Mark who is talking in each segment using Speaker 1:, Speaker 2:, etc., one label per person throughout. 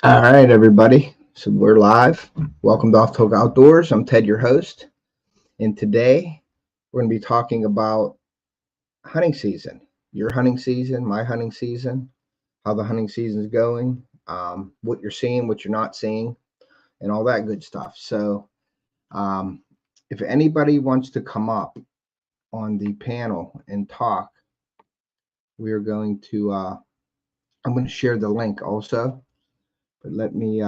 Speaker 1: All right, everybody. So we're live. Welcome to Off Talk Outdoors. I'm Ted, your host, and today we're going to be talking about hunting season. Your hunting season, my hunting season, how the hunting season is going, what you're seeing, what you're not seeing, and all that good stuff. So, um, if anybody wants to come up on the panel and talk, we are going to. I'm going to share the link also. But let me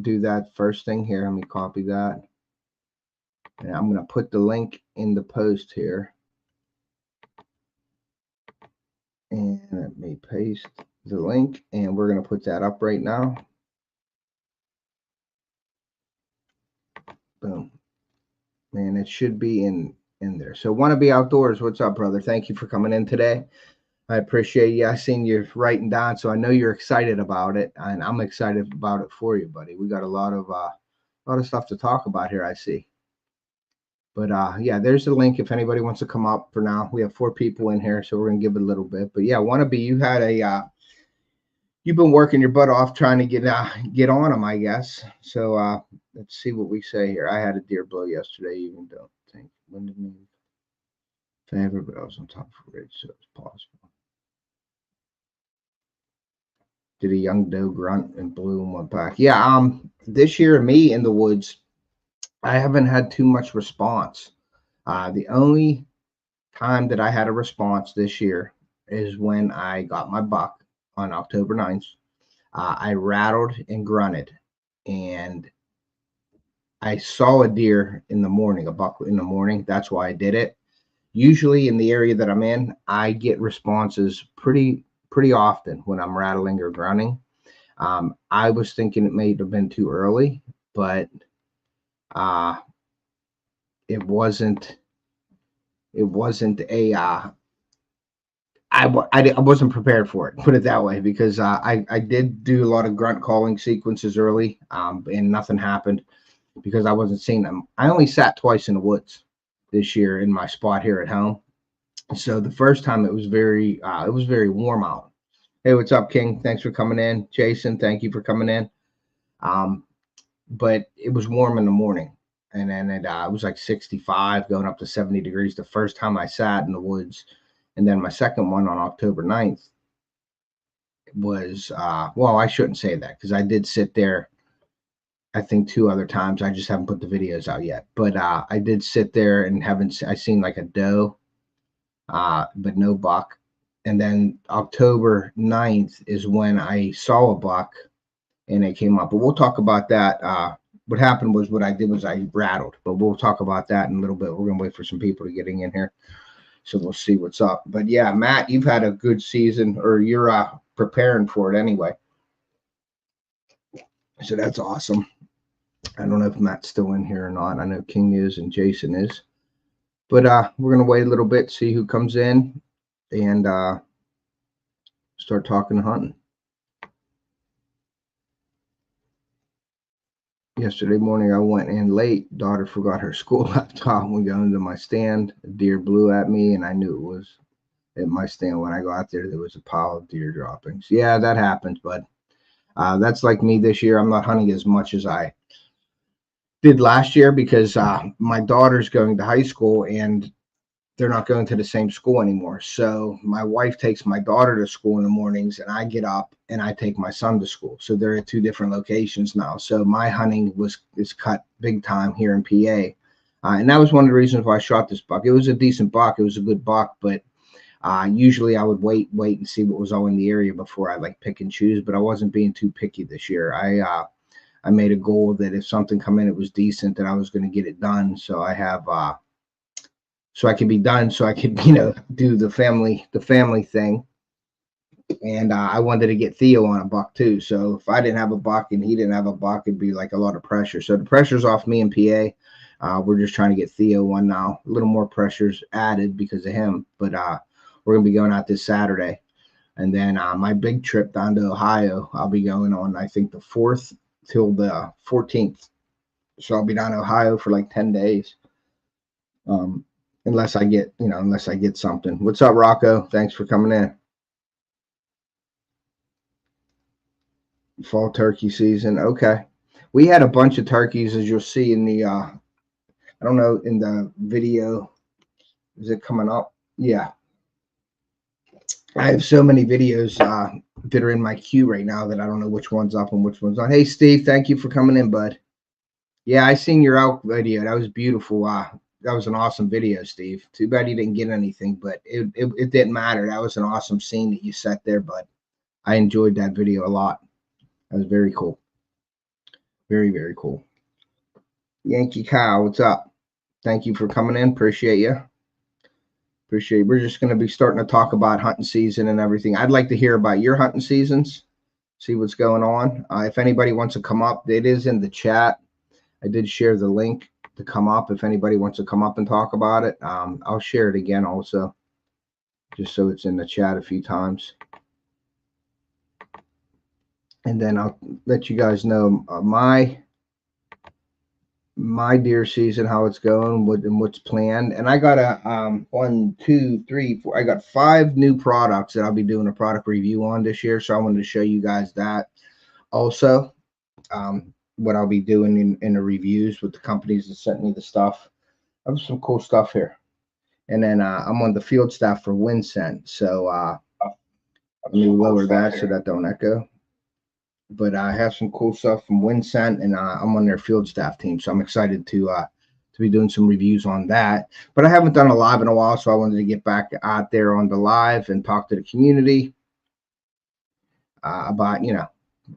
Speaker 1: do that first thing here. Let me copy that. And I'm going to put the link in the post here. And let me paste the link. And we're going to put that up right now. Boom. And it should be in there. So Want to Be Outdoors. What's up, brother? Thank you for coming in today. I appreciate you. I seen you writing down, so I know you're excited about it. And I'm excited about it for you, buddy. We got a lot of stuff to talk about here, I see. But yeah, there's the link if anybody wants to come up. For now, we have 4 people in here, so we're gonna give it a little bit. But yeah, Want to Be, you had you've been working your butt off trying to get on them, I guess. So let's see what we say here. I had a deer blow yesterday. Even don't think when did me favor, but I was on top of a ridge, so it's possible. Did a young doe grunt and blew and went back? Yeah. This year, me in the woods, I haven't had too much response. The only time that I had a response this year is when I got my buck on October 9th. I rattled and grunted, and I saw a deer in the morning, a buck in the morning. That's why I did it. Usually in the area that I'm in, I get responses pretty often when I'm rattling or grunting. I was thinking it may have been too early, but it wasn't. It wasn't a I wasn't prepared for it, put it that way, because I did do a lot of grunt calling sequences early, and nothing happened because I wasn't seeing them. I only sat twice in the woods this year in my spot here at home. So the first time it was very warm out. Hey, what's up, King? Thanks for coming in. Jason, thank you for coming in. But it was warm in the morning, and then it was like 65 going up to 70 degrees the first time I sat in the woods. And then my second one on October 9th was, well, I shouldn't say that because I did sit there, I think 2 other times. I just haven't put the videos out yet. But I did sit there and I seen like a doe, but no buck. And then October 9th is when I saw a buck and it came up. But we'll talk about that. What happened was what I did was I rattled, but we'll talk about that in a little bit. We're going to wait for some people to getting in here. So we'll see what's up. But yeah, Matt, you've had a good season, or you're preparing for it anyway. So that's awesome. I don't know if Matt's still in here or not. I know King is and Jason is. But we're going to wait a little bit, see who comes in, and start talking hunting. Yesterday morning, I went in late. Daughter forgot her school laptop. We got into my stand. A deer blew at me, and I knew it was at my stand. When I go out there was a pile of deer droppings. Yeah, that happens, but that's like me this year. I'm not hunting as much as I did last year because my daughter's going to high school and they're not going to the same school anymore. So my wife takes my daughter to school in the mornings, and I get up and I take my son to school. So they're at 2 different locations now. So my hunting is cut big time here in PA. And that was one of the reasons why I shot this buck. It was a decent buck. It was a good buck, but usually I would wait and see what was all in the area before I like pick and choose, but I wasn't being too picky this year. I made a goal that if something come in, it was decent, that I was going to get it done. So I have, so I could be done, so I could, do the family thing. And I wanted to get Theo on a buck too. So if I didn't have a buck and he didn't have a buck, it'd be like a lot of pressure. So the pressure's off me and PA. We're just trying to get Theo one now. A little more pressure's added because of him, but we're going to be going out this Saturday. And then my big trip down to Ohio, I'll be going on, I think, the 4th till the 14th. So I'll be down in Ohio for like 10 days. Unless I get something. What's up, Rocco? Thanks for coming in. Fall turkey season. Okay. We had a bunch of turkeys, as you'll see in the I don't know, in the video. Is it coming up? Yeah. I have so many videos that are in my queue right now that I don't know which one's up and which one's not. Hey Steve, thank you for coming in, bud. Yeah, I seen your elk video. That was beautiful. That was an awesome video, Steve. Too bad you didn't get anything, but it didn't matter. That was an awesome scene that you set there, bud. I enjoyed that video a lot. That was very cool. Very, very cool. Yankee Cow, what's up? Thank you for coming in. Appreciate you. Appreciate it. We're just going to be starting to talk about hunting season and everything. I'd like to hear about your hunting seasons, see what's going on. If anybody wants to come up, it is in the chat. I did share the link to come up. If anybody wants to come up and talk about it, I'll share it again also, just so it's in the chat a few times. And then I'll let you guys know my deer season, how it's going, what's planned. And I got a 1, 2, 3, 4. I got 5 new products that I'll be doing a product review on this year. So I wanted to show you guys that also. What I'll be doing in the reviews with the companies that sent me the stuff. I have some cool stuff here. And then I'm on the field staff for Winsent. So let me lower that so that don't echo. But I have some cool stuff from Winsent, and I'm on their field staff team, so I'm excited to be doing some reviews on that. But I haven't done a live in a while, so I wanted to get back out there on the live and talk to the community about,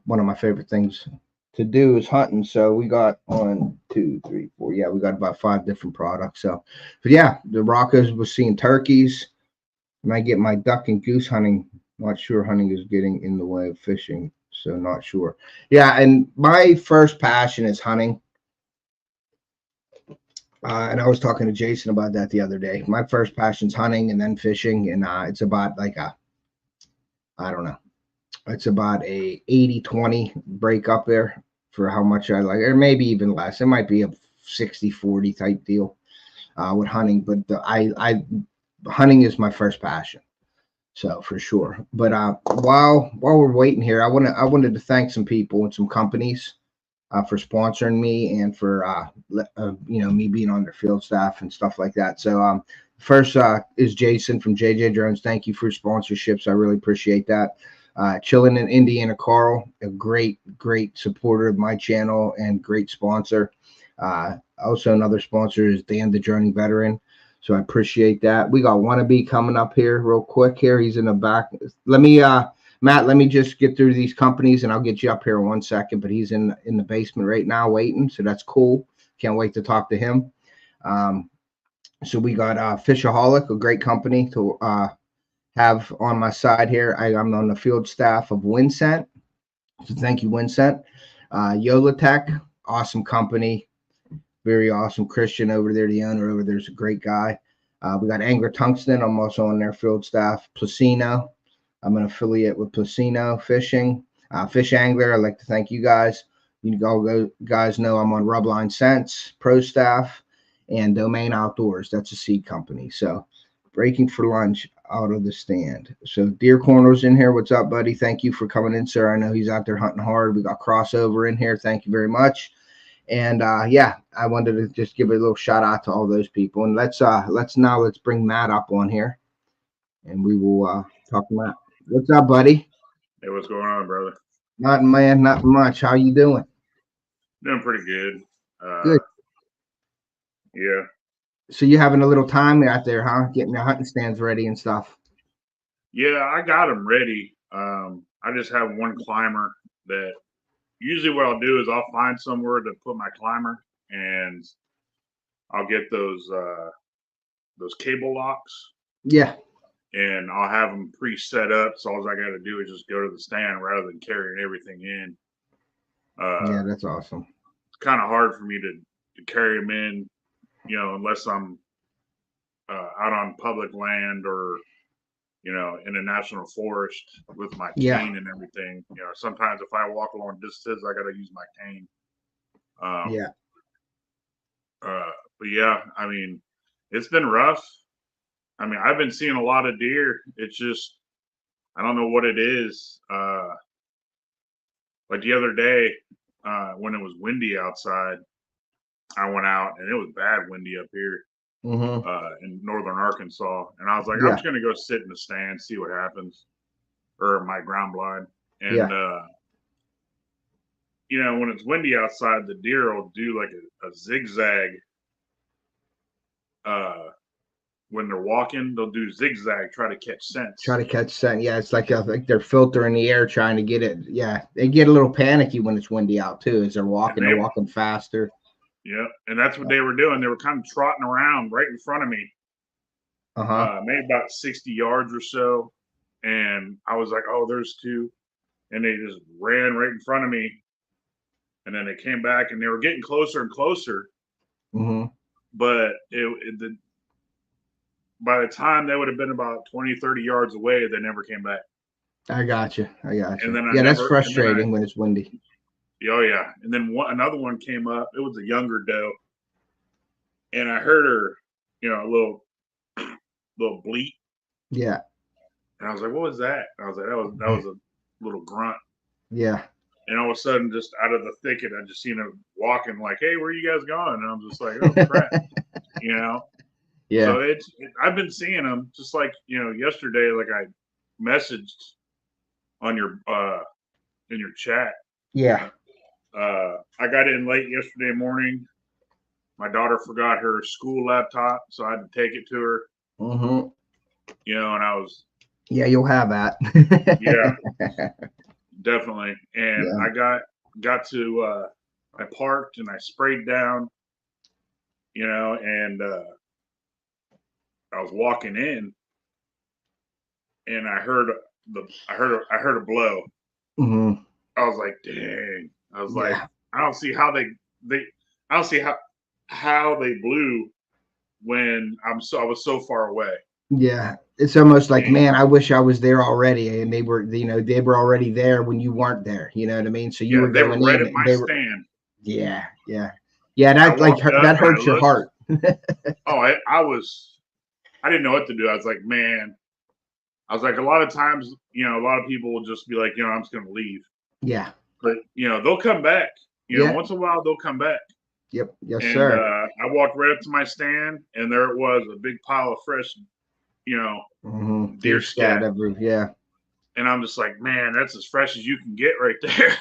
Speaker 1: one of my favorite things to do is hunting. So we got 1, 2, 3, 4. Yeah, we got about 5 different products. So, but yeah, the Rockers was seeing turkeys, and I get my duck and goose hunting. Not sure hunting is getting in the way of fishing. So not sure. Yeah, and my first passion is hunting. And I was talking to Jason about that the other day. My first passion is hunting and then fishing. And it's about like I don't know. It's about a 80-20 break up there for how much I like, or maybe even less. It might be a 60-40 type deal with hunting. But hunting is my first passion. So for sure. But while we're waiting here, I wanted to thank some people and some companies for sponsoring me and for me being on their field staff and stuff like that. So first is Jason from JJ Drones. Thank you for sponsorships. I really appreciate that. Chilling in Indiana, Carl, a great supporter of my channel and great sponsor. Also another sponsor is Dan the Journey Veteran. So I appreciate that. We got Wannabe coming up here real quick here. He's in the back. Let me Matt, let me just get through these companies and I'll get you up here in 1 second. But he's in the basement right now waiting. So that's cool. Can't wait to talk to him. So we got Fishoholic, a great company to have on my side here. I'm on the field staff of Winsent. So thank you, Winsent. Yola Tech, awesome company. Very awesome. Christian over there, the owner over there is a great guy. We got Angler Tungsten. I'm also on their field staff. Placino. I'm an affiliate with Placino Fishing. FishAngler. I'd like to thank you guys. You guys know I'm on Rubline Sense, Pro Staff, and Domain Outdoors. That's a seed company. So breaking for lunch out of the stand. So Deer Corner's in here. What's up, buddy? Thank you for coming in, sir. I know he's out there hunting hard. We got Crossover in here. Thank you very much. And yeah, I wanted to just give a little shout out to all those people. And let's bring Matt up on here, and we will talk to Matt. What's up, buddy?
Speaker 2: Hey, what's going on, brother?
Speaker 1: Not much. How you doing?
Speaker 2: Doing pretty good.
Speaker 1: Good.
Speaker 2: Yeah.
Speaker 1: So you having a little time out there, huh? Getting the hunting stands ready and stuff.
Speaker 2: Yeah, I got them ready. I just have one climber that usually what I'll do is I'll find somewhere to put my climber and I'll get those cable locks.
Speaker 1: Yeah.
Speaker 2: And I'll have them pre-set up. So all I got to do is just go to the stand rather than carrying everything in.
Speaker 1: Yeah, that's awesome.
Speaker 2: It's kind of hard for me to carry them in, unless I'm out on public land or in a national forest with my cane and everything. Sometimes if I walk along distances, I got to use my cane. But yeah, I mean, it's been rough. I mean, I've been seeing a lot of deer. It's just, I don't know what it is. Like the other day, when it was windy outside, I went out and it was bad windy up here in northern Arkansas. And I was like, I'm
Speaker 1: Yeah.
Speaker 2: just going to go sit in the stand, see what happens, or my ground blind. And,
Speaker 1: Yeah.
Speaker 2: you know, when it's windy outside, the deer will do like a zigzag. When they're walking, they'll do zigzag, try to catch scent.
Speaker 1: Try to catch scent. Yeah, it's like they're filtering the air, trying to get it. Yeah, they get a little panicky when it's windy out too. As they're walking, they're walking faster.
Speaker 2: Yeah, and that's what they were doing. They were kind of trotting around right in front of me. Maybe about 60 yards or so, and I was like, "Oh, there's two," and they just ran right in front of me. And then they came back, and they were getting closer and closer. But by the time they would have been about 20, 30 yards away, they never came back.
Speaker 1: I got you. And then
Speaker 2: yeah,
Speaker 1: that's frustrating when it's windy.
Speaker 2: Oh yeah. And then another one came up. It was a younger doe, and I heard her, you know, a little bleat.
Speaker 1: Yeah.
Speaker 2: And I was like, "What was that?" And I was like, "That was a little grunt."
Speaker 1: Yeah.
Speaker 2: And all of a sudden, just out of the thicket, I just seen him walking. Like, "Hey, where are you guys going?" And I'm just like, "Oh crap," you know.
Speaker 1: Yeah.
Speaker 2: So I've been seeing them just like, you know, yesterday, like I messaged on your in your chat.
Speaker 1: Yeah.
Speaker 2: I got in late yesterday morning. My daughter forgot her school laptop, so I had to take it to her. You know, and I was.
Speaker 1: Yeah, you'll have that.
Speaker 2: Yeah, definitely. And I got to. I parked and I sprayed down. You know, and I was walking in, and I heard a blow. I was like, dang. I was like, I don't see how I don't see how they blew when I was so far away.
Speaker 1: Yeah, it's almost like, man, I wish I was there already, and they were, you know, they were already there when you weren't there. You know what I mean? So you were
Speaker 2: they
Speaker 1: going
Speaker 2: were right
Speaker 1: in,
Speaker 2: at my stand.
Speaker 1: Yeah. That that hurts your heart.
Speaker 2: Oh, I didn't know what to do. I was like, man, I was like, a lot of times, you know, a lot of people will just be like, you know, I'm just going to leave.
Speaker 1: Yeah.
Speaker 2: But, you know, they'll come back. You know, once in a while, they'll come back.
Speaker 1: Yep. Yes,
Speaker 2: and,
Speaker 1: sir.
Speaker 2: I walked right up to my stand, and there it was, a big pile of fresh, you know, deer scat.
Speaker 1: Yeah.
Speaker 2: And I'm just like, man, that's as fresh as you can get right there.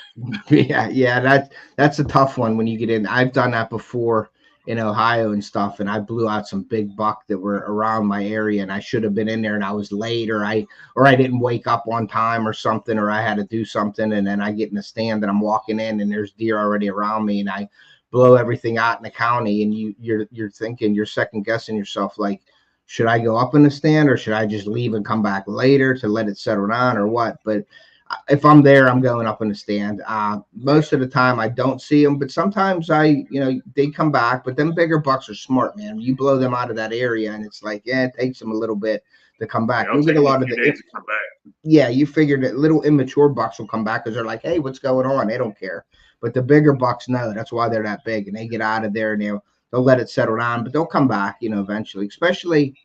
Speaker 1: Yeah. That's a tough one when you get in. I've done that before in Ohio and stuff, and I blew out some big buck that were around my area, and I should have been in there, and I was late, or I didn't wake up on time or something, or I had to do something, and then I get in the stand and I'm walking in and there's deer already around me, and I blow everything out in the county, and you're thinking, you're second guessing yourself, like, should I go up in the stand or should I just leave and come back later to let it settle down or what? But if I'm there, I'm going up in the stand. Most of the time I don't see them, but sometimes they come back. But them bigger bucks are smart, man. You blow them out of that area, and it's like, it takes them a little bit to come back.
Speaker 2: You'll get a lot of days to come back.
Speaker 1: Yeah, you figure that little immature bucks will come back because they're like, hey, what's going on? They don't care. But the bigger bucks know. That's why they're that big, and they get out of there and they'll let it settle down. But they'll come back, eventually, especially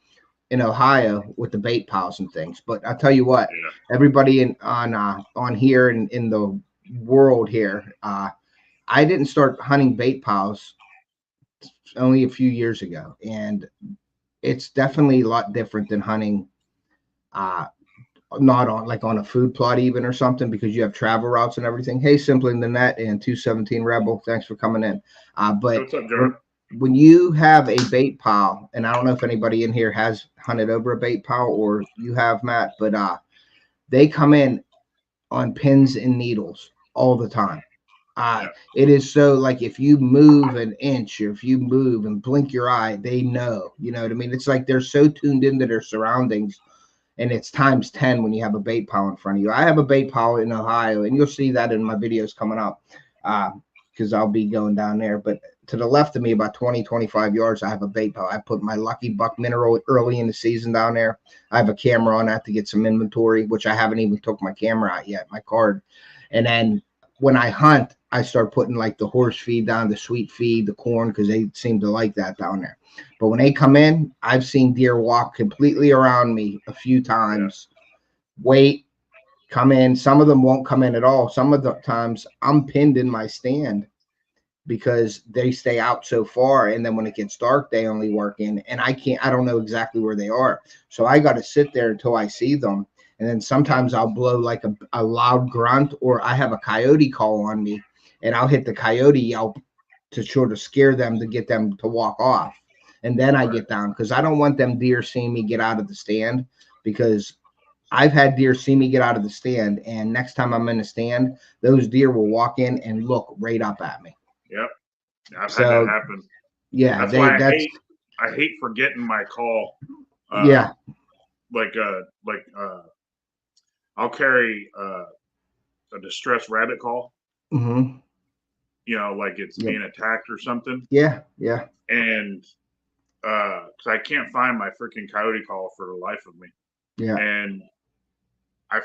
Speaker 1: in Ohio with the bait piles and things. But I'll tell you what, everybody on here in the world here, I didn't start hunting bait piles only a few years ago, and it's definitely a lot different than hunting not on a food plot even or something, because you have travel routes and everything. Hey, Simply in the Net and 217 Rebel, thanks for coming in. But
Speaker 2: what's up, John?
Speaker 1: When you have a bait pile, and I don't know if anybody in here has hunted over a bait pile or you have, Matt, but they come in on pins and needles all the time. It is so, like, if you move an inch or if you move and blink your eye, they know. You know what I mean? It's like they're so tuned into their surroundings, and it's times 10 when you have a bait pile in front of you. I have a bait pile in Ohio, and you'll see that in my videos coming up because I'll be going down there. But to the left of me, about 20, 25 yards, I have a bait pile. I put my Lucky Buck mineral early in the season down there. I have a camera on that to get some inventory, which I haven't even took my camera out yet, my card. And then when I hunt, I start putting like the horse feed down, the sweet feed, the corn, because they seem to like that down there. But when they come in, I've seen deer walk completely around me a few times, wait, come in. Some of them won't come in at all. Some of the times I'm pinned in my stand because they stay out so far, and then when it gets dark, they only work in, and I don't know exactly where they are. So I got to sit there until I see them. And then sometimes I'll blow like a loud grunt, or I have a coyote call on me, and I'll hit the coyote yelp to sort of scare them to get them to walk off. And then I get down because I don't want them deer seeing me get out of the stand, because I've had deer see me get out of the stand, and next time I'm in the stand, those deer will walk in and look right up at me.
Speaker 2: Yep. I've had that happen.
Speaker 1: Yeah.
Speaker 2: That's why I hate forgetting my call.
Speaker 1: Yeah.
Speaker 2: I'll carry a distress rabbit call.
Speaker 1: Mm-hmm.
Speaker 2: You know, like it's being attacked or something.
Speaker 1: Yeah. Yeah.
Speaker 2: And because I can't find my freaking coyote call for the life of me.
Speaker 1: Yeah.
Speaker 2: And I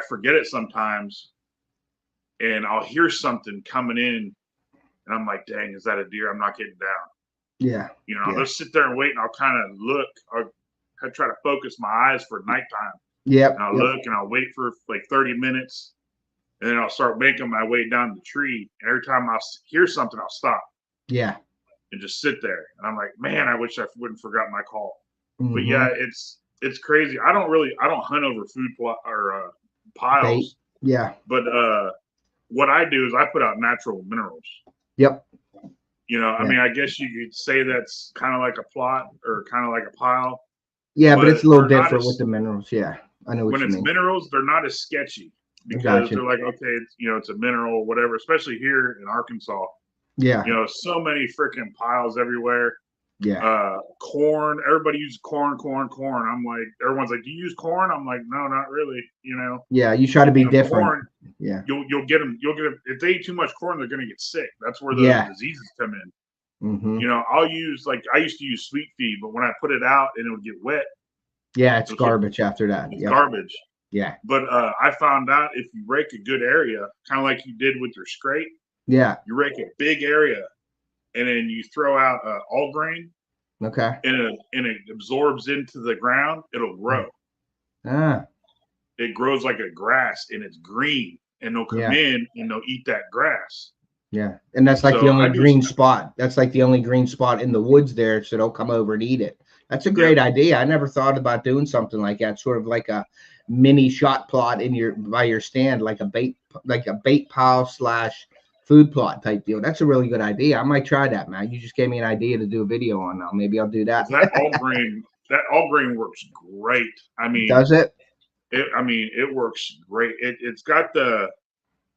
Speaker 2: forget it sometimes, and I'll hear something coming in, and I'm like, dang, is that a deer? I'm not getting down.
Speaker 1: Yeah.
Speaker 2: You know, I'll just sit there and wait, and I'll kind of look. I try to focus my eyes for nighttime.
Speaker 1: Yeah.
Speaker 2: And I'll look, and I'll wait for like 30 minutes, and then I'll start making my way down the tree. And every time I hear something, I'll stop.
Speaker 1: Yeah.
Speaker 2: And just sit there. And I'm like, man, I wish I wouldn't forgot my call.
Speaker 1: Mm-hmm.
Speaker 2: But yeah, it's crazy. I don't hunt over food or piles.
Speaker 1: Bait. Yeah.
Speaker 2: But what I do is I put out natural minerals.
Speaker 1: Yep.
Speaker 2: You know, I mean, I guess you could say that's kind of like a plot or kind of like a pile.
Speaker 1: Yeah, but it's a little different with the minerals. Yeah, I know what you mean.
Speaker 2: When it's minerals, they're not as sketchy because they're like, okay, it's a mineral, whatever. Especially here in Arkansas.
Speaker 1: Yeah.
Speaker 2: You know, so many freaking piles everywhere.
Speaker 1: Yeah.
Speaker 2: Corn. Everybody uses corn. I'm like, everyone's like, do you use corn? I'm like, no, not really. You know.
Speaker 1: Yeah, you try to be different.
Speaker 2: Corn,
Speaker 1: yeah.
Speaker 2: You'll get them. If they eat too much corn, they're gonna get sick. That's where the diseases come in.
Speaker 1: Mm-hmm.
Speaker 2: You know, I used to use sweet feed, but when I put it out and it would get wet.
Speaker 1: Yeah, it's garbage after that.
Speaker 2: It's garbage.
Speaker 1: Yeah.
Speaker 2: But I found out if you rake a good area, kind of like you did with your scrape.
Speaker 1: Yeah.
Speaker 2: You rake a big area, and then you throw out all grain.
Speaker 1: Okay.
Speaker 2: And it absorbs into the ground. It'll grow. It grows like a grass, and it's green. And they'll come in and they'll eat that grass.
Speaker 1: Yeah, and that's like the only green spot. That's like the only green spot in the woods there, so they'll come over and eat it. That's a great idea. I never thought about doing something like that, sort of like a mini shot plot by your stand, like a bait pile / food plot type deal. That's a really good idea. I might try that, man. You just gave me an idea to do a video on now. Maybe I'll do that.
Speaker 2: That all grain works great. I mean,
Speaker 1: does it?
Speaker 2: It works great.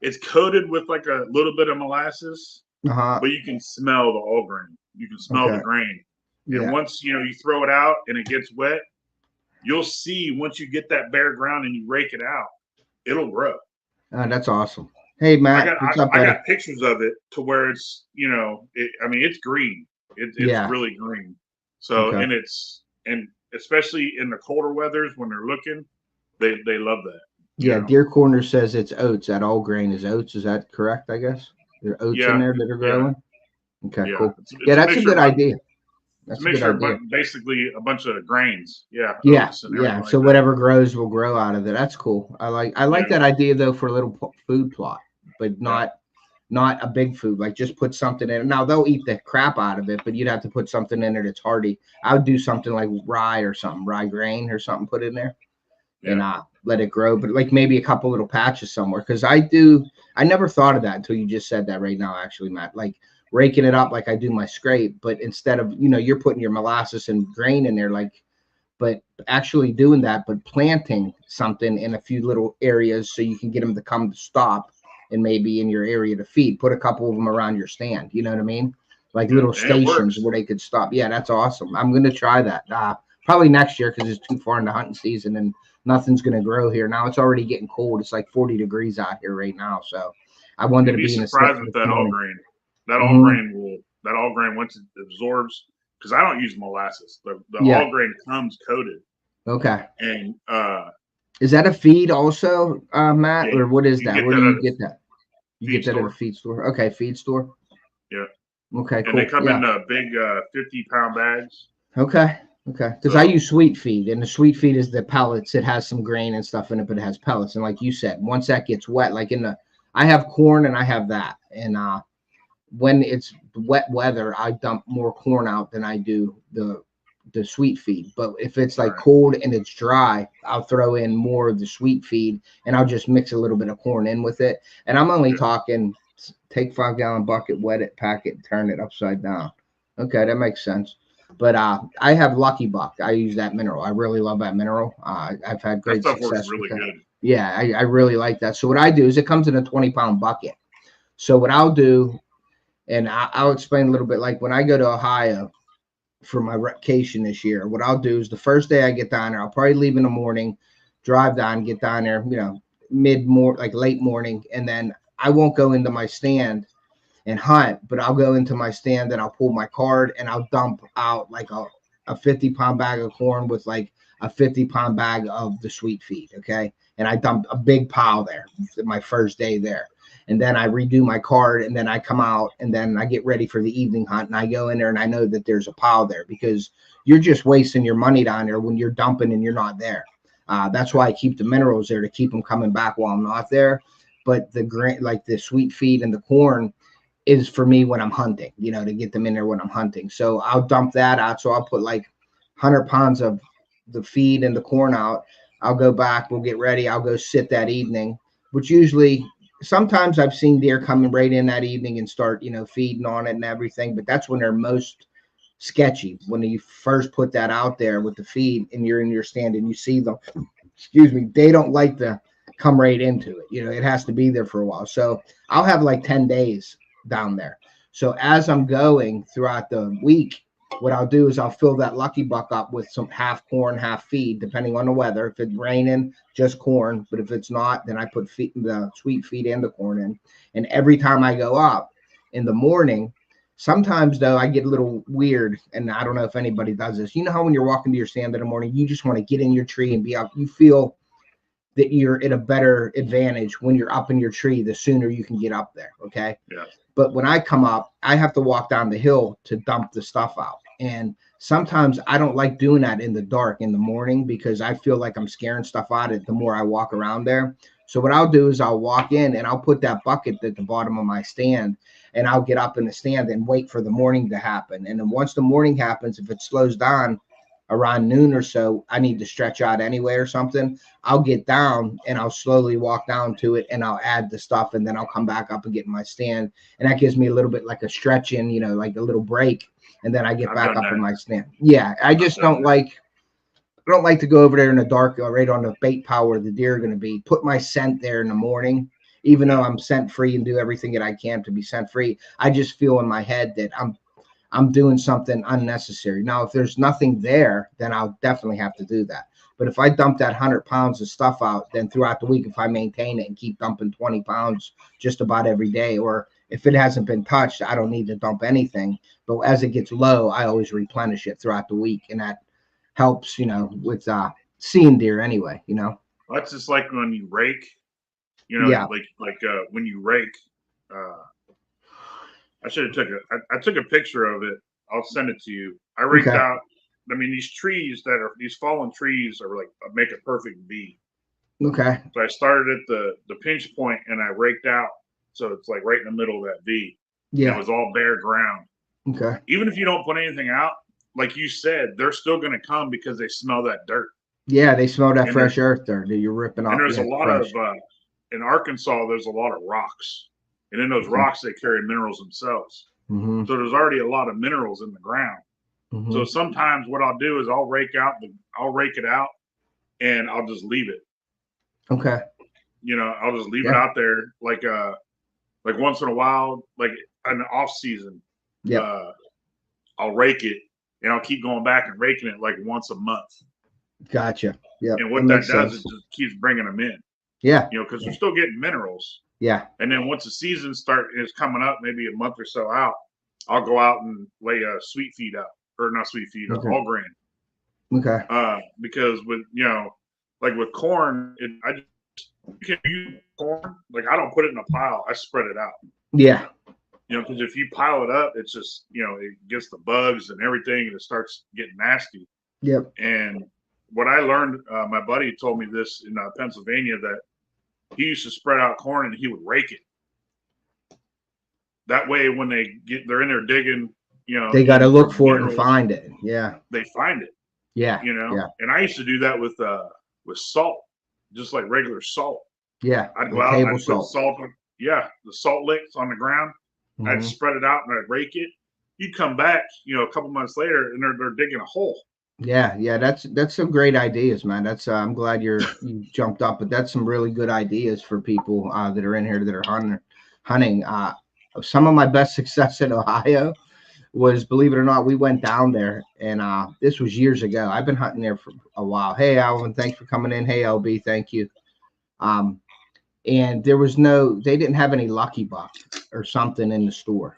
Speaker 2: It's coated with like a little bit of molasses, but you can smell the all grain. You can smell the grain. And once you throw it out and it gets wet, you'll see once you get that bare ground and you rake it out, it'll grow.
Speaker 1: That's awesome. Hey, Matt,
Speaker 2: I got pictures of it to where it's, it's green. It's really green. So, and especially in the colder weathers when they're looking, they love that.
Speaker 1: Yeah, Deer Corner says it's oats. That all grain is oats. Is that correct, I guess? There are oats in there that are growing? Yeah. Okay, cool. That's a good idea.
Speaker 2: That's a good idea. Basically a bunch of grains. Yeah.
Speaker 1: Yeah. So whatever grows will grow out of it. That's cool. I like that idea though for a little food plot, but not a big food. Like just put something in it. Now they'll eat the crap out of it, but you'd have to put something in it that's hardy. I would do something like rye or something, rye grain or something, put in there and let it grow. But like maybe a couple little patches somewhere. Cause I never thought of that until you just said that right now, actually, Matt, like raking it up like I do my scrape, but instead of, you're putting your molasses and grain in there, but actually doing that, but planting something in a few little areas so you can get them to come to stop and maybe in your area to feed, put a couple of them around your stand. You know what I mean? Like little stations where they could stop. Yeah, that's awesome. I'm going to try that. Probably next year because it's too far into hunting season and nothing's going to grow here. Now it's already getting cold. It's like 40 degrees out here right now. So I wanted to be in a
Speaker 2: surprised with that all grain. That all grain once it absorbs, because I don't use molasses. The all grain comes coated.
Speaker 1: Okay.
Speaker 2: And
Speaker 1: is that a feed also, Matt, or what is that? Where do you get that? You get that at a feed store. Okay, feed store.
Speaker 2: Yeah.
Speaker 1: Okay, cool.
Speaker 2: And they come in big 50-pound bags.
Speaker 1: Okay. Okay. Because I
Speaker 2: So
Speaker 1: use sweet feed, and the sweet feed is the pellets. It has some grain and stuff in it, but it has pellets. And like you said, once that gets wet, like I have corn and I have that. And when it's wet weather, I dump more corn out than I do the sweet feed. But if it's like
Speaker 2: right,
Speaker 1: cold and it's dry, I'll throw in more of the sweet feed and I'll just mix a little bit of corn in with it. And I'm only
Speaker 2: yeah,
Speaker 1: talking take 5-gallon bucket, wet it, pack it, turn it upside down. Okay, that makes sense. But I have Lucky Buck. I use that mineral. I really love that mineral. I've had
Speaker 2: that
Speaker 1: great
Speaker 2: stuff works
Speaker 1: success with
Speaker 2: really
Speaker 1: that.
Speaker 2: good.
Speaker 1: Yeah, I really like that. So what I do is it comes in a 20-pound bucket. So what I'll do, and I'll explain a little bit, like when I go to Ohio for my vacation this year, what I'll do is the first day I get down there, I'll probably leave in the morning, drive down, get down there, like late morning, and then I won't go into my stand and hunt, but I'll go into my stand and I'll pull my card and I'll dump out like a 50-pound bag of corn with like a 50-pound bag of the sweet feed. Okay. And I dump a big pile there my first day there. And then I redo my card and then I come out and then I get ready for the evening hunt and I go in there and I know that there's a pile there because you're just wasting your money down there when you're dumping and you're not there. That's why I keep the minerals there to keep them coming back while I'm not there. But the grain, like the sweet feed and the corn, is for me when I'm hunting, to get them in there when I'm hunting. So I'll dump that out. So I'll put like 100 pounds of the feed and the corn out. I'll go back, we'll get ready. I'll go sit that evening, which usually sometimes I've seen deer coming right in that evening and start, feeding on it and everything. But that's when they're most sketchy, when you first put that out there with the feed and you're in your stand and you see them, excuse me, they don't like to come right into it. It has to be there for a while. So I'll have like 10 days down there. So as I'm going throughout the week, what I'll do is I'll fill that Lucky Buck up with some half corn, half feed, depending on the weather. If it's raining, just corn. But if it's not, then I put the sweet feed and the corn in. And every time I go up in the morning, sometimes though I get a little weird, and I don't know if anybody does this. You know how when you're walking to your stand in the morning, you just want to get in your tree and be up. You feel that you're at a better advantage when you're up in your tree, the sooner you can get up there. Okay.
Speaker 2: Yeah.
Speaker 1: But when I come up, I have to walk down the hill to dump the stuff out. And sometimes I don't like doing that in the dark in the morning because I feel like I'm scaring stuff out of it the more I walk around there. So what I'll do is I'll walk in and I'll put that bucket at the bottom of my stand and I'll get up in the stand and wait for the morning to happen. And then once the morning happens, if it slows down around noon or so, I need to stretch out anyway or something, I'll get down and I'll slowly walk down to it and I'll add the stuff and then I'll come back up and get in my stand. And that gives me a little bit like a stretch in, like a little break. And then I get
Speaker 2: I've
Speaker 1: back
Speaker 2: done
Speaker 1: up
Speaker 2: that.
Speaker 1: in my stand. Yeah. I don't like to go over there in the dark or right on the bait pile where the deer are going to be. Put my scent there in the morning, even though I'm scent free and do everything that I can to be scent free. I just feel in my head that I'm doing something unnecessary. Now, if there's nothing there, then I'll definitely have to do that. But if I dump that 100 pounds of stuff out, then throughout the week, if I maintain it and keep dumping 20 pounds just about every day, or if it hasn't been touched, I don't need to dump anything. But as it gets low, I always replenish it throughout the week. And that helps, with seeing deer anyway,
Speaker 2: That's just like when you rake,
Speaker 1: Yeah.
Speaker 2: when you rake, I should have I took a picture of it. I'll send it to you. I raked
Speaker 1: Okay.
Speaker 2: out. I mean, these fallen trees are like make a perfect V.
Speaker 1: Okay.
Speaker 2: So I started at the pinch point and I raked out. So it's like right in the middle of that V. And it
Speaker 1: Yeah.
Speaker 2: was all bare ground.
Speaker 1: Okay.
Speaker 2: Even if you don't put anything out, like you said, they're still going to come because they smell that dirt.
Speaker 1: Yeah, they smell that
Speaker 2: And
Speaker 1: fresh earth there that you're ripping off.
Speaker 2: and there's
Speaker 1: Yeah,
Speaker 2: a lot
Speaker 1: fresh.
Speaker 2: of in Arkansas, there's a lot of rocks. And in those
Speaker 1: Okay.
Speaker 2: rocks, they carry minerals themselves.
Speaker 1: Mm-hmm.
Speaker 2: So there's already a lot of minerals in the ground.
Speaker 1: Mm-hmm.
Speaker 2: So sometimes what I'll do is I'll rake it out and I'll just leave it.
Speaker 1: Okay.
Speaker 2: I'll just leave it out there like once in a while, like in the off season.
Speaker 1: Yeah.
Speaker 2: I'll rake it and I'll keep going back and raking it like once a month.
Speaker 1: Gotcha. Yeah.
Speaker 2: And what that does is just keeps bringing them in.
Speaker 1: Yeah.
Speaker 2: Because you're still getting minerals.
Speaker 1: Yeah.
Speaker 2: And then once the season is coming up, maybe a month or so out, I'll go out and lay a sweet feed out, or not sweet feed, all grain.
Speaker 1: Okay.
Speaker 2: Because with like with corn, you can use corn. Like I don't put it in a pile; I spread it out.
Speaker 1: Yeah.
Speaker 2: Because if you pile it up, it's just it gets the bugs and everything, and it starts getting nasty.
Speaker 1: Yep.
Speaker 2: And what I learned, my buddy told me this in Pennsylvania, that he used to spread out corn and he would rake it. That way, when they're in there digging,
Speaker 1: They got to
Speaker 2: eating
Speaker 1: look
Speaker 2: for
Speaker 1: for it and
Speaker 2: minerals,
Speaker 1: find it. Yeah.
Speaker 2: they find it.
Speaker 1: Yeah. Yeah.
Speaker 2: And I used to do that with salt, just like regular salt.
Speaker 1: Yeah.
Speaker 2: I'd
Speaker 1: The
Speaker 2: go out and
Speaker 1: table
Speaker 2: I'd put salt on, the salt licks on the ground. I'd spread it out and I'd rake it. You'd come back, a couple months later, and they're digging a hole.
Speaker 1: Yeah, yeah, that's some great ideas, man. That's I'm glad you jumped up, but that's some really good ideas for people that are in here that are hunting. Some of my best success in Ohio was, believe it or not, we went down there, and this was years ago. I've been hunting there for a while. Hey, Alvin, thanks for coming in. Hey, LB, thank you. And they didn't have any Lucky Buck or something in the store.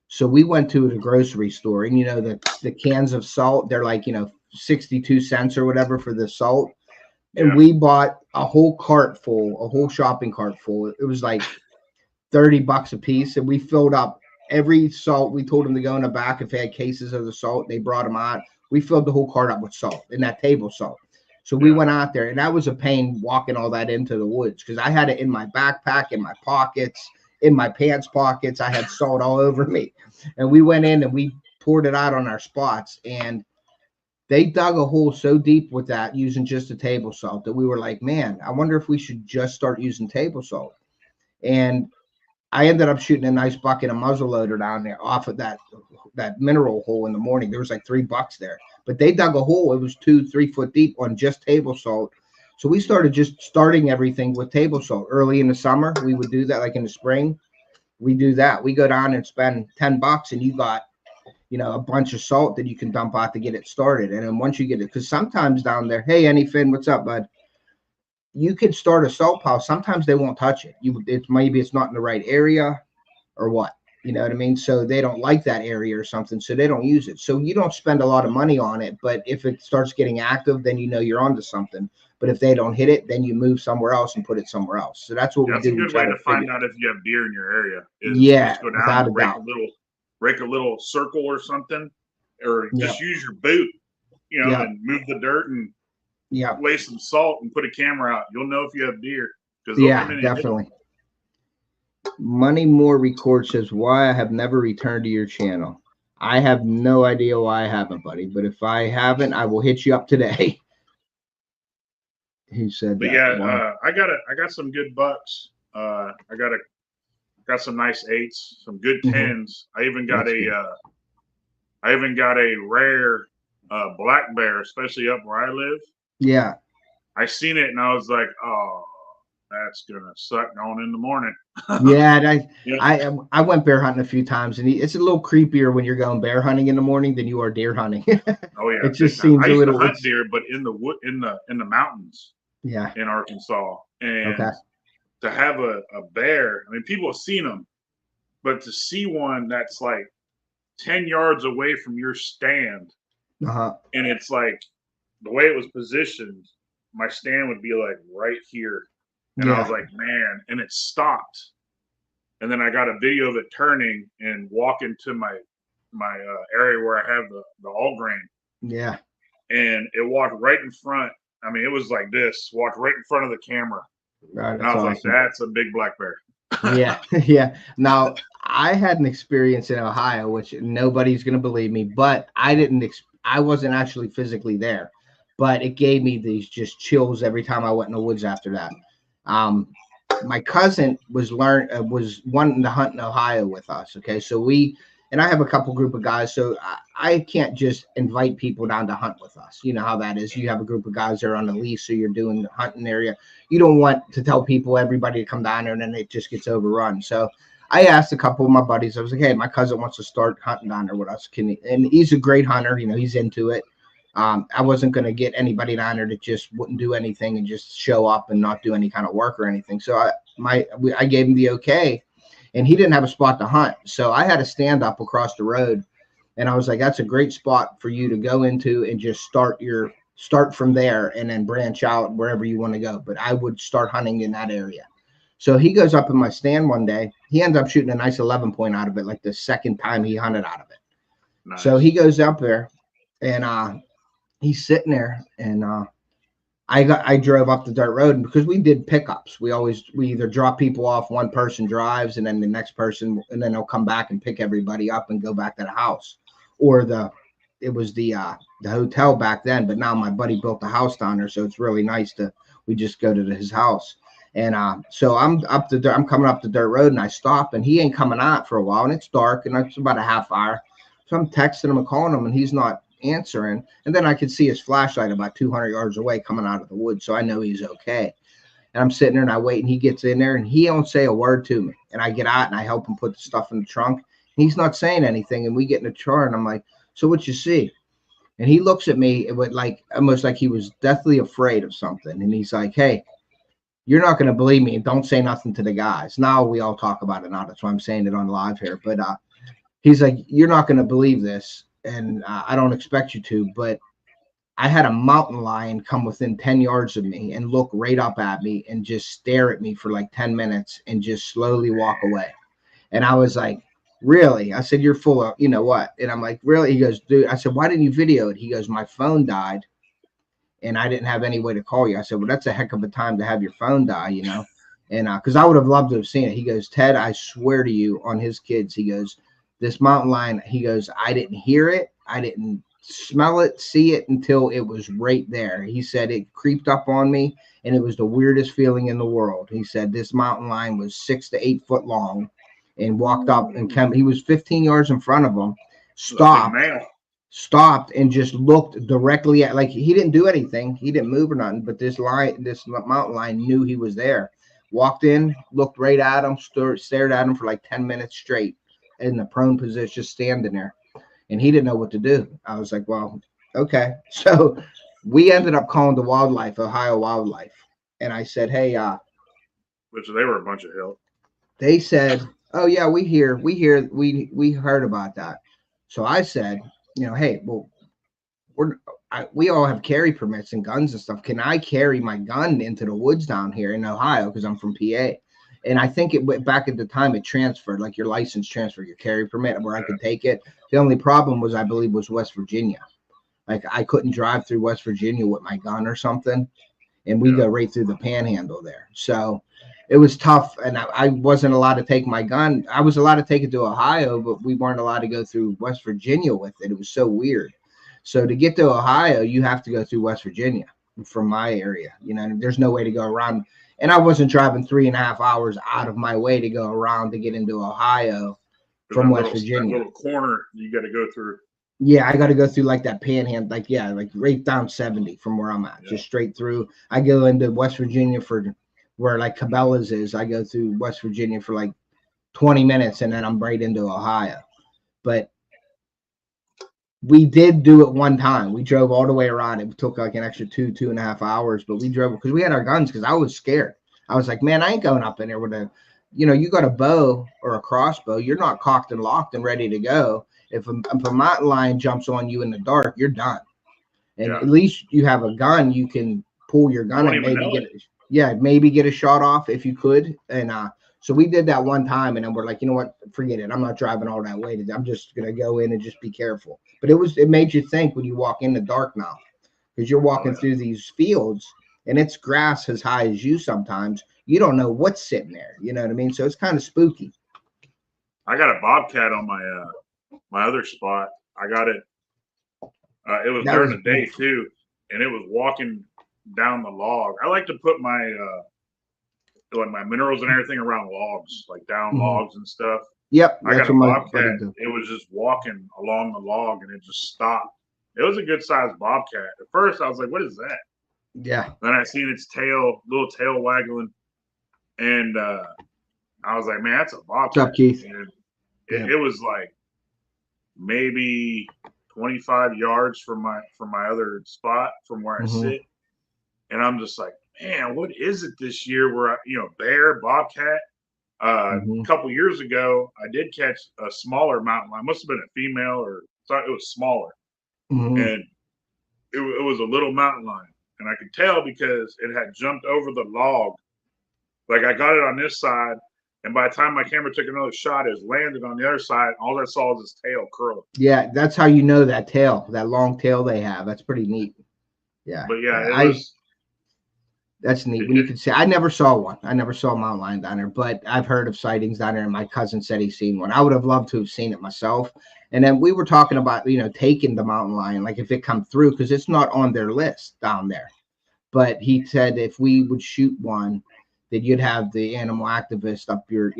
Speaker 1: So we went to the grocery store, and the cans of salt, they're like 62 cents or whatever for the salt. And we bought a whole shopping cart full. It was like $30 a piece. And we filled up every salt. We told them to go in the back if they had cases of the salt. They brought them out. We filled the whole cart up with salt, and that table salt. So we went out there, and that was a pain walking all that into the woods, because I had it in my backpack, in my pockets, in my pants pockets. I had salt all over me. And we went in and we poured it out on our spots, and they dug a hole so deep with that using just a table salt that we were like, man, I wonder if we should just start using table salt. And I ended up shooting a nice buck and a muzzleloader down there off of that mineral hole in the morning. There was like $3 there, but they dug a hole. It was 2-3 foot deep on just table salt. So we starting everything with table salt. Early in the summer, we would do that. Like in the spring, we do that. We go down and spend $10, and you got a bunch of salt that you can dump out to get it started. And then once you get it, because sometimes down there, hey, Finn, what's up, bud? You could start a salt pile. Sometimes they won't touch it. Maybe it's not in the right area or what, you know what I mean? So they don't like that area or something, so they don't use it. So you don't spend a lot of money on it, but if it starts getting active, then you're onto something. But if they don't hit it, then you move somewhere else and put it somewhere else. So that's what we do.
Speaker 2: That's a good way to find out if you have deer in your area.
Speaker 1: Just
Speaker 2: go down and rake a little circle or something, or just use your boot, and move the dirt and lay some salt and put a camera out. You'll know if you have deer.
Speaker 1: Definitely. Money More Record says, why I have never returned to your channel. I have no idea why I haven't, buddy, but if I haven't, I will hit you up today. He said,
Speaker 2: but I got some good bucks. I got some nice 8s, some good 10s. I even got a rare black bear, especially up where I live.
Speaker 1: Yeah.
Speaker 2: I seen it and I was like, oh, that's gonna suck going in the morning.
Speaker 1: I went bear hunting a few times, and it's a little creepier when you're going bear hunting in the morning than you are deer hunting.
Speaker 2: Oh yeah,
Speaker 1: it just seems
Speaker 2: a
Speaker 1: little.
Speaker 2: I used to hunt deer, but in the wood, in the mountains.
Speaker 1: Yeah.
Speaker 2: In Arkansas, and to have a bear. I mean, people have seen them, but to see one that's like 10 yards away from your stand, and it's like the way it was positioned, my stand would be like right here. And I was like, man, and it stopped. And then I got a video of it turning and walking to my area where I have the all grain.
Speaker 1: Yeah.
Speaker 2: And it walked right in front. I mean, it was like this, walked right in front of the camera.
Speaker 1: Right,
Speaker 2: and I was like, that's a big black bear.
Speaker 1: Yeah. Now, I had an experience in Ohio, which nobody's going to believe me, but I wasn't actually physically there, but it gave me these just chills every time I went in the woods after that. My cousin was wanting to hunt in Ohio with us. Okay. So I have a couple group of guys, so I can't just invite people down to hunt with us. You know how that is. You have a group of guys that are on the lease, so you're doing the hunting area. You don't want to tell everybody to come down there, and then it just gets overrun. So I asked a couple of my buddies. I was like, hey, my cousin wants to start hunting down there with us. And he's a great hunter. He's into it. I wasn't going to get anybody down there that just wouldn't do anything and just show up and not do any kind of work or anything. So I gave him the okay. And he didn't have a spot to hunt. So I had a stand up across the road. And I was like, that's a great spot for you to go into and just start from there and then branch out wherever you want to go. But I would start hunting in that area. So he goes up in my stand one day. He ends up shooting a nice 11 point out of it, like the second time he hunted out of it. Nice. So he goes up there, and he's sitting there, and I drove up the dirt road, and because we did pickups, we either drop people off, one person drives, and then the next person, and then they'll come back and pick everybody up and go back to the house, or it was the hotel back then, but now my buddy built the house down there, so it's really nice we just go to his house. And so I'm coming up the dirt road, and I stop, and he ain't coming out for a while, and it's dark, and it's about a half hour. So I'm texting him and calling him, and he's not answering. And then I could see his flashlight about 200 yards away coming out of the woods, so I know he's okay. And I'm sitting there, and I wait, and he gets in there, and he don't say a word to me. And I get out, and I help him put the stuff in the trunk. He's not saying anything, and we get in the car, and I'm like, "So what you see?" And he looks at me, it would like almost like he was deathly afraid of something. And he's like, "Hey, you're not going to believe me. Don't say nothing to the guys." Now we all talk about it now. That's why I'm saying it on live here. But he's like, "You're not going to believe this, and I don't expect you to, but I had a mountain lion come within 10 yards of me and look right up at me and just stare at me for like 10 minutes and just slowly walk away." And I was like, "Really?" I said, "You're full of, you know what?" And I'm like, "Really?" He goes, "Dude," I said, "Why didn't you video it?" He goes, "My phone died and I didn't have any way to call you." I said, "Well, that's a heck of a time to have your phone die, you know?" And because I would have loved to have seen it. He goes, "Ted, I swear to you on his kids," he goes, "this mountain lion," he goes, "I didn't hear it. I didn't smell it, see it until it was right there." He said, "It creeped up on me and it was the weirdest feeling in the world." He said, "This mountain lion was 6 to 8 foot long and walked up and came. He was 15 yards in front of him, stopped and just looked directly at, like, he didn't do anything, he didn't move or nothing, but this mountain lion knew he was there, walked in, looked right at him, stared at him for like 10 minutes straight in the prone position, just standing there, and he didn't know what to do. I was like, well, okay. So we ended up calling the wildlife, Ohio Wildlife, and I said, "Hey,
Speaker 2: which they were a bunch of help.
Speaker 1: they said, oh yeah, we heard about that." So I said, "Hey, well, we all have carry permits and guns and stuff. Can I carry my gun into the woods down here in Ohio? Because I'm from PA." And I think it went back at the time, it transferred, like your license transferred, your carry permit, where I could take it. The only problem was, I believe, was West Virginia. Like, I couldn't drive through West Virginia with my gun or something. And we go right through the panhandle there. So it was tough. And I wasn't allowed to take my gun. I was allowed to take it to Ohio, but we weren't allowed to go through West Virginia with it. It was so weird. So to get to Ohio, you have to go through West Virginia from my area. There's no way to go around. And I wasn't driving 3.5 hours out of my way to go around to get into Ohio from West Virginia.
Speaker 2: That little corner you got to go through.
Speaker 1: Yeah, I got to go through like that panhandle, like right down 70 from where I'm at, just straight through. I go into West Virginia for where like Cabela's is. I go through West Virginia for like 20 minutes, and then I'm right into Ohio. But we did do it one time. We drove all the way around. It took like an extra 2.5 hours, but we drove because we had our guns, because I was scared. I was like, "Man, I ain't going up in there with you got a bow or a crossbow. You're not cocked and locked and ready to go. If a mountain lion jumps on you in the dark, you're done." And at least you have a gun. You can pull your gun and maybe get a shot off if you could. And so we did that one time, and then we're like, you know what, forget it. I'm not driving all that way. I'm just gonna go in and just be careful. But it made you think when you walk in the dark now, because you're walking through these fields and it's grass as high as you. Sometimes you don't know what's sitting there. You know what I mean? So it's kind of spooky.
Speaker 2: I got a bobcat on my other spot. I got it. It was during the day too, and it was walking down the log. I like to put my my minerals and everything around logs, like down logs and stuff.
Speaker 1: Yep.
Speaker 2: I got a bobcat. It was just walking along the log, and it just stopped. It was a good sized bobcat. At first, I was like, "What is that?"
Speaker 1: Yeah.
Speaker 2: Then I seen its little tail waggling, and I was like, "Man, that's a bobcat."
Speaker 1: What's up, Keith?
Speaker 2: It was like maybe 25 yards from my other spot from where I sit, and I'm just like, "Man, what is it this year?" Where bear, bobcat. A couple years ago, I did catch a smaller mountain lion. Must have been a female, or thought it was smaller, and it was a little mountain lion, and I could tell because it had jumped over the log. Like, I got it on this side, And by the time my camera took another shot, it landed on the other side. All I saw was his tail curl.
Speaker 1: Yeah, that's how you know that tail, that long tail they have. That's pretty neat. Yeah,
Speaker 2: But yeah,
Speaker 1: yeah,
Speaker 2: it was.
Speaker 1: that's neat when you can see. I never saw one. I never saw a mountain lion down there, but I've heard of sightings down there. And my cousin said he's seen one. I would have loved to have seen it myself. And then we were talking about, taking the mountain lion, like if it come through, because it's not on their list down there. But he said if we would shoot one, that you'd have the animal activist up your,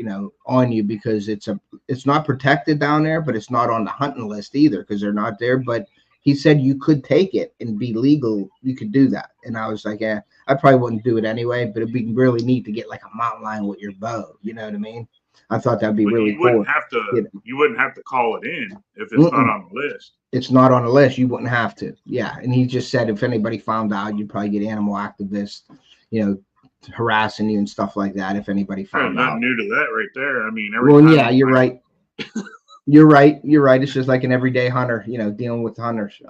Speaker 1: on you, because it's not protected down there, but it's not on the hunting list either because they're not there. But he said you could take it and be legal. You could do that. And I was like, yeah, I probably wouldn't do it anyway, but it'd be really neat to get like a mountain lion with your bow. You know what I mean? I thought that'd be really cool.
Speaker 2: You wouldn't have to call it in if it's not on the list.
Speaker 1: It's not on the list. You wouldn't have to. Yeah. And he just said if anybody found out, you'd probably get animal activists, harassing you and stuff like that. If anybody found out.
Speaker 2: Nothing new to that right there. I mean,
Speaker 1: yeah, you're right. You're right. You're right. It's just like an everyday hunter, dealing with hunters.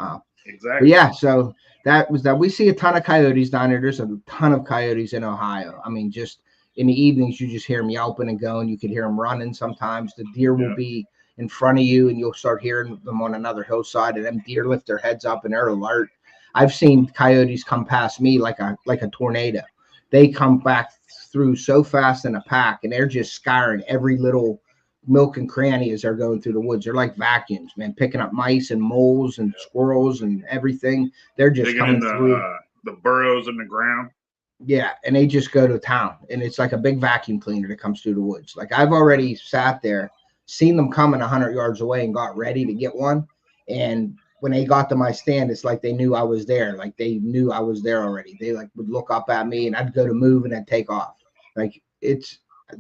Speaker 2: Exactly.
Speaker 1: Yeah. So that was that. We see a ton of coyotes down there. There's a ton of coyotes in Ohio. I mean, just in the evenings, you just hear them yelping and going. You could hear them running sometimes. The deer will be in front of you and you'll start hearing them on another hillside, and them deer lift their heads up and they're alert. I've seen coyotes come past me like a tornado. They come back through so fast in a pack, and they're just scouring every little nook and cranny as they're going through the woods. They're like vacuums, man, picking up mice and moles and squirrels and everything. They're just coming through
Speaker 2: the burrows in the ground.
Speaker 1: Yeah, and they just go to town, and it's like a big vacuum cleaner that comes through the woods. Like I've already sat there, seen them coming 100 yards away, and got ready to get one. And when they got to my stand, it's like they knew I was there. Like they knew I was there already. They like would look up at me, and I'd go to move, and I'd take off. Like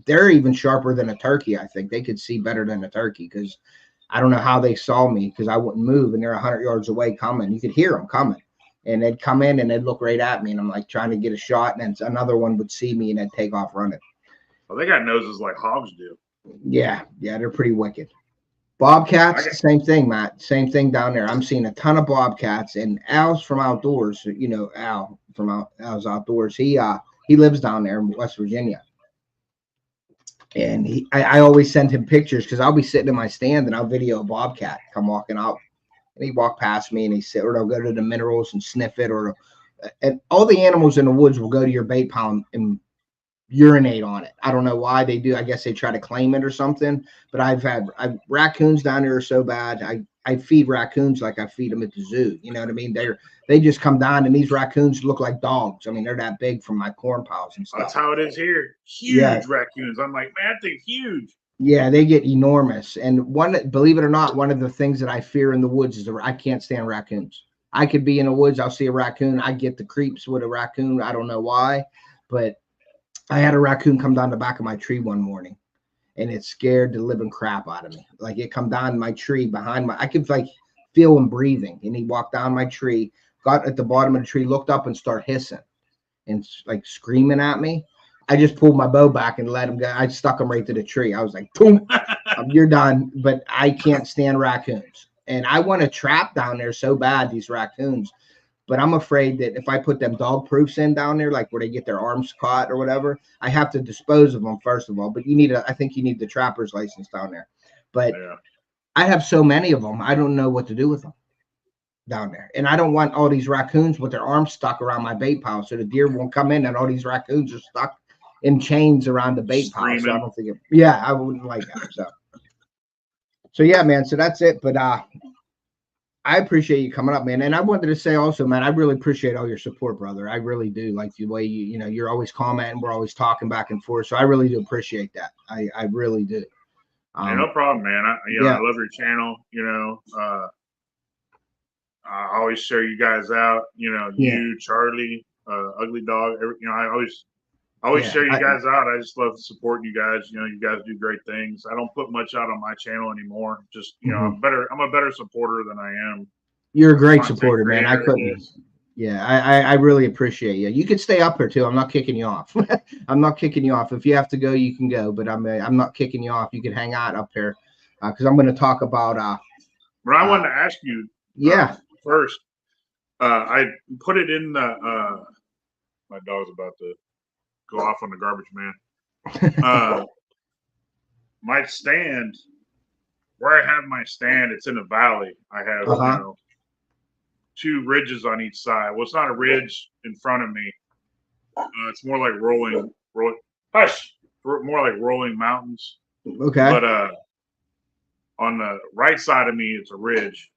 Speaker 1: they're even sharper than a turkey. I think they could see better than a turkey because I don't know how they saw me because I wouldn't move, and they're 100 yards away coming. You could hear them coming. And they'd come in and they'd look right at me, and I'm like trying to get a shot, and then another one would see me and they'd take off running.
Speaker 2: Well, they got noses like hogs do.
Speaker 1: Yeah, they're pretty wicked. Bobcats, the same thing, Matt. Same thing down there. I'm seeing a ton of bobcats, and Al's from outdoors. Al from Al's Outdoors. He lives down there in West Virginia, and I always send him pictures because I'll be sitting in my stand and I'll video a bobcat come walking out. And he'd walk past me and he'd sit, or they'll go to the minerals and sniff it, and all the animals in the woods will go to your bait pile and urinate on it. I don't know why they do. I guess they try to claim it or something. But I've raccoons down there are so bad. I feed raccoons like I feed them at the zoo. You know what I mean? They just come down, and these raccoons look like dogs. I mean, they're that big from my corn piles and stuff.
Speaker 2: That's how it is here. Huge raccoons. I'm like, man, that thing's huge.
Speaker 1: Yeah, they get enormous. And believe it or not, one of the things that I fear in the woods is I can't stand raccoons. I could be in the woods, I'll see a raccoon, I get the creeps with a raccoon. I don't know why, but I had a raccoon come down the back of my tree one morning, and it scared the living crap out of me. Like it come down my tree behind I could like feel him breathing, and he walked down my tree, got at the bottom of the tree, looked up and started hissing and like screaming at me. I just pulled my bow back and let him go. I stuck him right to the tree. I was like, boom, you're done. But I can't stand raccoons. And I want to trap down there so bad, these raccoons. But I'm afraid that if I put them dog proofs in down there, like where they get their arms caught or whatever, I have to dispose of them first of all. But I think you need the trapper's license down there. But I have so many of them, I don't know what to do with them down there. And I don't want all these raccoons with their arms stuck around my bait pile, so the deer won't come in and all these raccoons are stuck in chains around the bait pile. So I don't think I wouldn't like that. So yeah, man. So that's it. But I appreciate you coming up, man. And I wanted to say also, man, I really appreciate all your support, brother. I really do. Like the way you're always commenting, we're always talking back and forth. So I really do appreciate that. I really do.
Speaker 2: No problem, man. I love your channel. I always share you guys out. You, Charlie, Ugly Dog. I always share you guys out. I just love supporting you guys. You guys do great things. I don't put much out on my channel anymore. Just I'm a better supporter than I am.
Speaker 1: You're a great supporter, man. I couldn't. Yeah, I really appreciate you. You can stay up here too. I'm not kicking you off. I'm not kicking you off. If you have to go, you can go. But I'm not kicking you off. You can hang out up here because I'm going to talk about.
Speaker 2: But I wanted to ask you. First, I put it in the. My dog's about to go off on the garbage man. my stand, where I have my stand, it's in a valley. I have, you know, 2 ridges on each side. Well, it's not a ridge in front of me. It's more like rolling, more like rolling mountains.
Speaker 1: Okay.
Speaker 2: But on the right side of me, it's a ridge.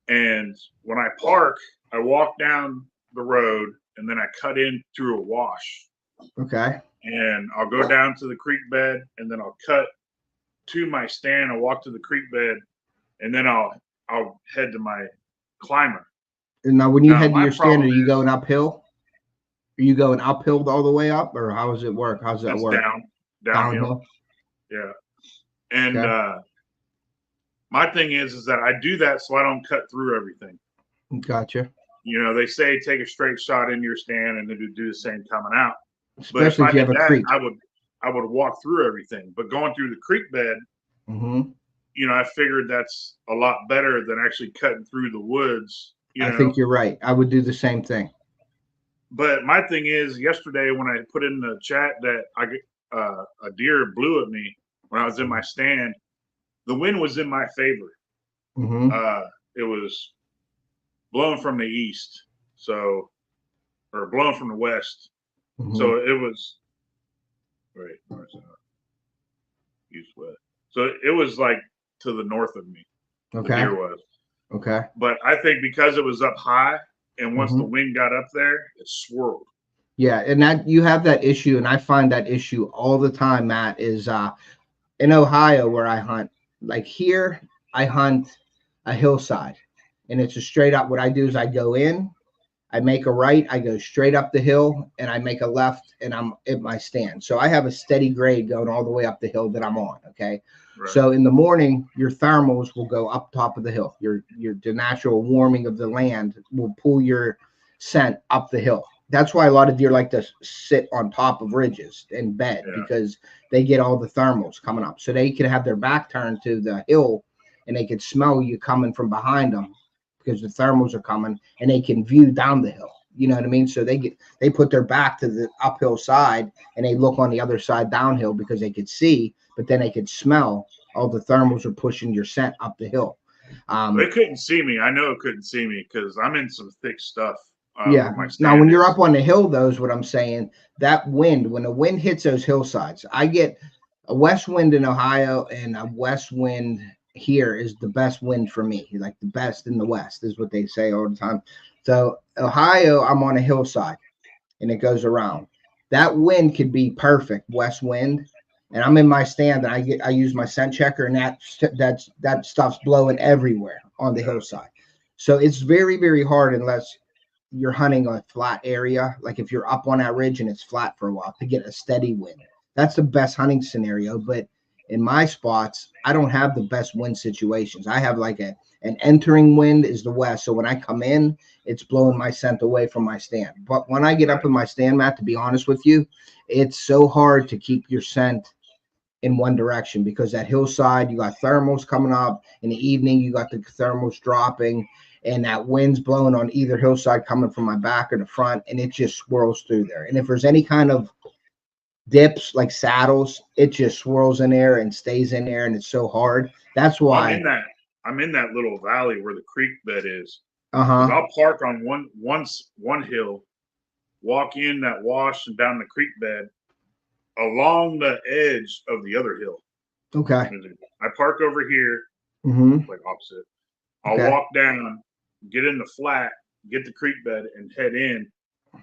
Speaker 2: And when I park, I walk down the road and then I cut in through a wash.
Speaker 1: Okay.
Speaker 2: And I'll go down to the creek bed and then I'll cut to my stand. I'll walk to the creek bed and then I'll head to my climber.
Speaker 1: And now, when you head to your stand, are you going uphill? Are you going uphill all the way up, or how does it work? How does that work?
Speaker 2: Downhill. Yeah. And my thing is that I do that so I don't cut through everything.
Speaker 1: Gotcha.
Speaker 2: You know, they say take a straight shot into your stand and then do the same coming out.
Speaker 1: Especially if you have a creek.
Speaker 2: I would walk through everything. But going through the creek bed, you know, I figured that's a lot better than actually cutting through the woods.
Speaker 1: I think you're right. I would do the same thing.
Speaker 2: But my thing is, yesterday when I put in the chat that a deer blew at me when I was in my stand, the wind was in my favor. It was blowing from the east, or blowing from the west. So it was east west. So it was like to the north of me.
Speaker 1: Okay.
Speaker 2: The deer was.
Speaker 1: Okay.
Speaker 2: But I think because it was up high, and once the wind got up there, it swirled.
Speaker 1: Yeah, and that you have that issue, and I find that issue all the time, Matt, is in Ohio where I hunt. Like here, I hunt a hillside, and it's a straight up. What I do is I go in, I make a right, I go straight up the hill, and I make a left, and I'm at my stand. So I have a steady grade going all the way up the hill that I'm on. Okay. Right. So in the morning, your thermals will go up top of the hill. The natural warming of the land will pull your scent up the hill. That's why a lot of deer like to sit on top of ridges and bed, because they get all the thermals coming up. So they can have their back turned to the hill and they can smell you coming from behind them because the thermals are coming, and they can view down the hill. You know what I mean? So they put their back to the uphill side and they look on the other side downhill because they could see, but then they could smell all the thermals are pushing your scent up the hill.
Speaker 2: They couldn't see me. I know it couldn't see me because I'm in some thick stuff.
Speaker 1: Now, when you're up on the hill, though, is what I'm saying. That wind, when the wind hits those hillsides, I get a west wind in Ohio, and a west wind here is the best wind for me. Like the best in the West is what they say all the time. So Ohio, I'm on a hillside, and it goes around. That wind could be perfect, west wind, and I'm in my stand, and I use my scent checker, and that stuff's blowing everywhere on the hillside. So it's very, very hard unless you're hunting a flat area. Like if you're up on that ridge and it's flat for a while, to get a steady wind. That's the best hunting scenario. But in my spots, I don't have the best wind situations. I have like an entering wind is the west. So when I come in, it's blowing my scent away from my stand. But when I get up in my stand, Matt, to be honest with you, it's so hard to keep your scent in one direction, because that hillside, you got thermals coming up in the evening, you got the thermals dropping, and that wind's blowing on either hillside coming from my back or the front, and it just swirls through there. And if there's any kind of dips like saddles, it just swirls in there and stays in there, and it's so hard. That's why
Speaker 2: I'm in that little valley where the creek bed is. 'Cause
Speaker 1: Uh-huh.
Speaker 2: I'll park on one hill, walk in that wash and down the creek bed along the edge of the other hill.
Speaker 1: Okay.
Speaker 2: I park over here,
Speaker 1: Mm-hmm.
Speaker 2: like opposite. I'll walk down, get in the flat, get the creek bed, and head in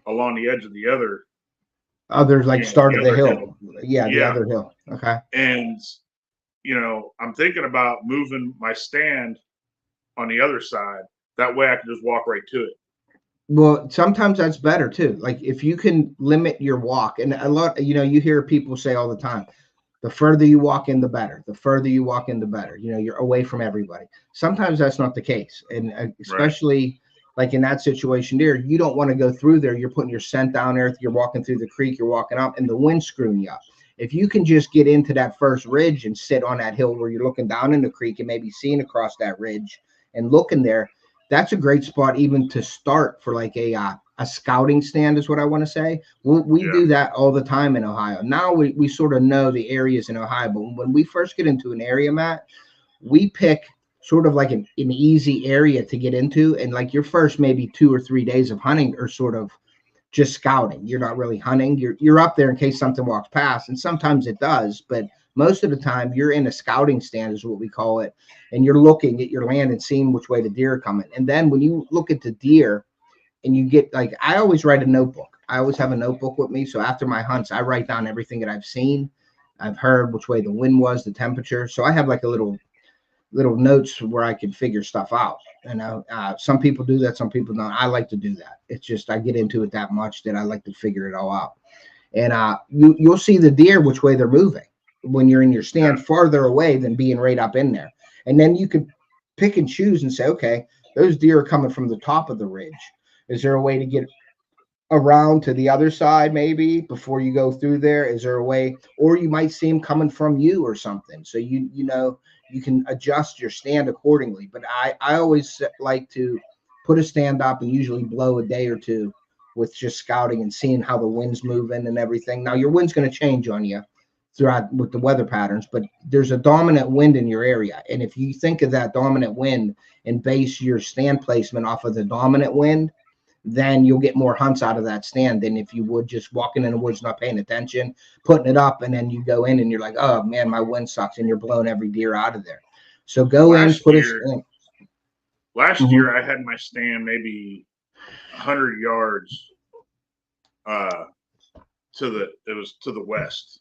Speaker 2: along the edge of the other.
Speaker 1: Others like start of the hill. Yeah, the other hill. Okay.
Speaker 2: And I'm thinking about moving my stand on the other side. That way I can just walk right to it.
Speaker 1: Well, sometimes that's better too. Like if you can limit your walk, and a lot, you hear people say all the time, the further you walk in, the better. The further you walk in, the better. You're away from everybody. Sometimes that's not the case. And especially like in that situation there, you don't want to go through there. You're putting your scent down there. You're walking through the creek, you're walking up, and the wind's screwing you up. If you can just get into that first ridge and sit on that hill where you're looking down in the creek and maybe seeing across that ridge and looking there, that's a great spot even to start for like a a scouting stand is what I want to say. We
Speaker 2: Yeah.
Speaker 1: do that all the time in Ohio. Now we sort of know the areas in Ohio, but when we first get into an area, Matt, we pick sort of like an easy area to get into. And like your first maybe 2 or 3 days of hunting are sort of just scouting. You're not really hunting. You're up there in case something walks past, and sometimes it does, but most of the time you're in a scouting stand is what we call it, and you're looking at your land and seeing which way the deer are coming. And then when you look at the deer and you get like, I always write a notebook. I always have a notebook with me. So after my hunts, I write down everything that I've seen, I've heard, which way the wind was, the temperature. So I have like a little notes where I can figure stuff out. And some people do that, some people don't. I like to do that. It's just I get into it that much that I like to figure it all out. And you'll see the deer which way they're moving when you're in your stand farther away than being right up in there. And then you could pick and choose and say, okay, those deer are coming from the top of the ridge. Is there a way to get around to the other side maybe before you go through there? Is there a way, or you might see them coming from you or something, so you know you can adjust your stand accordingly. But I always like to put a stand up and usually blow a day or two with just scouting and seeing how the wind's moving and everything. Now your wind's going to change on you throughout with the weather patterns, but there's a dominant wind in your area, and if you think of that dominant wind and base your stand placement off of the dominant wind, then you'll get more hunts out of that stand than if you would just walking in the woods, not paying attention, putting it up, and then you go in and you're like, oh man, my wind sucks, and you're blowing every deer out of there. So go in, put it in.
Speaker 2: Last year I had my stand maybe 100 yards to the west.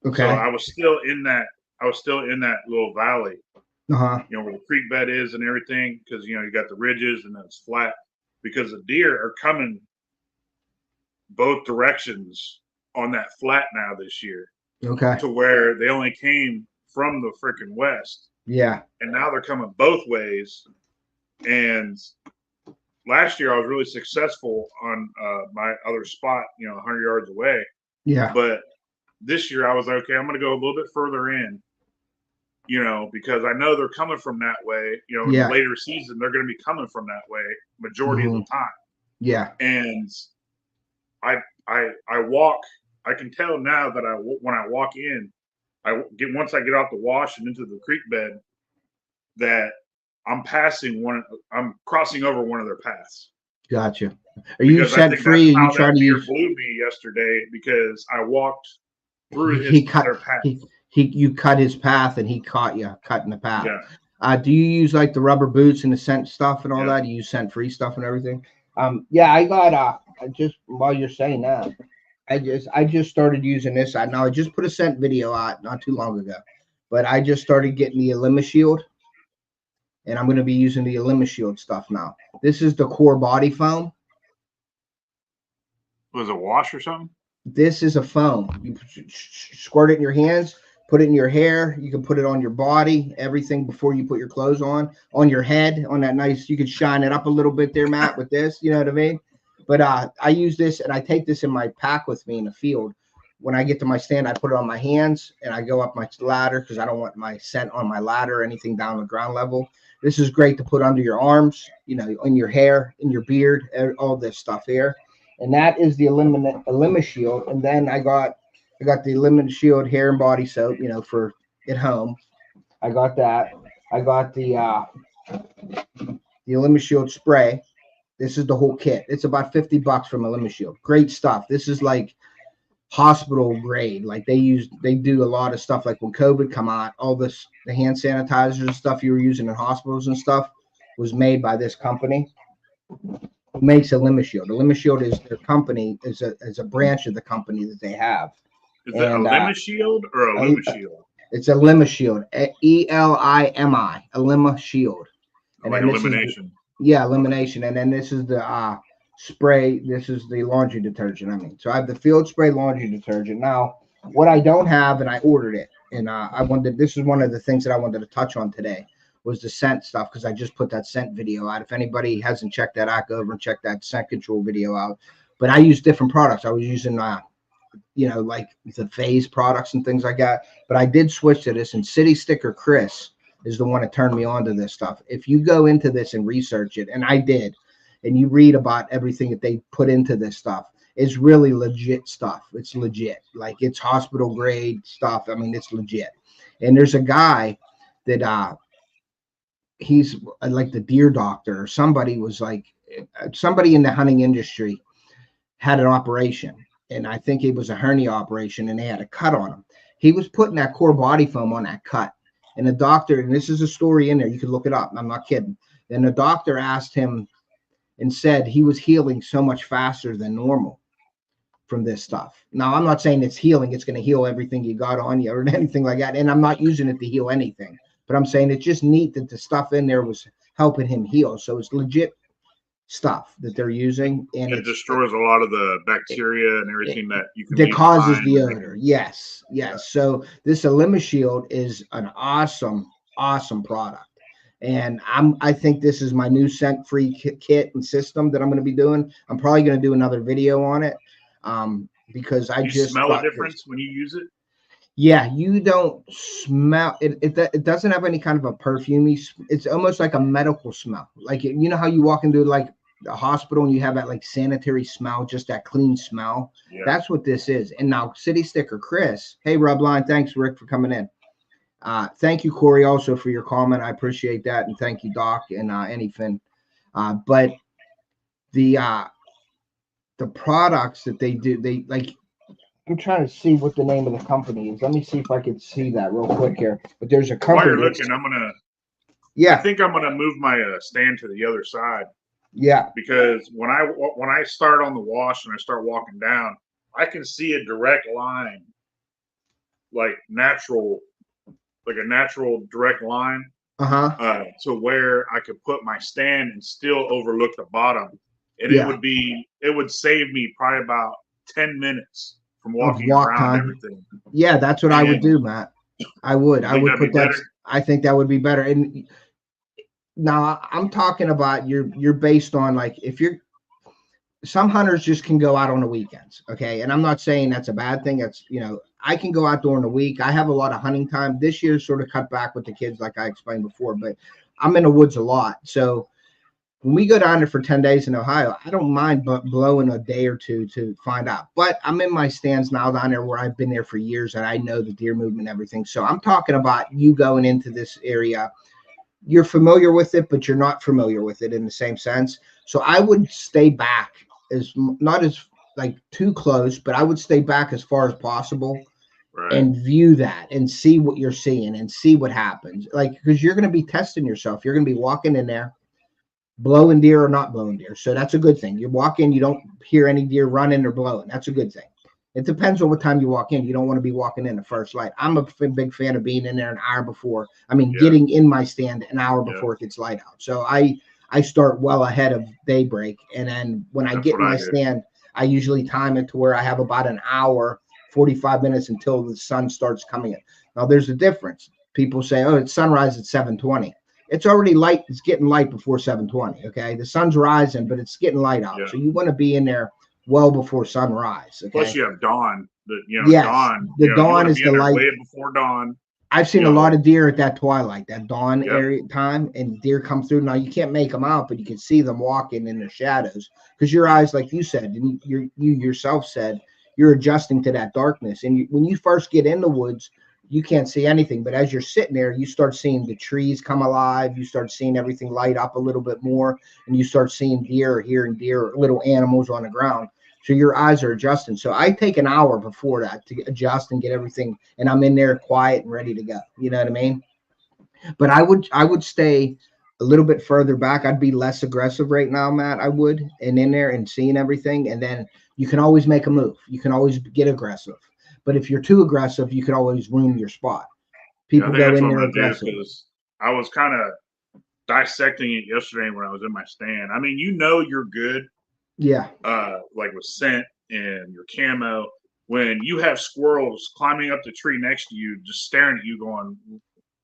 Speaker 1: Okay.
Speaker 2: So I was still in that little valley.
Speaker 1: Uh-huh.
Speaker 2: You know, where the creek bed is and everything, because you know you got the ridges and then it's flat. Because the deer are coming both directions on that flat now this year.
Speaker 1: Okay.
Speaker 2: To where they only came from the freaking west.
Speaker 1: Yeah.
Speaker 2: And now they're coming both ways. And last year I was really successful on my other spot, you know, 100 yards away.
Speaker 1: Yeah.
Speaker 2: But this year I was like, okay, I'm going to go a little bit further in, you know, because I know they're coming from that way. You know, in the later season, they're going to be coming from that way majority of the time.
Speaker 1: Yeah.
Speaker 2: And I walk. I can tell now that when I walk in, once I get out the wash and into the creek bed, that I'm crossing over one of their paths.
Speaker 1: Gotcha. Are you scent free?
Speaker 2: You trying to use? Blew me yesterday because I walked through their path.
Speaker 1: You cut his path and he caught you cutting the path.
Speaker 2: Yeah.
Speaker 1: Do you use like the rubber boots and the scent stuff and all that? Do you use scent free stuff and everything? Yeah, I got just while you're saying that, I just started using this. Now I just put a scent video out not too long ago, but I just started getting the Elima Shield, and I'm going to be using the Elima Shield stuff now. This is the core body foam.
Speaker 2: Was it a wash or something?
Speaker 1: This is a foam. You squirt it in your hands, put it in your hair. You can put it on your body, everything before you put your clothes on your head, on that nice, you could shine it up a little bit there, Matt, with this, you know what I mean? But I use this, and I take this in my pack with me in the field. When I get to my stand, I put it on my hands, and I go up my ladder because I don't want my scent on my ladder or anything down the ground level. This is great to put under your arms, you know, in your hair, in your beard, all this stuff here. And that is the Elima Shield. And then I got the Elima Shield hair and body soap, you know, for at home. I got that. I got the Elima Shield spray. This is the whole kit. It's about $50 from Elima Shield. Great stuff. This is like hospital grade. Like they do a lot of stuff. Like when COVID come out, all this, the hand sanitizers and stuff you were using in hospitals and stuff was made by this company. It makes Elima Shield. Elima Shield is their company, is a branch of the company that they have.
Speaker 2: Is it Elima Shield or Elima Shield?
Speaker 1: It's Elima Shield. ELIMI. Elima Shield. And
Speaker 2: like elimination.
Speaker 1: Elimination. And then this is the spray. This is the laundry detergent. I mean, so I have the field spray laundry detergent. Now, what I don't have, and I ordered it, and this is one of the things that I wanted to touch on today, was the scent stuff, because I just put that scent video out. If anybody hasn't checked that out, go over and check that scent control video out. But I use different products. I was using you know, like the phase products and things like that. But I did switch to this, and City Sticker Chris is the one that turned me on to this stuff. If you go into this and research it, and I did, and you read about everything that they put into this stuff, it's really legit stuff. It's legit. Like, it's hospital grade stuff. I mean, it's legit. And there's a guy that he's like the deer doctor, or somebody was like, somebody in the hunting industry had an operation, and I think it was a hernia operation, and they had a cut on him. He was putting that core body foam on that cut, and the doctor, and this is a story in there, you can look it up, I'm not kidding. Then the doctor asked him and said he was healing so much faster than normal from this stuff. Now, I'm not saying it's healing, it's going to heal everything you got on you or anything like that, and I'm not using it to heal anything, but I'm saying it's just neat that the stuff in there was helping him heal. So it's legit stuff that they're using, and
Speaker 2: it destroys a lot of the bacteria and everything that you can
Speaker 1: that causes the
Speaker 2: behind.
Speaker 1: odor. Yes. So this Shield is an awesome product, and I think this is my new scent-free kit and system that I'm going to be doing. I'm probably going to do another video on it, because I just
Speaker 2: smell a difference when you use it.
Speaker 1: Yeah, you don't smell it. It doesn't have any kind of a perfumey. It's almost like a medical smell. Like, you know how you walk into like a hospital and you have that like sanitary smell, just that clean smell. Yeah. That's what this is. And now, City Sticker Chris, hey Rubline, thanks Rick for coming in. Thank you Corey also for your comment. I appreciate that, and thank you Doc and Anyfin. But the products that they do, they like. I'm trying to see what the name of the company is. Let me see if I can see that real quick here. But there's a company.
Speaker 2: While you're looking, I think I'm gonna move my stand to the other side.
Speaker 1: Yeah.
Speaker 2: Because when I start on the wash and I start walking down, I can see a direct line, like a natural direct line, to where I could put my stand and still overlook the bottom, and it would save me probably about 10 minutes. From walking around time. Everything.
Speaker 1: Yeah, that's what I would do, Matt. I would put that. Better? I think that would be better. And now I'm talking about you're based on, like, if you're, some hunters just can go out on the weekends. Okay. And I'm not saying that's a bad thing. That's, I can go out during the week. I have a lot of hunting time. This year sort of cut back with the kids, like I explained before, but I'm in the woods a lot. So when we go down there for 10 days in Ohio, I don't mind blowing a day or two to find out. But I'm in my stands now down there where I've been there for years, and I know the deer movement and everything. So I'm talking about you going into this area. You're familiar with it, but you're not familiar with it in the same sense. So I would stay back, not as like too close, but I would stay back as far as possible. Right. And view that and see what you're seeing and see what happens. Like, because you're going to be testing yourself. You're going to be walking in there, blowing deer or not blowing deer. So that's a good thing. You walk in, you don't hear any deer running or blowing. That's a good thing. It depends on what time you walk in. You don't want to be walking in the first light. I'm a big fan of being in there an hour before. Getting in my stand an hour before it gets light out. So I start well ahead of daybreak. And then when I get in my stand, I usually time it to where I have about an hour, 45 minutes until the sun starts coming in. Now there's a difference. People say, oh, it's sunrise at 7:20. It's already light. It's getting light before 7:20. Okay. The sun's rising, but it's getting light out. Yeah. So you want to be in there well before sunrise. Okay?
Speaker 2: Plus you have dawn.
Speaker 1: Dawn. The dawn is the light.
Speaker 2: Way before dawn.
Speaker 1: I've seen a lot of deer at that twilight, that dawn area time, and deer come through. Now you can't make them out, but you can see them walking in the shadows because your eyes, like you said, and you yourself said, you're adjusting to that darkness. And when you first get in the woods, you can't see anything, but as you're sitting there, you start seeing the trees come alive. You start seeing everything light up a little bit more, and you start seeing deer or hearing deer or little animals on the ground. So your eyes are adjusting. So I take an hour before that to adjust and get everything, and I'm in there quiet and ready to go. You know what I mean? But I would stay a little bit further back. I'd be less aggressive right now, Matt. I would, and in there and seeing everything, and then you can always make a move. You can always get aggressive. But if you're too aggressive, you could always ruin your spot. People go in there aggressive.
Speaker 2: I was kind of dissecting it yesterday when I was in my stand. You're good.
Speaker 1: Yeah.
Speaker 2: Like with scent and your camo, when you have squirrels climbing up the tree next to you, just staring at you going.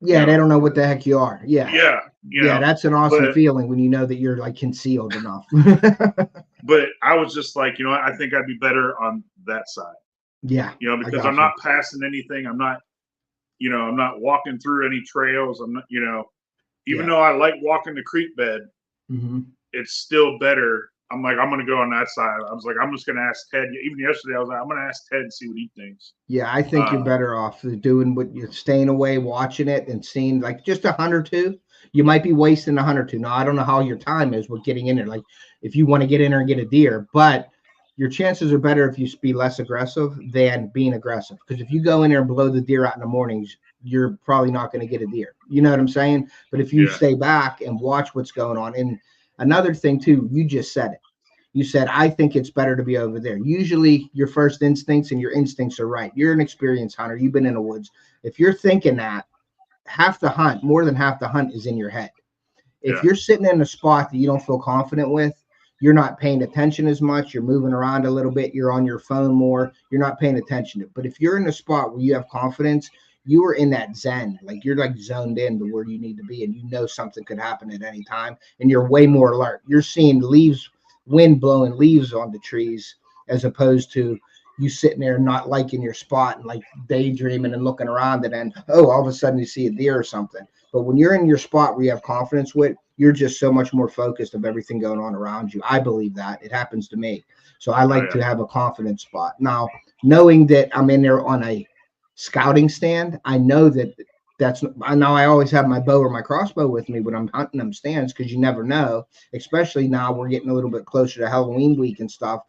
Speaker 1: Yeah, they don't know what the heck you are. Yeah.
Speaker 2: Yeah.
Speaker 1: That's an awesome feeling when you know that you're like concealed enough.
Speaker 2: But I was just like, I think I'd be better on that side.
Speaker 1: Yeah.
Speaker 2: Because I'm not passing anything. I'm not walking through any trails. I'm not, even though I like walking the creek bed, it's still better. I'm like, I'm going to go on that side. I was like, I'm just going to ask Ted. Even yesterday, I was like, I'm going to ask Ted and see what he thinks.
Speaker 1: Yeah, I think you're better off doing what you're staying away, watching it, and seeing like just a hunt or two. You might be wasting a hunt or two. Now, I don't know how your time is with getting in there. Like, if you want to get in there and get a deer, but your chances are better if you be less aggressive than being aggressive. Because if you go in there and blow the deer out in the mornings, you're probably not going to get a deer. You know what I'm saying? But if you stay back and watch what's going on, and another thing too, you just said it. You said, I think it's better to be over there. Usually your first instincts and your instincts are right. You're an experienced hunter. You've been in the woods. If you're thinking that, half the hunt, more than half the hunt is in your head. If you're sitting in a spot that you don't feel confident with, you're not paying attention as much. You're moving around a little bit. You're on your phone more. You're not paying attention to it. But if you're in a spot where you have confidence, you are in that zen, like you're like zoned in to where you need to be, and you know something could happen at any time, and you're way more alert. You're seeing leaves, wind blowing leaves on the trees, as opposed to you sitting there not liking your spot and like daydreaming and looking around, and then all of a sudden you see a deer or something. But when you're in your spot where you have confidence with, you're just so much more focused of everything going on around you. I believe that. It happens to me. So I like to have a confident spot. Now, knowing that I'm in there on a scouting stand, I know I know I always have my bow or my crossbow with me when I'm hunting them stands, because you never know, especially now we're getting a little bit closer to Halloween week and stuff.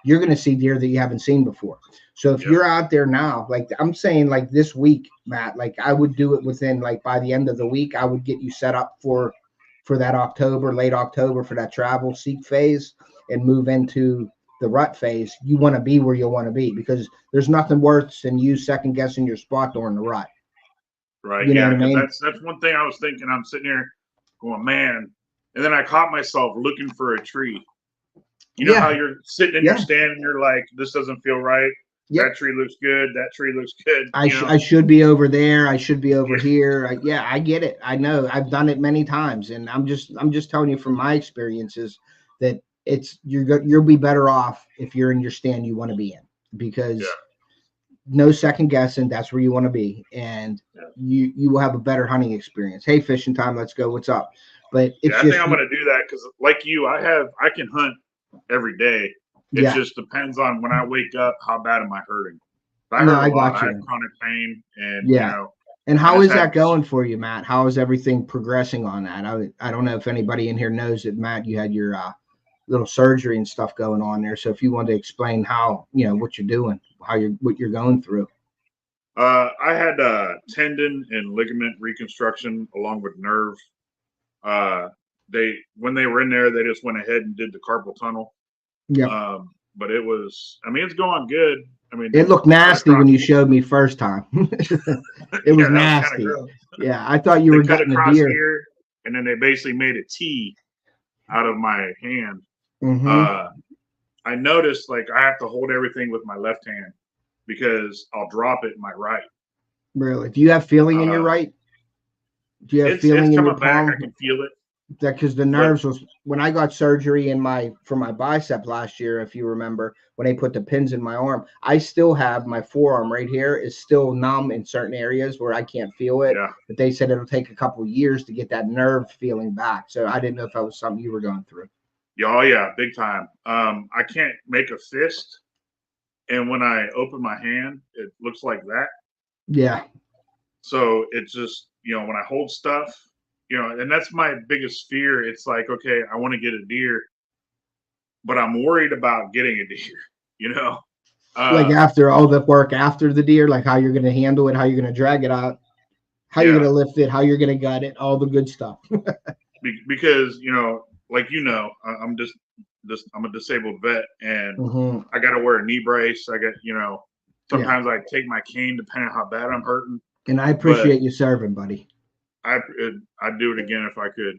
Speaker 1: You're going to see deer that you haven't seen before. So if you're out there now, like I'm saying, like this week, Matt, like I would do it within, like by the end of the week, I would get you set up for that October, late October, for that travel seek phase and move into the rut phase. You want to be where you want to be, because there's nothing worse than you second guessing your spot during the rut.
Speaker 2: Right.
Speaker 1: You know
Speaker 2: Yeah.
Speaker 1: what I
Speaker 2: Because
Speaker 1: mean?
Speaker 2: that's one thing I was thinking. I'm sitting here going, man. And then I caught myself looking for a tree. You know how you're sitting in your stand and you're like, this doesn't feel right.
Speaker 1: Yep.
Speaker 2: That tree looks good. That tree looks good.
Speaker 1: I should be over there. I should be over here. I get it. I know. I've done it many times, and I'm just telling you from my experiences that you'll be better off if you're in your stand you want to be in, because no second guessing. That's where you want to be, and you will have a better hunting experience. Hey, fishing time. Let's go. What's up? But it's
Speaker 2: I think I'm going to do that because, like you, I can hunt every day. It just depends on when I wake up, how bad am I hurting? If I hurt a lot, I have chronic pain, and you know.
Speaker 1: And how is that going for you, Matt? How is everything progressing on that? I don't know if anybody in here knows that, Matt, you had your little surgery and stuff going on there. So if you want to explain how, what you're doing, what you're going through.
Speaker 2: I had tendon and ligament reconstruction along with nerve. When they were in there, they just went ahead and did the carpal tunnel.
Speaker 1: Yeah.
Speaker 2: But it was, I mean, it's going good. I mean,
Speaker 1: it looked nasty when you showed me first time. It was nasty. Yeah, I thought you were
Speaker 2: cut
Speaker 1: gutting
Speaker 2: across
Speaker 1: a deer.
Speaker 2: Here, and then they basically made a T out of my hand.
Speaker 1: Mm-hmm.
Speaker 2: I noticed like I have to hold everything with my left hand because I'll drop it in my right.
Speaker 1: Really? Do you have feeling in your right? Do you have feeling in your palm?
Speaker 2: Back. I can feel it.
Speaker 1: That because the nerves was when I got surgery for my bicep last year, if you remember, when they put the pins in my arm, I still have my forearm right here is still numb in certain areas where I can't feel it.
Speaker 2: Yeah.
Speaker 1: But they said it'll take a couple of years to get that nerve feeling back. So I didn't know if that was something you were going through.
Speaker 2: Oh yeah, big time. I can't make a fist, and when I open my hand, it looks like that.
Speaker 1: Yeah.
Speaker 2: So it's just, when I hold stuff, and that's my biggest fear. It's like, okay, I want to get a deer, but I'm worried about getting a deer,
Speaker 1: like after all the work after the deer, like how you're going to handle it, how you're going to drag it out, how you're going to lift it, how you're going to gut it, all the good stuff.
Speaker 2: Because, like, I'm a disabled vet, and I got to wear a knee brace. I got, sometimes I take my cane depending on how bad I'm hurting.
Speaker 1: And I appreciate you serving, buddy.
Speaker 2: I'd do it again if I could.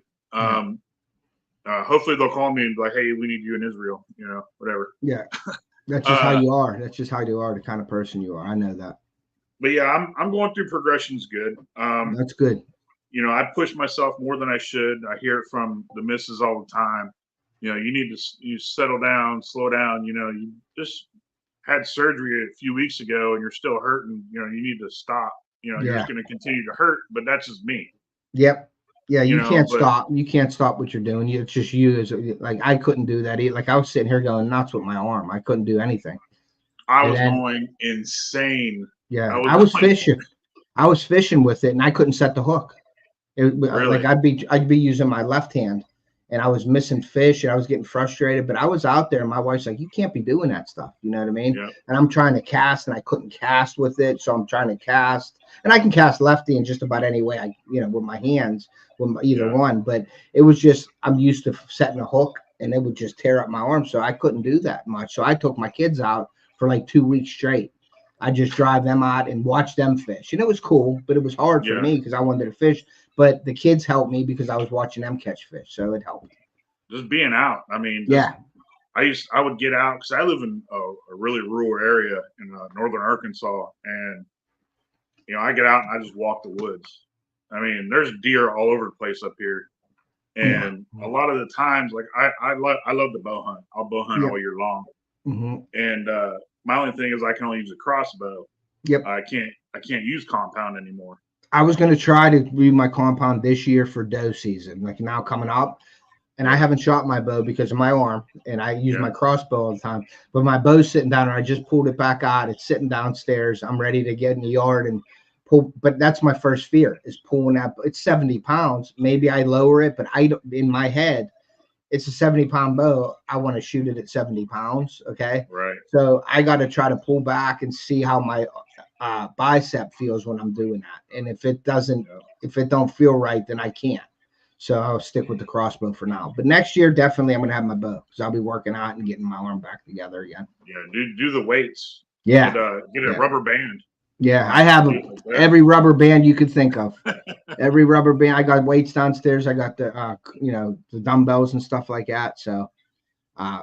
Speaker 2: Hopefully they'll call me and be like, hey, we need you in Israel, whatever.
Speaker 1: Yeah. That's just how you are. That's just how you are, the kind of person you are. I know that.
Speaker 2: But yeah, I'm going through progressions good.
Speaker 1: That's good.
Speaker 2: I push myself more than I should. I hear it from the missus all the time. You need to settle down, slow down. You just had surgery a few weeks ago and you're still hurting. You need to stop. You're just going to continue to hurt, but that's just me.
Speaker 1: Yep. Yeah,
Speaker 2: you
Speaker 1: you
Speaker 2: know,
Speaker 1: can't
Speaker 2: but
Speaker 1: stop. You can't stop what you're doing. It's just you. As like I couldn't do that either. Like I was sitting here going nuts with my arm. I couldn't do anything.
Speaker 2: I
Speaker 1: And
Speaker 2: was
Speaker 1: then
Speaker 2: going insane. I
Speaker 1: yeah,
Speaker 2: was
Speaker 1: I was
Speaker 2: going
Speaker 1: fishing. I was fishing with it, and I couldn't set the hook. Like
Speaker 2: really,
Speaker 1: I'd be using my left hand, and I was missing fish, and I was getting frustrated. But I was out there, and my wife's like, "You can't be doing that stuff." You know what I mean?
Speaker 2: yeah,
Speaker 1: And I'm trying to cast, and I couldn't cast with it, so I'm trying to cast, and I can cast lefty in just about any way with my hands, either
Speaker 2: yeah,
Speaker 1: one. But it was just I'm used to setting a hook, and it would just tear up my arm, so I couldn't do that much. So I took my kids out for like 2 weeks straight. I just drive them out and watch them fish. And it was cool, but it was hard for
Speaker 2: yeah.
Speaker 1: me because I wanted to fish. But the kids helped me because I was watching them catch fish. So it helped.
Speaker 2: Just being out. I mean, just
Speaker 1: Yeah.
Speaker 2: I would get out because I live in a really rural area in northern Arkansas, and I get out and I just walk the woods. I mean, there's deer all over the place up here,
Speaker 1: Yeah.
Speaker 2: and a lot of the times, like I love to bow hunt. I'll bow hunt
Speaker 1: Yep.
Speaker 2: all year long,
Speaker 1: Hmm.
Speaker 2: and my only thing is I can only use a crossbow.
Speaker 1: Yep.
Speaker 2: I can't use compound anymore.
Speaker 1: I was going to try to do my compound this year for doe season, like now coming up. And I
Speaker 2: Yeah,
Speaker 1: haven't shot my bow because of my arm, and I use
Speaker 2: yeah,
Speaker 1: my crossbow all the time. But my bow's sitting down, and I just pulled it back out. It's sitting downstairs. I'm ready to get in the yard and pull. But that's my first fear is pulling that. It's 70 pounds. Maybe I lower it, but I don't. In my head, it's a 70-pound bow. I want to shoot it at 70 pounds. Okay,
Speaker 2: right.
Speaker 1: so I got to try to pull back and see how my bicep feels when I'm doing that. And if it doesn't,
Speaker 2: Yeah.
Speaker 1: if it don't feel right, then I can't. So I'll stick with the crossbow for now. But next year, definitely, I'm gonna have my bow because I'll be working out and getting my arm back together again.
Speaker 2: Yeah, do the weights.
Speaker 1: Yeah,
Speaker 2: Get a
Speaker 1: yeah,
Speaker 2: rubber band.
Speaker 1: yeah. I have
Speaker 2: Like
Speaker 1: every rubber band you could think of. Every rubber band. I got weights downstairs. I got the dumbbells and stuff like that. So uh,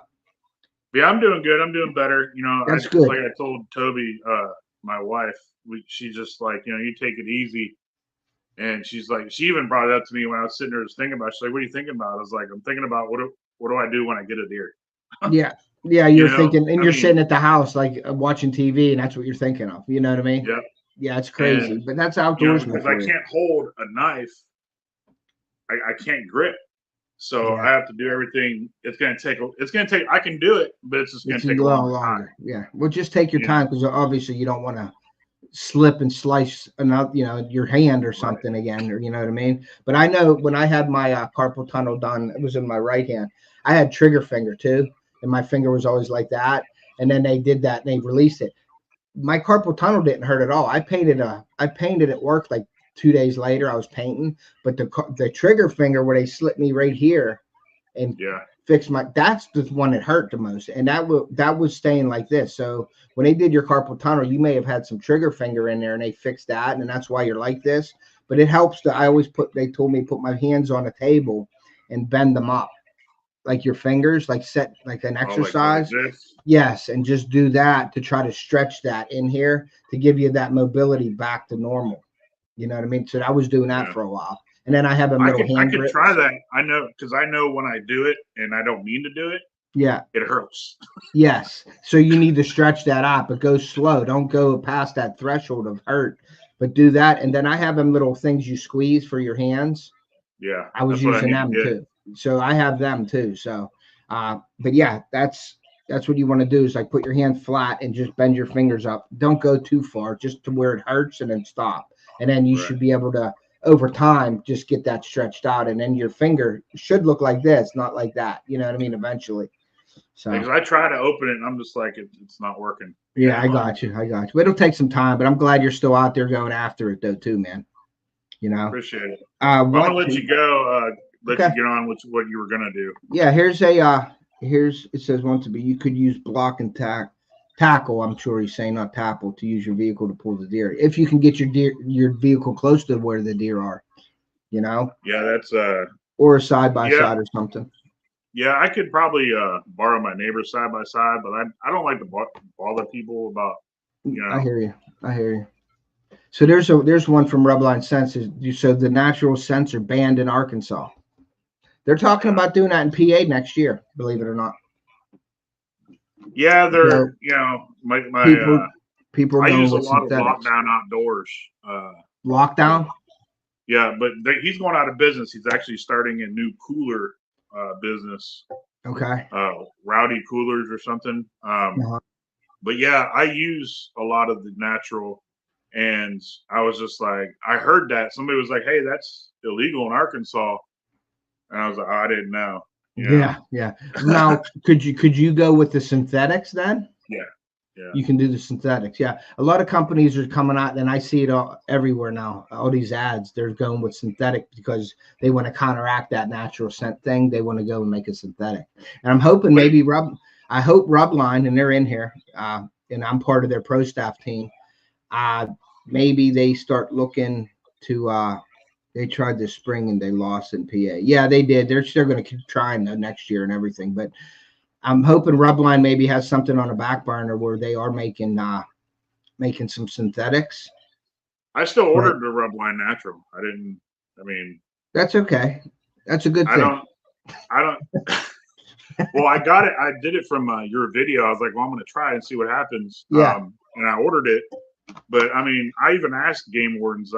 Speaker 2: Yeah, I'm doing good. I'm doing better.
Speaker 1: that's
Speaker 2: Like
Speaker 1: good.
Speaker 2: I told Toby, my wife, she just like, you take it easy. And she's like, she even brought it up to me when I was sitting there just thinking about it. She's like, what are you thinking about? I was like, I'm thinking about what do I do when I get a deer?
Speaker 1: Yeah, yeah. You're thinking, and
Speaker 2: I
Speaker 1: you're
Speaker 2: mean,
Speaker 1: sitting at the house like watching TV, and that's what you're thinking of. You know what I mean?
Speaker 2: yeah.
Speaker 1: Yeah, it's crazy,
Speaker 2: And,
Speaker 1: but that's outdoorsman
Speaker 2: because I
Speaker 1: for you.
Speaker 2: can't hold a knife, I can't grip. So
Speaker 1: Yeah.
Speaker 2: I have to do everything. I can do it, but it's just going
Speaker 1: It's
Speaker 2: to
Speaker 1: a
Speaker 2: take a
Speaker 1: little
Speaker 2: longer time.
Speaker 1: longer. Yeah. Well, just take your
Speaker 2: You know,
Speaker 1: time because obviously you don't want to slip and slice another, your hand or
Speaker 2: right.
Speaker 1: something again, or you know what I mean. But I know when I had my carpal tunnel done, it was in my right hand. I had trigger finger too, and my finger was always like that. And then they did that and they released it. My carpal tunnel didn't hurt at all. I painted at work like 2 days later. I was painting, but the trigger finger where they slipped me right here and
Speaker 2: Yeah.
Speaker 1: fix that's the one that hurt the most, and that was staying like this. So when they did your carpal tunnel, you may have had some trigger finger in there and they fixed that, and that's why you're like this. But it helps to I always they told me put my hands on a table and bend them up like your fingers, like set like an
Speaker 2: Oh, like
Speaker 1: exercise.
Speaker 2: this.
Speaker 1: Yes, and just do that to try to stretch that in here to give you that mobility back to normal. You know what I mean? So I was doing that
Speaker 2: Yeah.
Speaker 1: for a while, and then I have them
Speaker 2: I
Speaker 1: little
Speaker 2: could I
Speaker 1: hand
Speaker 2: could try
Speaker 1: grips.
Speaker 2: that. I know because I know when I do it and I don't mean to do it,
Speaker 1: Yeah.
Speaker 2: it hurts.
Speaker 1: Yes. So you need to stretch that out, but go slow. Don't go past that threshold of hurt, but do that. And then I have them little things you squeeze for your hands.
Speaker 2: Yeah,
Speaker 1: I was
Speaker 2: that's what I
Speaker 1: using
Speaker 2: need to
Speaker 1: them
Speaker 2: get.
Speaker 1: too. So I have them too. So, but yeah, that's what you want to do is like put your hand flat and just bend your fingers up. Don't go too far, just to where it hurts and then stop. And then you
Speaker 2: Right.
Speaker 1: should be able to, over time, just get that stretched out. And then your finger should look like this, not like that. You know what I mean? Eventually. So.
Speaker 2: Because I try to open it and I'm just like, it's not working.
Speaker 1: Yeah, I got you. I got you. But it'll take some time, but I'm glad you're still out there going after it though, too, man. You know.
Speaker 2: Appreciate it. Well, I'm gonna
Speaker 1: One
Speaker 2: let you go. Let
Speaker 1: okay.
Speaker 2: you get on with what you were gonna do.
Speaker 1: Yeah, here's it says want to be you could use block and tackle, I'm sure he's saying, not tackle, to use your vehicle to pull the deer. If you can get your vehicle close to where the deer are,
Speaker 2: Yeah, that's
Speaker 1: or a side by
Speaker 2: yeah,
Speaker 1: side or something.
Speaker 2: yeah. I could probably borrow my neighbor's side by side, but I don't like to bother people about
Speaker 1: I hear you. I hear you. So there's one from Rubline Sensors. So the natural scents are banned in Arkansas. They're talking about doing that in PA next year, believe it or not.
Speaker 2: Yeah,
Speaker 1: So
Speaker 2: they're my
Speaker 1: people are
Speaker 2: I
Speaker 1: going
Speaker 2: use a
Speaker 1: with
Speaker 2: lot of
Speaker 1: synthetics.
Speaker 2: lockdown outdoors.
Speaker 1: Lockdown?
Speaker 2: Yeah, but he's going out of business. He's actually starting a new cooler business.
Speaker 1: Okay.
Speaker 2: Rowdy Coolers or something. But yeah, I use a lot of the natural, and I was just like, I heard that somebody was like, "Hey, that's illegal in Arkansas," and I was like, oh, I didn't know.
Speaker 1: Yeah. Now, could you go with the synthetics then?
Speaker 2: Yeah.
Speaker 1: You can do the synthetics. Yeah, a lot of companies are coming out, and I see it everywhere now. All these ads, they're going with synthetic because they want to counteract that natural scent thing. They want to go and make a synthetic. And I'm hoping maybe I hope Rubline, and they're in here, and I'm part of their pro staff team. Maybe they start looking to. They tried this spring and they lost in PA. Yeah, they did. They're still going to keep trying next year and everything, but I'm hoping Rubline maybe has something on a back burner where they are making some synthetics.
Speaker 2: I still ordered the Rubline natural. I mean,
Speaker 1: that's okay. That's a good thing.
Speaker 2: I don't. Well, I got it. I did it from your video. I was like, well, I'm going to try and see what happens.
Speaker 1: Yeah.
Speaker 2: And I ordered it, but I mean, I even asked game wardens.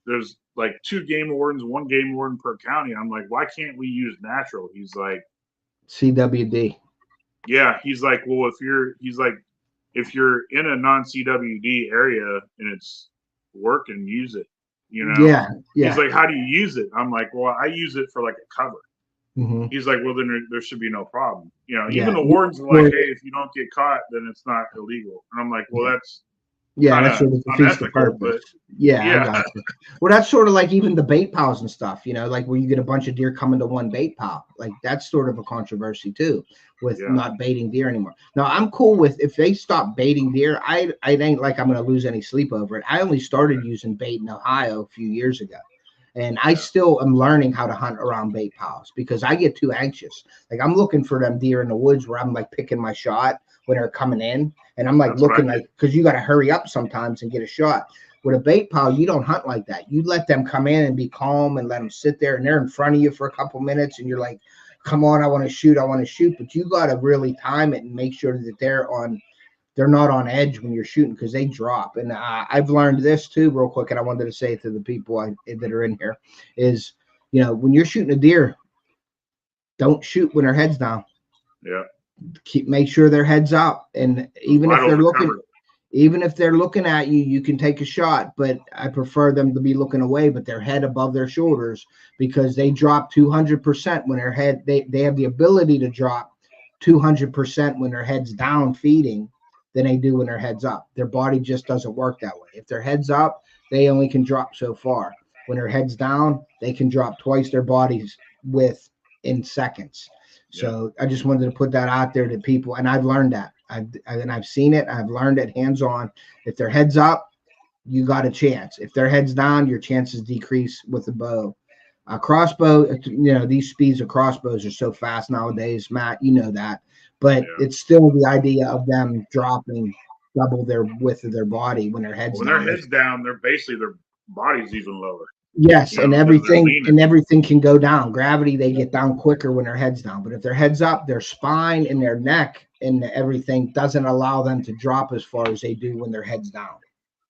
Speaker 2: There's like 2 game wardens, 1 game warden per county. I'm like, why can't we use natural? He's like,
Speaker 1: CWD.
Speaker 2: Yeah, he's like, well, if you're in a non-CWD area and it's working, use it.
Speaker 1: Yeah.
Speaker 2: He's like, how do you use it? I'm like, well, I use it for like a cover.
Speaker 1: Mm-hmm.
Speaker 2: He's like, well, then there should be no problem. Even the wardens are like, hey, if you don't get caught, then it's not illegal. And I'm like, well, that's
Speaker 1: that's sort of defeats the purpose. But I got you. Well, that's sort of like even the bait piles and stuff, like where you get a bunch of deer coming to one bait pile. Like that's sort of a controversy too, with not baiting deer anymore. Now I'm cool with if they stop baiting deer. I ain't like I'm going to lose any sleep over it. I only started using bait in Ohio a few years ago. And I still am learning how to hunt around bait piles because I get too anxious. Like I'm looking for them deer in the woods where I'm like picking my shot when they're coming in. And I'm like looking like, because you got to hurry up sometimes and get a shot. With a bait pile, you don't hunt like that. You let them come in and be calm and let them sit there, and they're in front of you for a couple minutes. And you're like, come on, I want to shoot. But you got to really time it and make sure that they're not on edge when you're shooting because they drop. And I've learned this too, real quick. And I wanted to say it to the people that are in here is, when you're shooting a deer, don't shoot when their head's down.
Speaker 2: Yeah.
Speaker 1: Make sure their head's up, and even if they're looking at you, you can take a shot. But I prefer them to be looking away, but their head above their shoulders, because they drop 200% when their head. They have the ability to drop 200% when their head's down feeding than they do when their head's up. Their body just doesn't work that way. If their head's up, they only can drop so far. When their head's down, they can drop twice their body's width in seconds. So I just wanted to put that out there to people, and I've learned that. I've seen it. I've learned it hands-on. If their head's up, you got a chance. If their head's down, your chances decrease with the bow. Crossbow, these speeds of crossbows are so fast nowadays, Matt. You know that, but it's still the idea of them dropping double their width of their body when their head's down.
Speaker 2: When their head's down, they're basically their body's even lower.
Speaker 1: Yes, and everything can go down. Gravity, they get down quicker when their head's down. But if their head's up, their spine and their neck and everything doesn't allow them to drop as far as they do when their head's down,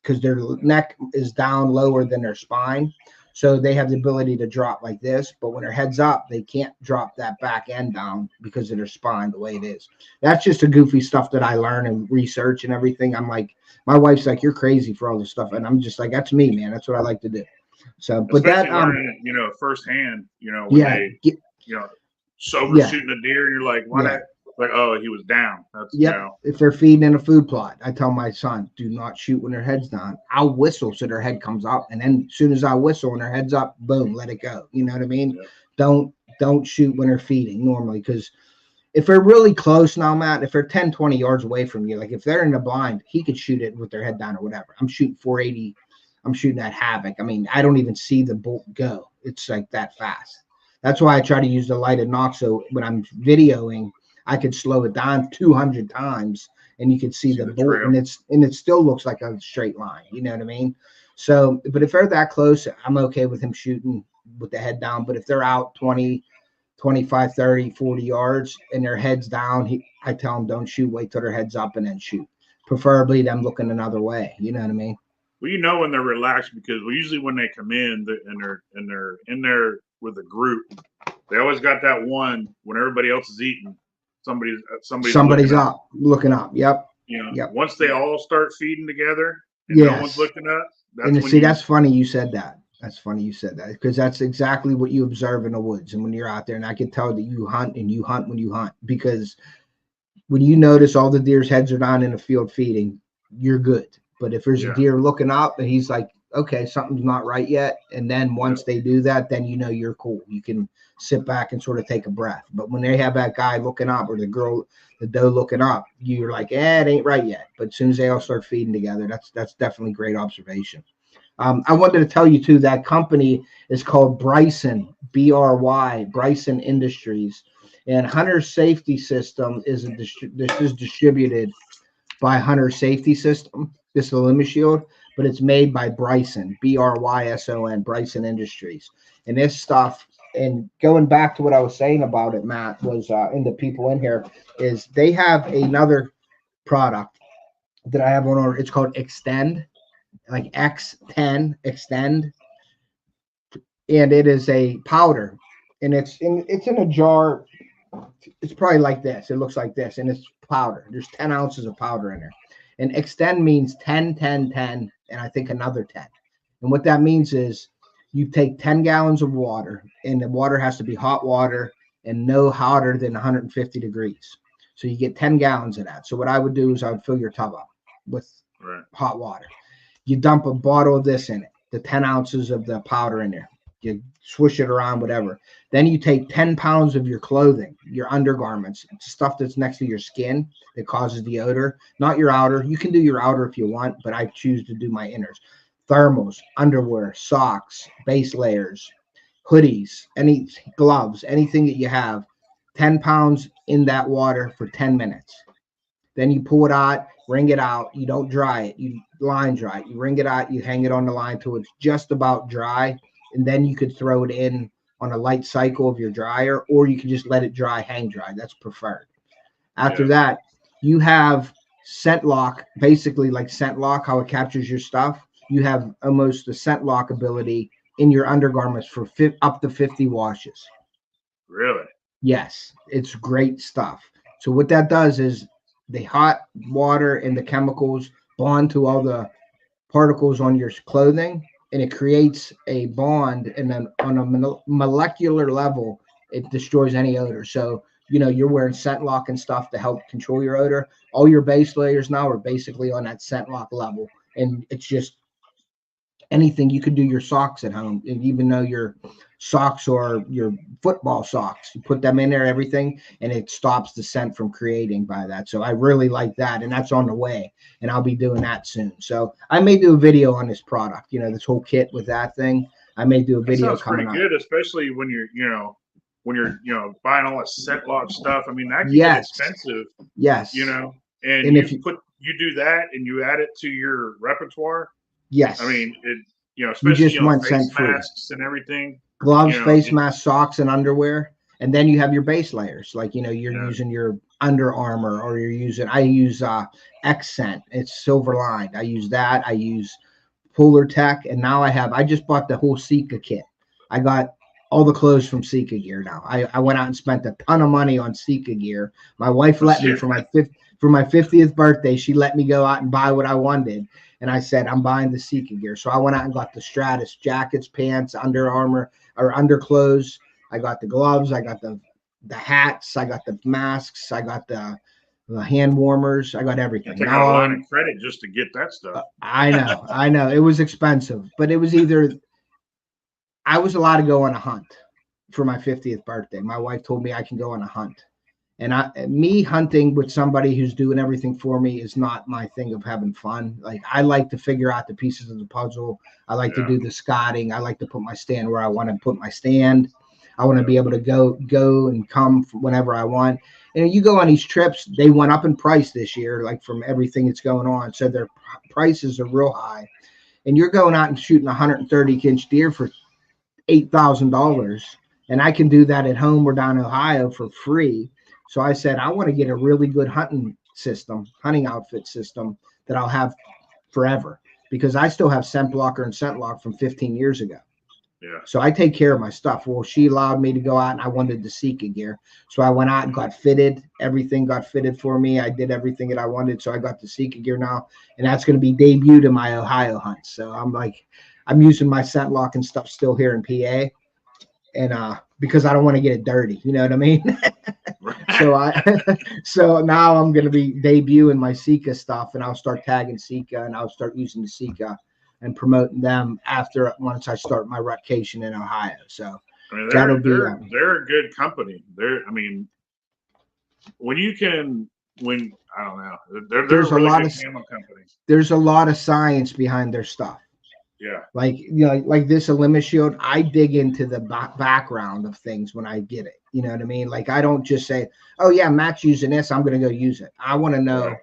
Speaker 1: because their neck is down lower than their spine. So they have the ability to drop like this. But when their head's up, they can't drop that back end down because of their spine the way it is. That's just a goofy stuff that I learn and research and everything. I'm like, my wife's like, you're crazy for all this stuff. And I'm just like, that's me, man. That's what I like to do. So, but
Speaker 2: especially learning it, firsthand, when they, sober shooting a deer, and you're like, why like, oh, he was down. That's,
Speaker 1: If they're feeding in a food plot, I tell my son, do not shoot when their head's down. I'll whistle so their head comes up, and then as soon as I whistle when their head's up, boom, let it go. You know what I mean? Yeah. Don't shoot when they're feeding normally, because if they're really close now, Matt, if they're 10, 20 yards away from you, like if they're in the blind, he could shoot it with their head down or whatever. I'm shooting 480. I'm shooting at havoc. I mean, I don't even see the bolt go. It's like that fast. That's why I try to use the lighted knock. So when I'm videoing, I could slow it down 200 times and you could see the bolt, and it still looks like a straight line. You know what I mean? So, but if they're that close, I'm okay with him shooting with the head down. But if they're out 20, 25, 30, 40 yards and their head's down, I tell them don't shoot, wait till their head's up and then shoot. Preferably them looking another way. You know what I mean?
Speaker 2: Well, you know when they're relaxed because usually when they come in and they're in there with a group, they always got that one when everybody else is eating. Somebody's
Speaker 1: Somebody's up, looking up. Yep.
Speaker 2: You know,
Speaker 1: Yep.
Speaker 2: once they all start feeding together and no one's
Speaker 1: Yes.
Speaker 2: looking up, that's
Speaker 1: And
Speaker 2: when
Speaker 1: see, that's funny you said that. That's funny you said that because that's exactly what you observe in the woods and when you're out there. And I can tell that you hunt and you hunt when you hunt because when you notice all the deer's heads are down in the field feeding, you're good. But if there's a deer looking up and he's like, okay, something's not right yet. And then once they do that, then you know you're cool. You can sit back and sort of take a breath. But when they have that guy looking up or the doe looking up, you're like, it ain't right yet. But as soon as they all start feeding together, that's definitely great observation. I wanted to tell you too, that company is called Bryson, BRY, Bryson Industries. And Hunter Safety System is this is distributed by Hunter Safety System. This is the limit shield, but it's made by Bryson, Bryson, Bryson Industries. And this stuff, and going back to what I was saying about it, Matt, was in the people in here, is they have another product that I have on order. It's called Extend, like X10 Extend, and it is a powder, and it's in a jar. It's probably like this. It looks like this, and it's powder. There's 10 ounces of powder in there. And Extend means 10, 10, 10, and I think another 10. And what that means is you take 10 gallons of water, and the water has to be hot water and no hotter than 150 degrees. So you get 10 gallons of that. So what I would do is I would fill your tub up with hot water. You dump a bottle of this in it, the 10 ounces of the powder in there. You swish it around, whatever. Then you take 10 pounds of your clothing, your undergarments, stuff that's next to your skin that causes the odor, not your outer. You can do your outer if you want, but I choose to do my inners. Thermals, underwear, socks, base layers, hoodies, any gloves, anything that you have, 10 pounds in that water for 10 minutes. Then you pull it out, wring it out. You don't dry it. You line dry it. You wring it out. You hang it on the line till it's just about dry. And then you could throw it in on a light cycle of your dryer, or you can just let it dry, hang dry. That's preferred. After that, you have scent lock, basically like scent lock, how it captures your stuff. You have almost the scent lock ability in your undergarments for up to 50 washes.
Speaker 2: Really?
Speaker 1: Yes, it's great stuff. So what that does is the hot water and the chemicals bond to all the particles on your clothing, and it creates a bond. And then on a molecular level, it destroys any odor. So, you're wearing scent lock and stuff to help control your odor. All your base layers now are basically on that scent lock level. And it's just anything. You could do your socks at home, and even though your socks or your football socks, you put them in there, everything, and it stops the scent from creating by that. So I really like that, and that's on the way, and I'll be doing that soon. So I may do a video on this product, this whole kit with that thing. I may do a video coming up.
Speaker 2: That sounds pretty good, especially when you're buying all that scent lock stuff. I mean, that can get expensive.
Speaker 1: Yes.
Speaker 2: And if you do that and you add it to your repertoire.
Speaker 1: Yes.
Speaker 2: I mean, especially
Speaker 1: you just want
Speaker 2: face masks and everything.
Speaker 1: Gloves, face masks, socks, and underwear. And then you have your base layers. Like, you're using your Under Armour, or I use Accent. It's silver lined. I use that. I use Polar Tech. And now I just bought the whole Sika kit. I got all the clothes from Sika Gear now. I went out and spent a ton of money on Sika Gear. My wife let me for my 50th birthday. She let me go out and buy what I wanted. And I said, I'm buying the Sika Gear. So I went out and got the Stratus jackets, pants, Under Armour, or underclothes. I got the gloves. I got the hats. I got the masks. I got the hand warmers. I got everything.
Speaker 2: Take out a line of credit just to get that stuff.
Speaker 1: I know. It was expensive, but it was I was allowed to go on a hunt for my 50th birthday. My wife told me I can go on a hunt. And me hunting with somebody who's doing everything for me is not my thing of having fun. Like, I like to figure out the pieces of the puzzle. I like to do the scouting. I like to put my stand where I want to put my stand. I want to be able to go and come whenever I want. And you go on these trips, they went up in price this year, like from everything that's going on. So their prices are real high. And you're going out and shooting 130-inch deer for $8,000. And I can do that at home or down in Ohio for free. So I said, I want to get a really good hunting outfit system that I'll have forever. because I still have scent blocker and scent lock from 15 years ago.
Speaker 2: Yeah.
Speaker 1: So I take care of my stuff. Well, she allowed me to go out, and I wanted the Sika gear. So I went out and got fitted. Everything got fitted for me. I did everything that I wanted. So I got the Sika gear now, and that's going to be debuted in my Ohio hunt. So I'm using my scent lock and stuff still here in PA. And because I don't want to get it dirty, you know what I mean? So now I'm going to be debuting my Sika stuff, and I'll start tagging Sika, and I'll start using the Sika and promoting them once I start my rotation in Ohio. So
Speaker 2: I mean, they're a good company. I mean, I don't know, there's a really good camo company.
Speaker 1: There's a lot of science behind their stuff.
Speaker 2: Yeah.
Speaker 1: Like, you know, like this Elima Shield, I dig into the background of things when I get it. You know what I mean? Like, I don't just say, oh yeah, Matt's using this, I'm going to go use it. I want to know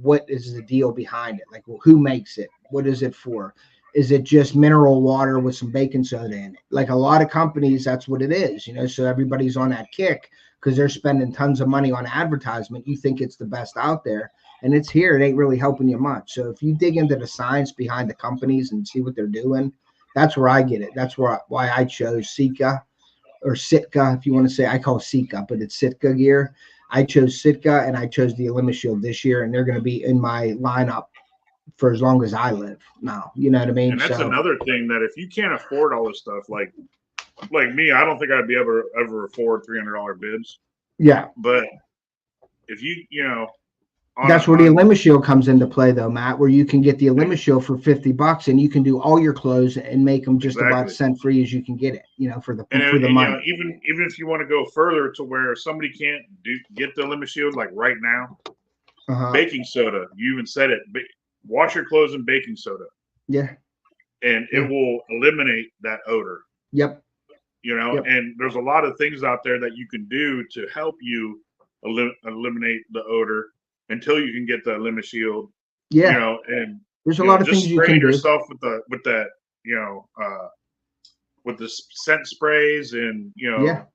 Speaker 1: what is the deal behind it. Like, well, who makes it? What is it for? Is it just mineral water with some baking soda in it? Like a lot of companies, that's what it is, you know, so everybody's on that kick because they're spending tons of money on advertisement. You think it's the best out there, and it's here. It ain't really helping you much. So if you dig into the science behind the companies and see what they're doing, that's where I get it. That's why I chose Sika or Sitka, if you want to say. I call it Sika, but it's Sitka gear. I chose Sitka, and I chose the Elima Shield this year, and they're going to be in my lineup for as long as I live now. You know what I mean?
Speaker 2: And that's another thing, that if you can't afford all this stuff, like me, I don't think I'd be able to ever afford $300 bids.
Speaker 1: Yeah.
Speaker 2: But if you know,
Speaker 1: that's where the Elima Shield comes into play, though, Matt, where you can get the Elima Shield for $50 and you can do all your clothes and make them just about scent free as you can get it, you know, for the money.
Speaker 2: You know, even if you want to go further to where somebody can't get the Elima Shield, like right now, baking soda, you even said it, wash your clothes in baking soda.
Speaker 1: Yeah.
Speaker 2: And it will eliminate that odor.
Speaker 1: Yep.
Speaker 2: You know, and there's a lot of things out there that you can do to help you eliminate the odor until you can get the Elima Shield.
Speaker 1: Yeah.
Speaker 2: You know, and
Speaker 1: there's a lot of things you can do.
Speaker 2: Yourself with that, you know, with the scent sprays and, you know,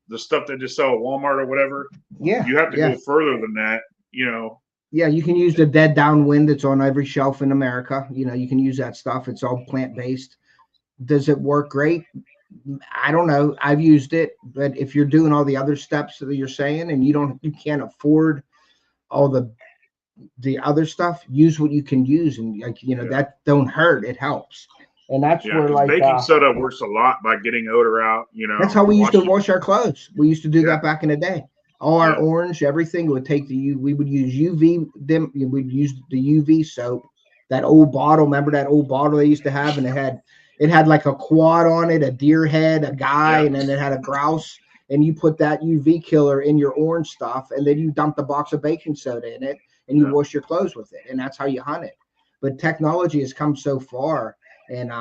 Speaker 2: the stuff that just sell at Walmart or whatever.
Speaker 1: Yeah.
Speaker 2: You have to go further than that, you know.
Speaker 1: Yeah, you can use the dead downwind that's on every shelf in America. You know, you can use that stuff. It's all plant-based. Does it work great? I don't know. I've used it, but if you're doing all the other steps that you're saying and you can't afford all the other stuff, use what you can use, and like, you know, that don't hurt. It helps. And that's where, like,
Speaker 2: baking soda works a lot by getting odor out, you know.
Speaker 1: That's how we used to wash our clothes. We used to do that back in the day. All our orange, everything would take we would use UV them. We'd use the UV soap, that old bottle. Remember that old bottle they used to have, and it had like a quad on it, a deer head, a guy, and then it had a grouse. And you put that UV killer in your orange stuff, and then you dump the box of baking soda in it, and you wash your clothes with it, and that's how you hunt it. But technology has come so far, and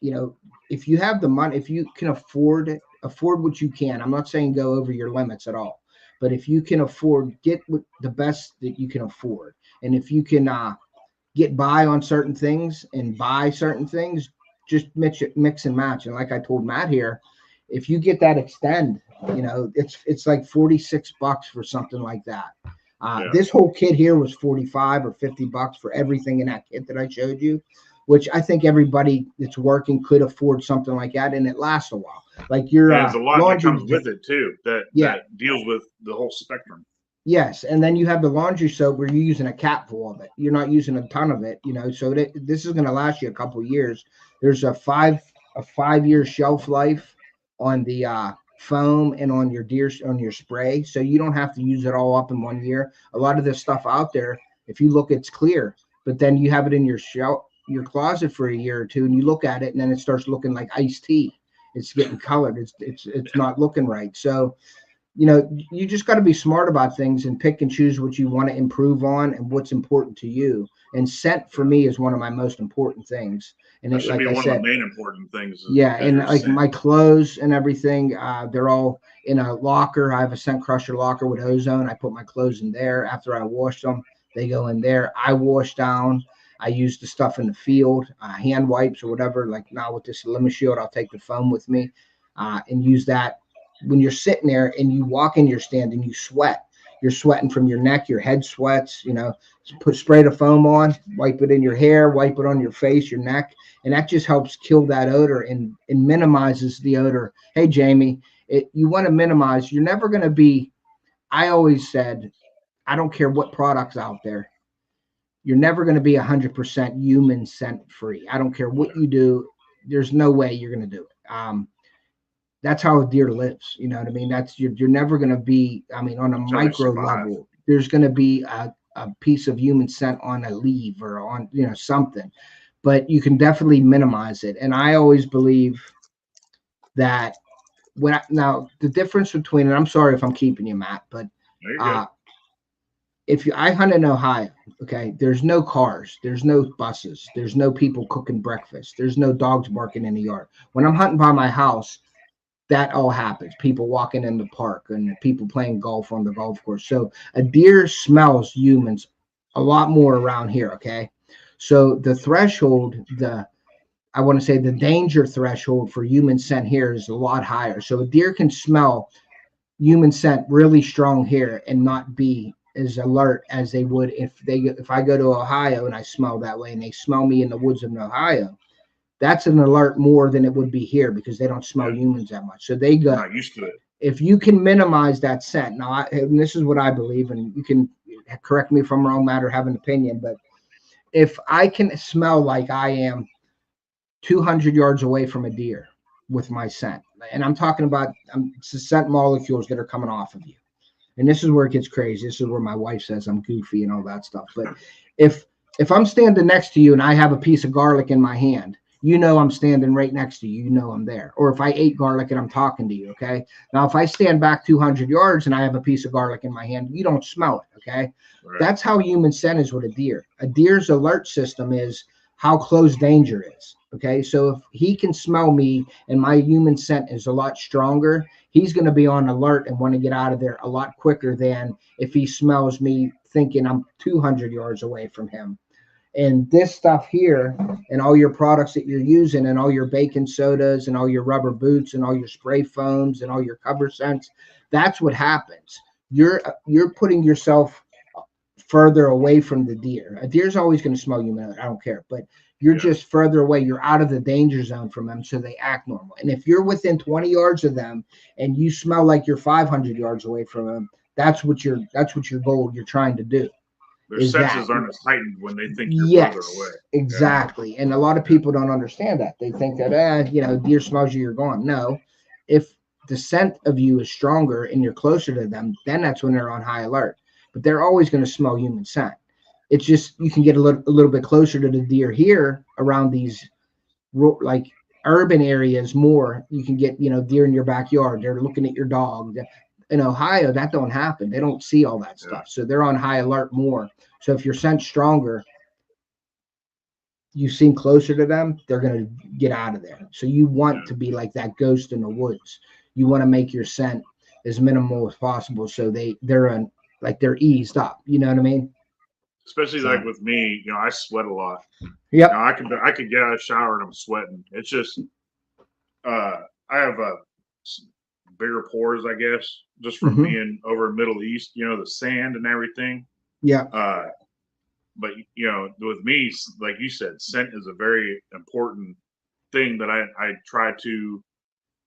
Speaker 1: you know, if you have the money, if you can afford what you can. I'm not saying go over your limits at all. But if you can afford, get the best that you can afford. And if you can get by on certain things and buy certain things, just mix and match. And like I told Matt here, if you get that extend, you know, it's like $46 for something like that. This whole kit here was $45 or $50 for everything in that kit that I showed you, which I think everybody that's working could afford something like that, and it lasts a while. Like your
Speaker 2: there's a lot that comes with it too, that deals with the whole spectrum.
Speaker 1: Yes, and then you have the laundry soap where you're using a capful of it. You're not using a ton of it, you know. So this is going to last you a couple of years. There's a 5-year shelf life on the foam and on your spray, so you don't have to use it all up in 1 year. A lot of this stuff out there, if you look, it's clear, but then you have it in your closet for a year or two, and you look at it, and then it starts looking like iced tea. It's getting colored. It's not looking right. So, you know, you just got to be smart about things and pick and choose what you want to improve on and what's important to you. And scent for me is one of my most important things. And
Speaker 2: that should be one of the main important things.
Speaker 1: And like scent. My clothes and everything, they're all in a locker. I have a scent crusher locker with ozone. I put my clothes in there. After I wash them, they go in there. I wash down. I use the stuff in the field, hand wipes or whatever. Like now with this Elima Shield, I'll take the foam with me and use that. When you're sitting there and you walk in your stand and you sweat, you're sweating from your neck, your head sweats, you know, spray the foam on, wipe it in your hair, wipe it on your face, your neck, and that just helps kill that odor and minimizes the odor. Hey, Jamie, you want to minimize, you're never going to be, I always said, I don't care what products out there, you're never going to be 100% human scent free. I don't care what you do. There's no way you're going to do it. That's how a deer lives. You know what I mean? That's you're never going to be, I mean, on a micro level, there's going to be a piece of human scent on a leaf or on, you know, something, but you can definitely minimize it. And I always believe that now the difference between, and I'm sorry if I'm keeping you, Matt, but I hunt in Ohio, okay, there's no cars, there's no buses, there's no people cooking breakfast, there's no dogs barking in the yard. When I'm hunting by my house, that all happens. People walking in the park and people playing golf on the golf course. So a deer smells humans a lot more around here, okay? So the threshold, I want to say the danger threshold for human scent here is a lot higher. So a deer can smell human scent really strong here and not be as alert as they would if I go to Ohio and I smell that way and they smell me in the woods of Ohio. That's an alert more than it would be here because they don't smell humans that much. So they go
Speaker 2: not used to it.
Speaker 1: If you can minimize that scent. Now, and this is what I believe, and you can correct me if I'm wrong, Matt, or have an opinion, but if I can smell like I am 200 yards away from a deer with my scent, and I'm talking about scent molecules that are coming off of you. And this is where it gets crazy. This is where my wife says I'm goofy and all that stuff. But if I'm standing next to you and I have a piece of garlic in my hand, you know I'm standing right next to you. You know I'm there. Or if I ate garlic and I'm talking to you, okay? Now, if I stand back 200 yards and I have a piece of garlic in my hand, you don't smell it, okay? Right. That's how human scent is with a deer. A deer's alert system is how close danger is, okay? So if he can smell me and my human scent is a lot stronger, he's going to be on alert and want to get out of there a lot quicker than if he smells me thinking I'm 200 yards away from him. And this stuff here and all your products that you're using and all your baking sodas and all your rubber boots and all your spray foams and all your cover scents, that's what happens. You're putting yourself further away from the deer. A deer's always going to smell you, man. I don't care. But you're just further away. You're out of the danger zone from them, so they act normal. And if you're within 20 yards of them and you smell like you're 500 yards away from them, that's what your goal you're trying to do.
Speaker 2: Their senses aren't as heightened when they think you're further away.
Speaker 1: Exactly. And a lot of people don't understand that. They think that, deer smells you, you're gone. No. If the scent of you is stronger and you're closer to them, then that's when they're on high alert. But they're always going to smell human scent. It's just you can get a little bit closer to the deer here around these like urban areas more. You can get, deer in your backyard. They're looking at your dog. In Ohio, that don't happen. They don't see all that stuff. So they're on high alert more. So if your scent's stronger, you seem closer to them, they're going to get out of there. So you want to be like that ghost in the woods. You want to make your scent as minimal as possible. So they're eased up. You know what I mean?
Speaker 2: Especially like with me, I sweat a lot.
Speaker 1: Yeah.
Speaker 2: I could get out of the shower and I'm sweating. It's just, I have bigger pores, I guess, just from being over Middle East, the sand and everything.
Speaker 1: Yeah.
Speaker 2: But with me, like you said, scent is a very important thing that I try to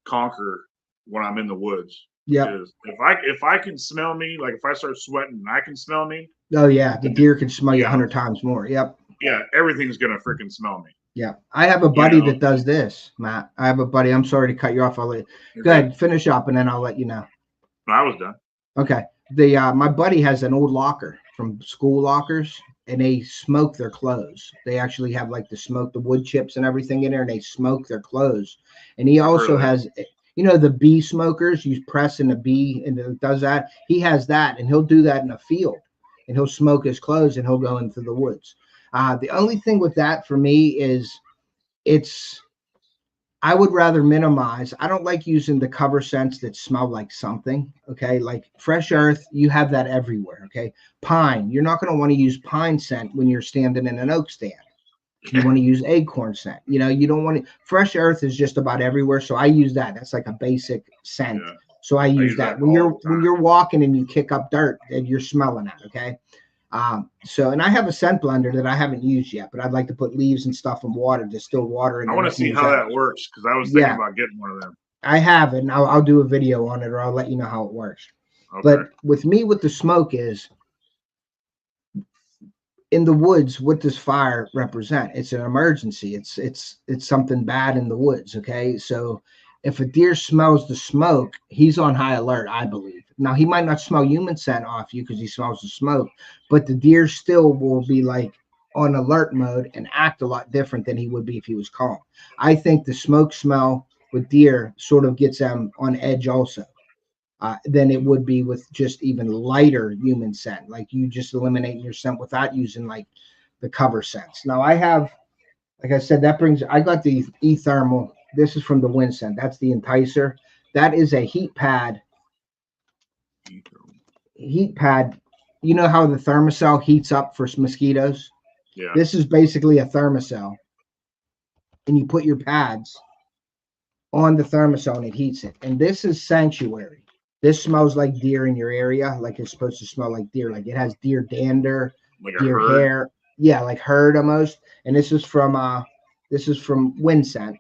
Speaker 2: conquer when I'm in the woods.
Speaker 1: Yeah.
Speaker 2: If I can smell me, like if I start sweating and I can smell me.
Speaker 1: Oh yeah, the deer can smell you 100 times more. Yep.
Speaker 2: Yeah, everything's gonna freaking smell me.
Speaker 1: Yeah, I have a buddy that does this, Matt. I have a buddy. I'm sorry to cut you off. I'll let you go ahead, finish up, and then I'll let you know.
Speaker 2: No, I was done.
Speaker 1: Okay. My buddy has an old locker from school lockers, and they smoke their clothes. They actually have like the wood chips and everything in there, and they smoke their clothes. And he also has, the bee smokers. You press in a bee, and it does that. He has that, and he'll do that in a field, and he'll smoke his clothes, and he'll go into the woods. The only thing with that for me is I would rather minimize. I don't like using the cover scents that smell like something. Okay. Like fresh earth, you have that everywhere. Okay. Pine, you're not going to want to use pine scent when you're standing in an oak stand. You want to use acorn scent. You don't want to. Fresh earth is just about everywhere. So I use that. That's like a basic scent So I use
Speaker 2: that
Speaker 1: that when
Speaker 2: all the
Speaker 1: when
Speaker 2: time.
Speaker 1: you're walking and you kick up dirt and you're smelling that. Okay. So, and I have a scent blender that I haven't used yet, but I'd like to put leaves and stuff in water, distill water in
Speaker 2: I
Speaker 1: there.
Speaker 2: want
Speaker 1: And
Speaker 2: to
Speaker 1: I can
Speaker 2: see
Speaker 1: use
Speaker 2: how
Speaker 1: that.
Speaker 2: that works because I was thinking
Speaker 1: Yeah,
Speaker 2: about getting one of them.
Speaker 1: I have it, and I'll do a video on it, or I'll let you know how it works.
Speaker 2: Okay.
Speaker 1: But with me, with the smoke is in the woods. What does fire represent? It's an emergency. It's something bad in the woods. Okay, so if a deer smells the smoke, he's on high alert, I believe. Now he might not smell human scent off you because he smells the smoke, but the deer still will be like on alert mode and act a lot different than he would be if he was calm. I think the smoke smell with deer sort of gets them on edge also. Than it would be with just even lighter human scent, like you just eliminating your scent without using like the cover scents. Now I have, like I said, I got the e-thermal. This is from the wind scent. That's the enticer. That is a heat pad. Heat pad. You know how the thermocell heats up for mosquitoes?
Speaker 2: Yeah.
Speaker 1: This is basically a thermocell, and you put your pads on the thermosol and it heats it. And this is sanctuary. This smells like deer in your area, like it's supposed to smell like deer. Like it has deer dander,
Speaker 2: Like a
Speaker 1: deer
Speaker 2: herd.
Speaker 1: hair. Yeah, like herd almost. And this is from Wind Scent.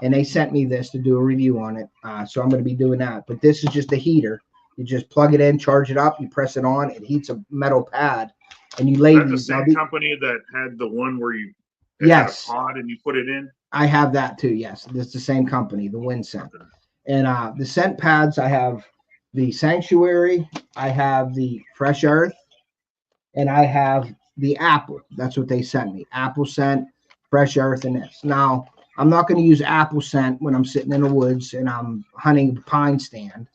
Speaker 1: And they sent me this to do a review on it. So I'm going to be doing that. But this is just a heater. You just plug it in, charge it up, you press it on, it heats a metal pad, and you
Speaker 2: Is
Speaker 1: lay
Speaker 2: that the
Speaker 1: these. Now,
Speaker 2: same company that had the one where it had a
Speaker 1: yes,
Speaker 2: pod and you put it in?
Speaker 1: I have that too. Yes, it's the same company, the Wind Scent.
Speaker 2: Okay.
Speaker 1: And the scent pads, I have the Sanctuary, I have the Fresh Earth, and I have the Apple. That's what they sent me. Apple scent, Fresh Earth, and this. Now, I'm not going to use apple scent when I'm sitting in the woods and I'm hunting the pine stand.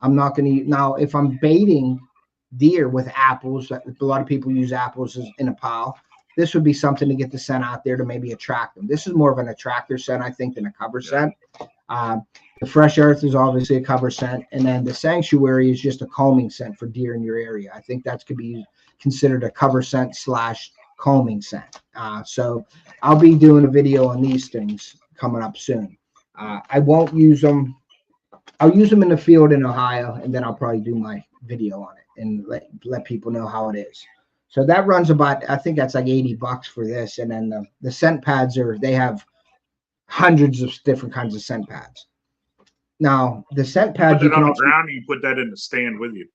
Speaker 1: I'm not going to. Now, if I'm baiting deer with apples, a lot of people use apples in a pile. This would be something to get the scent out there to maybe attract them. This is more of an attractor scent, I think, than a cover scent. Uh, the Fresh Earth is obviously a cover scent, and then the Sanctuary is just a calming scent for deer in your area. I think that's could be considered a cover scent / calming scent. So I'll be doing a video on these things coming up soon. I won't use them. I'll use them in the field in Ohio, and then I'll probably do my video on it and let people know how it is. So that runs about, I think that's like $80 for this, and then the scent pads they have hundreds of different kinds of scent pads. Now, the scent
Speaker 2: You put
Speaker 1: pad, you
Speaker 2: that
Speaker 1: can
Speaker 2: on the
Speaker 1: also,
Speaker 2: ground and you put that in the stand with you.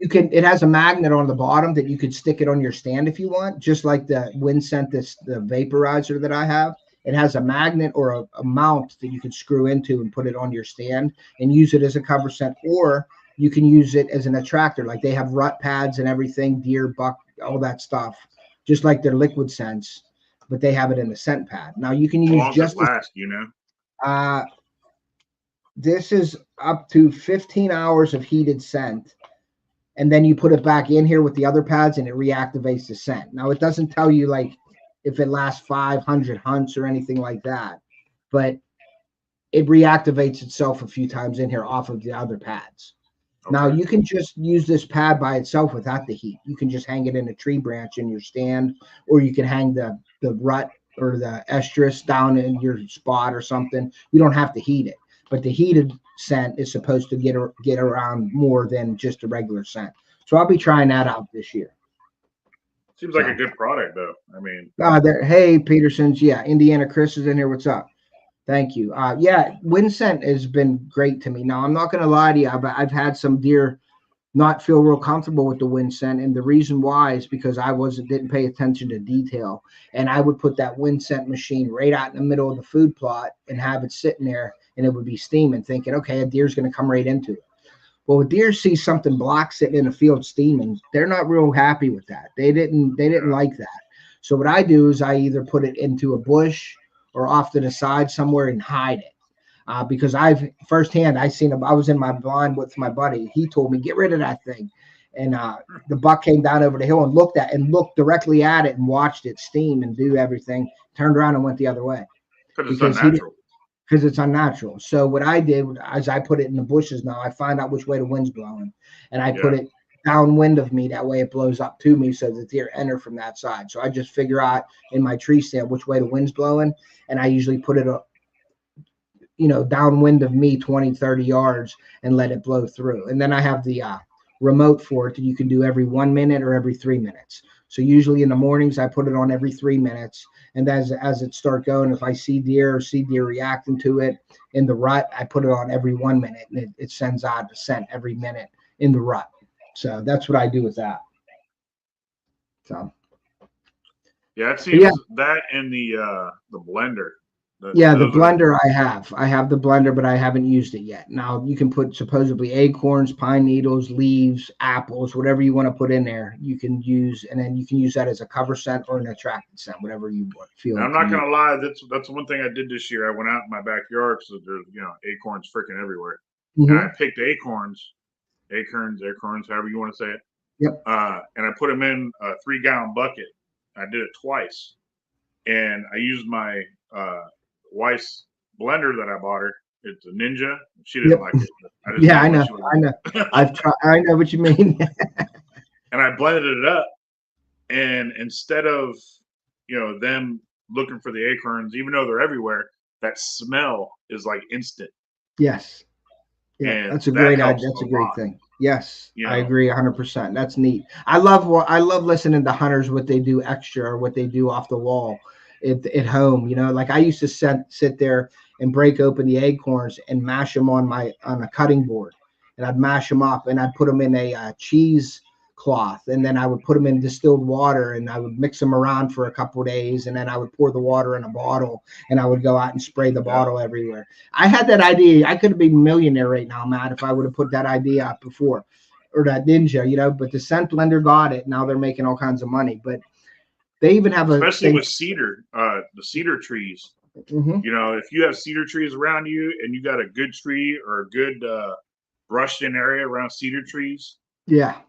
Speaker 1: it has a magnet on the bottom that you could stick it on your stand if you want, just like the Wind Scent, the vaporizer that I have. It has a magnet or a mount that you can screw into and put it on your stand and use it as a cover scent, or you can use it as an attractor. Like they have rut pads and everything, deer, buck, all that stuff, just like their liquid scents, but they have it in the scent pad. Now you can
Speaker 2: How
Speaker 1: use
Speaker 2: long does it
Speaker 1: just the
Speaker 2: last, you know?
Speaker 1: This is up to 15 hours of heated scent. And then you put it back in here with the other pads and it reactivates the scent. Now, it doesn't tell you like if it lasts 500 hunts or anything like that, but it reactivates itself a few times in here off of the other pads. Okay. Now, you can just use this pad by itself without the heat. You can just hang it in a tree branch in your stand, or you can hang the rut or the estrus down in your spot or something. You don't have to heat it. But the heated scent is supposed to get around more than just a regular scent. So I'll be trying that out this year.
Speaker 2: Seems like a good product, though. I mean,
Speaker 1: hey, Petersons, yeah, Indiana Chris is in here. What's up? Thank you. Yeah, Wind Scent has been great to me. Now, I'm not going to lie to you, but I've had some deer not feel real comfortable with the Wind Scent, and the reason why is because I didn't pay attention to detail, and I would put that Wind Scent machine right out in the middle of the food plot and have it sitting there, and it would be steaming, thinking, okay, a deer's going to come right into it. Well, a deer sees something black sitting in the field steaming, they're not real happy with that. They didn't like that. So what I do is I either put it into a bush or off to the side somewhere and hide it. Because I've firsthand, I was in my blind with my buddy. He told me, get rid of that thing. And the buck came down over the hill and looked directly at it and watched it steam and do everything, turned around and went the other way.
Speaker 2: Because it's unnatural.
Speaker 1: Because it's unnatural. So what I did is I put it in the bushes now. I find out which way the wind's blowing. And I put it downwind of me. That way it blows up to me so the deer enter from that side. So I just figure out in my tree stand which way the wind's blowing. And I usually put it downwind of me 20, 30 yards and let it blow through. And then I have the remote for it that you can do every 1 minute or every 3 minutes. So usually in the mornings, I put it on every 3 minutes. And as it start going, if I see deer reacting to it in the rut, I put it on every 1 minute, and it sends out a scent every minute in the rut. So that's what I do with that. So.
Speaker 2: Yeah, it seems that and the blender.
Speaker 1: The blender I have the blender, but I haven't used it yet. Now you can put supposedly acorns, pine needles, leaves, apples, whatever you want to put in there. You can use, and then you can use that as a cover scent or an attractant scent, whatever you feel.
Speaker 2: I'm not gonna lie, that's one thing I did this year. I went out in my backyard because there's acorns freaking everywhere, and I picked acorns, however you want to say it.
Speaker 1: Yep.
Speaker 2: And I put them in a 3-gallon bucket. I did it twice, and I used my wife's blender that I bought her. It's a Ninja. She didn't like it.
Speaker 1: I know. I've tried. I know what you mean.
Speaker 2: And I blended it up, and instead of them looking for the acorns, even though they're everywhere, that smell is like instant.
Speaker 1: Yes. Yeah, and that's a great idea. That's a great thing. Yes, I agree 100%. That's neat. I love listening to hunters, what they do extra or what they do off the wall at home. Like I used to sit there and break open the acorns and mash them on a cutting board, and I'd mash them up and I'd put them in a cheese cloth, and then I would put them in distilled water and I would mix them around for a couple of days, and then I would pour the water in a bottle and I would go out and spray the bottle everywhere. I had that idea. I could have been a millionaire right now, Matt, if I would have put that idea out before, or that Ninja, but the scent blender got it. Now they're making all kinds of money, but they even have
Speaker 2: especially with cedar, the cedar trees. If you have cedar trees around you and you got a good tree or a good brushed in area around cedar trees,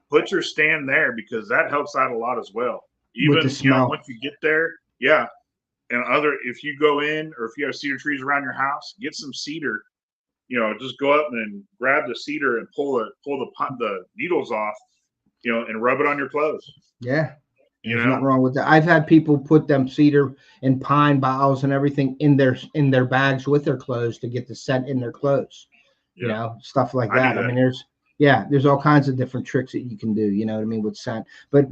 Speaker 2: put your stand there, because that helps out a lot as well. Even once you get there, and if you go in or if you have cedar trees around your house, get some cedar. Just go up and grab the cedar and pull the needles off, and rub it on your clothes.
Speaker 1: Yeah. There's nothing wrong with that. I've had people put them cedar and pine boughs and everything in their bags with their clothes to get the scent in their clothes. Stuff like that. I mean, there's all kinds of different tricks that you can do, with scent. But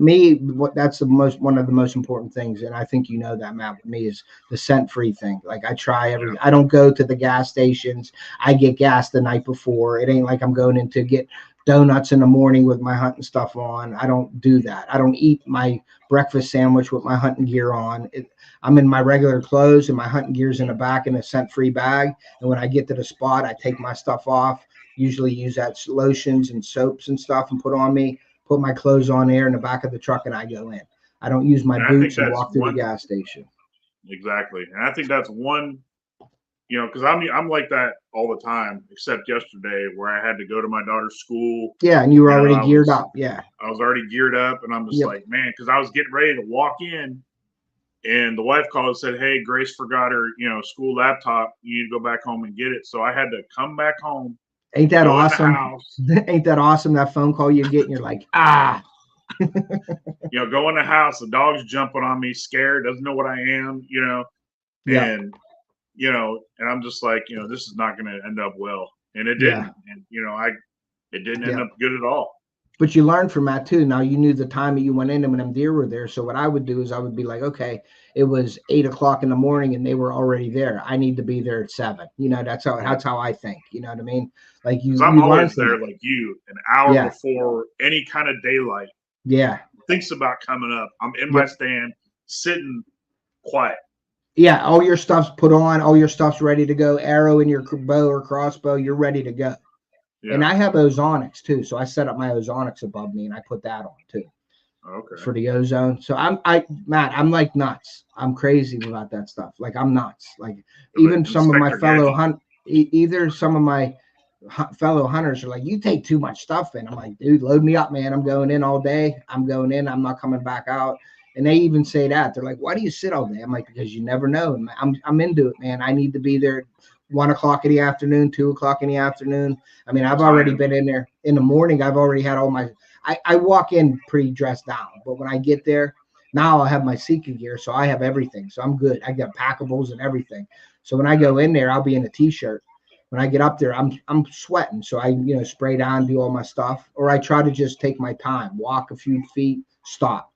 Speaker 1: that's one of the most important things, and I think that, Matt, with me, is the scent-free thing. Like I try I don't go to the gas stations. I get gas the night before. It ain't like I'm going in to get donuts in the morning with my hunting stuff on. I don't do that. I don't eat my breakfast sandwich with my hunting gear on. I'm in my regular clothes and my hunting gear's in the back in a scent-free bag. And when I get to the spot, I take my stuff off, usually use that lotions and soaps and stuff and put my clothes on there in the back of the truck, and I go in. I don't use my boots and walk through the gas station.
Speaker 2: Exactly. And I think that's one, because I'm like that all the time, except yesterday where I had to go to my daughter's school.
Speaker 1: Yeah, and you were already geared up. Yeah.
Speaker 2: I was already geared up, and I'm just like, man, because I was getting ready to walk in, and the wife called and said, hey, Grace forgot her, school laptop. You need to go back home and get it. So I had to come back home.
Speaker 1: Ain't that awesome? Ain't that awesome? That phone call you get, and you're like, ah.
Speaker 2: Go in the house, the dog's jumping on me, scared, doesn't know what I am, and and I'm just like, this is not going to end up well, and it didn't, and it didn't end up good at all.
Speaker 1: But you learned from that too. Now you knew the time that you went in and when them deer were there. So what I would do is I would be like, okay, it was 8 o'clock in the morning and they were already there. I need to be there at 7. That's how I think. You know what I mean? Like
Speaker 2: I'm always there, like you, an hour before any kind of daylight.
Speaker 1: Yeah.
Speaker 2: Thinks about coming up. I'm in my stand, sitting quiet.
Speaker 1: Yeah, all your stuff's put on, all your stuff's ready to go. Arrow in your bow or crossbow, you're ready to go. Yeah. And I have ozonics too, so I set up my ozonics above me, and I put that on too.
Speaker 2: Okay.
Speaker 1: For the ozone. So Matt, I'm like nuts. I'm crazy about that stuff. Like I'm nuts. Like even some of my fellow fellow hunters are like, you take too much stuff in. I'm like, dude, load me up, man. I'm going in all day. I'm going in. I'm not coming back out. And they even say that. They're like, why do you sit all day? I'm like, because you never know. I'm into it, man. I need to be there 1 o'clock in the afternoon, 2 o'clock in the afternoon. I mean, I've already been in there in the morning. I've already had all my, I walk in pretty dressed down, but when I get there, now I have my Seeker gear. So I have everything. So I'm good. I got packables and everything. So when I go in there, I'll be in a t-shirt when I get up there, I'm sweating. So I, spray down, do all my stuff, or I try to just take my time, walk a few feet, stop,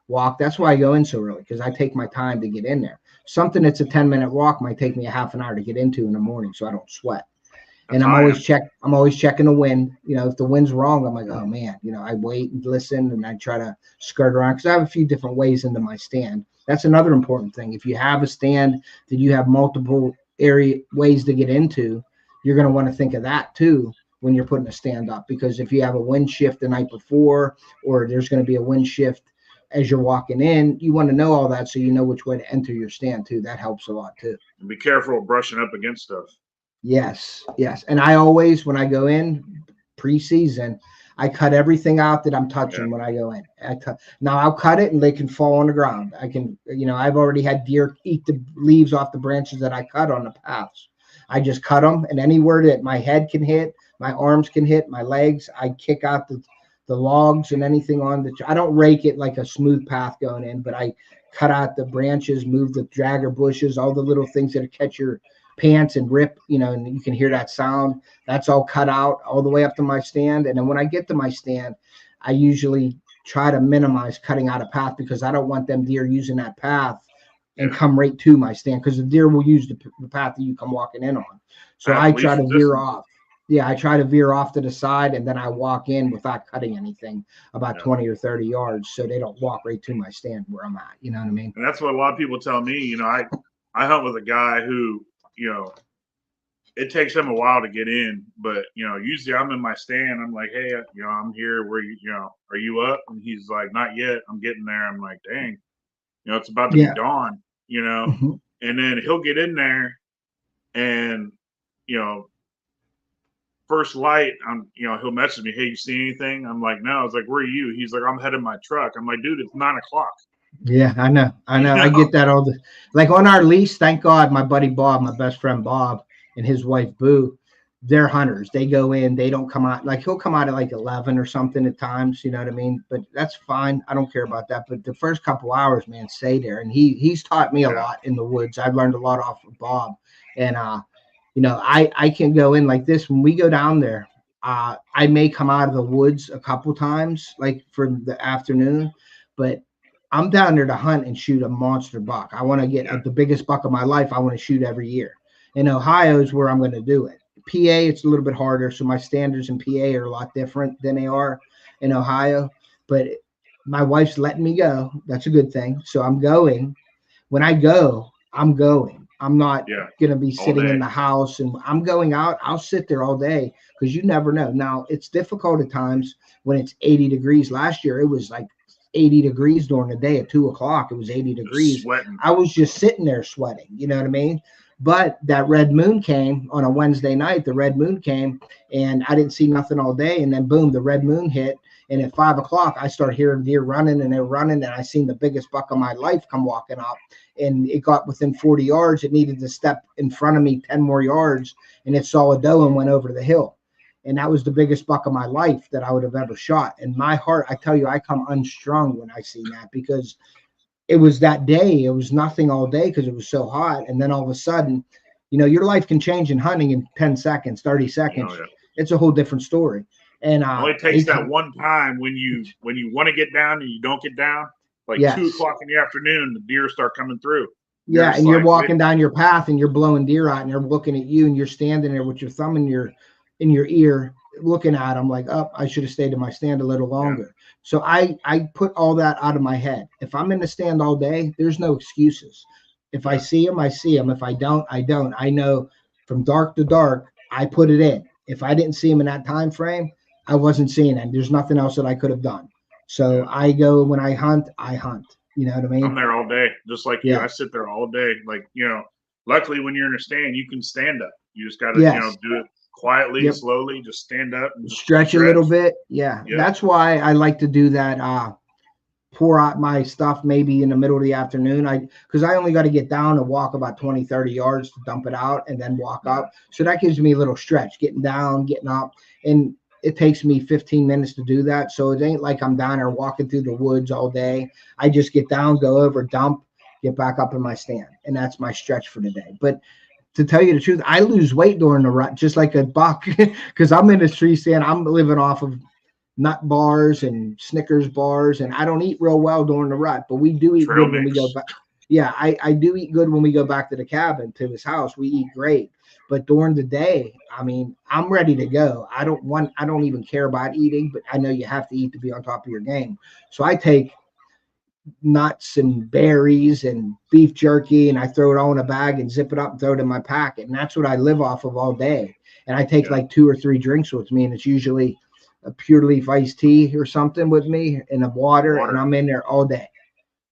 Speaker 1: walk. That's why I go in so early, because I take my time to get in there. Something that's a 10-minute walk might take me a half an hour to get into in the morning, so I don't sweat. And I'm always checking the wind. If the wind's wrong, I'm like, oh man, I wait and listen, and I try to skirt around, because I have a few different ways into my stand. That's another important thing. If you have a stand that you have multiple ways to get into, you're going to want to think of that too when you're putting a stand up, because if you have a wind shift the night before, or there's going to be a wind shift as you're walking in, you want to know all that so you know which way to enter your stand too. That helps a lot too.
Speaker 2: And be careful of brushing up against stuff.
Speaker 1: Yes. And I always, when I go in preseason, I cut everything out that I'm touching when I go in. Now I'll cut it and they can fall on the ground. I can, I've already had deer eat the leaves off the branches that I cut on the paths. I just cut them, and anywhere that my head can hit, my arms can hit, my legs, I kick out the logs and anything on the. I don't rake it like a smooth path going in, but I cut out the branches, move the dragger bushes, all the little things that catch your pants and rip, and you can hear that sound. That's all cut out all the way up to my stand. And then when I get to my stand, I usually try to minimize cutting out a path, because I don't want them deer using that path and come right to my stand, because the deer will use the path that you come walking in on. So I try to veer off. Yeah, I try to veer off to the side, and then I walk in without cutting anything about 20 or 30 yards, so they don't walk right to my stand where I'm at. You know what I mean?
Speaker 2: And that's what a lot of people tell me. I hunt with a guy who, it takes him a while to get in, but usually I'm in my stand. I'm like, hey, I'm here. Where are you up? And he's like, not yet. I'm getting there. I'm like, dang, it's about to be dawn.
Speaker 1: Mm-hmm.
Speaker 2: And then he'll get in there, and first light, he'll message me, hey, you see anything? I'm like, no. I was like, where are you? He's like, I'm heading my truck. I'm like, dude, it's 9 o'clock.
Speaker 1: Yeah, I know. I get that all the, like on our lease. Thank God, my buddy Bob, my best friend Bob, and his wife Boo, they're hunters. They go in, they don't come out. Like he'll come out at like 11 or something at times. You know what I mean? But that's fine. I don't care about that. But the first couple hours, man, stay there. And he's taught me a lot in the woods. I've learned a lot off of Bob. And I can go in like this when we go down there. I may come out of the woods a couple times, like for the afternoon, but I'm down there to hunt and shoot a monster buck. I want to get the biggest buck of my life. I want to shoot every year. In Ohio is where I'm going to do it. PA, it's a little bit harder. So my standards in PA are a lot different than they are in Ohio. But my wife's letting me go. That's a good thing. So I'm going. When I go, I'm going. I'm not going to be sitting in the house, and I'm going out. I'll sit there all day, because you never know. Now, it's difficult at times when it's 80 degrees. Last year, it was like 80 degrees during the day at 2 o'clock. It was 80 degrees.
Speaker 2: Sweating.
Speaker 1: I was just sitting there sweating. You know what I mean? But that red moon came on a Wednesday night. The red moon came, and I didn't see nothing all day. And then boom, the red moon hit. And at 5 o'clock, I started hearing deer running, and they're running. And I seen the biggest buck of my life come walking up, and it got within 40 yards. It needed to step in front of me 10 more yards, and it saw a doe and went over the hill. And that was the biggest buck of my life that I would have ever shot. And my heart, I tell you, I come unstrung when I see that, because it was that day. It was nothing all day because it was so hot. And then all of a sudden, your life can change in hunting in 10 seconds, 30 seconds. Oh, yeah. It's a whole different story. And
Speaker 2: it only takes that one time when you want to get down and you don't get down, like 2 o'clock in the afternoon, the deer start coming through.
Speaker 1: Yeah, and you're walking down your path and you're blowing deer out, and they're looking at you, and you're standing there with your thumb in your ear, looking at them like, oh, I should have stayed in my stand a little longer. Yeah. So I put all that out of my head. If I'm in the stand all day, there's no excuses. If I see them, I see them. If I don't, I don't. I know from dark to dark, I put it in. If I didn't see them in that time frame, I wasn't seeing them. There's nothing else that I could have done. So I go, when I hunt, I hunt. You know what I mean?
Speaker 2: I'm there all day, just like you. I sit there all day. Like, luckily when you're in a stand, you can stand up. You just got to, do it quietly, slowly, just stand up. And
Speaker 1: stretch a little bit. Yeah. That's why I like to do that. Pour out my stuff maybe in the middle of the afternoon. Because I only got to get down and walk about 20, 30 yards to dump it out and then walk up. So that gives me a little stretch, getting down, getting up. And it takes me 15 minutes to do that. So it ain't like I'm down there walking through the woods all day. I just get down, go over, dump, get back up in my stand. And that's my stretch for the day. But to tell you the truth, I lose weight during the rut, just like a buck, because I'm in a tree stand. I'm living off of nut bars and Snickers bars, and I don't eat real well during the rut, but we do eat
Speaker 2: Trail
Speaker 1: good when we go
Speaker 2: mix.
Speaker 1: back. Yeah, I do eat good when we go back to the cabin, to his house. We eat great. But during the day, I mean, I'm ready to go. I don't even care about eating, but I know you have to eat to be on top of your game. So I take nuts and berries and beef jerky, and I throw it all in a bag and zip it up and throw it in my packet. And that's what I live off of all day. And I take
Speaker 2: Yeah.
Speaker 1: like 2 or 3 drinks with me, and it's usually a pure leaf iced tea or something with me and a water, and I'm in there all day.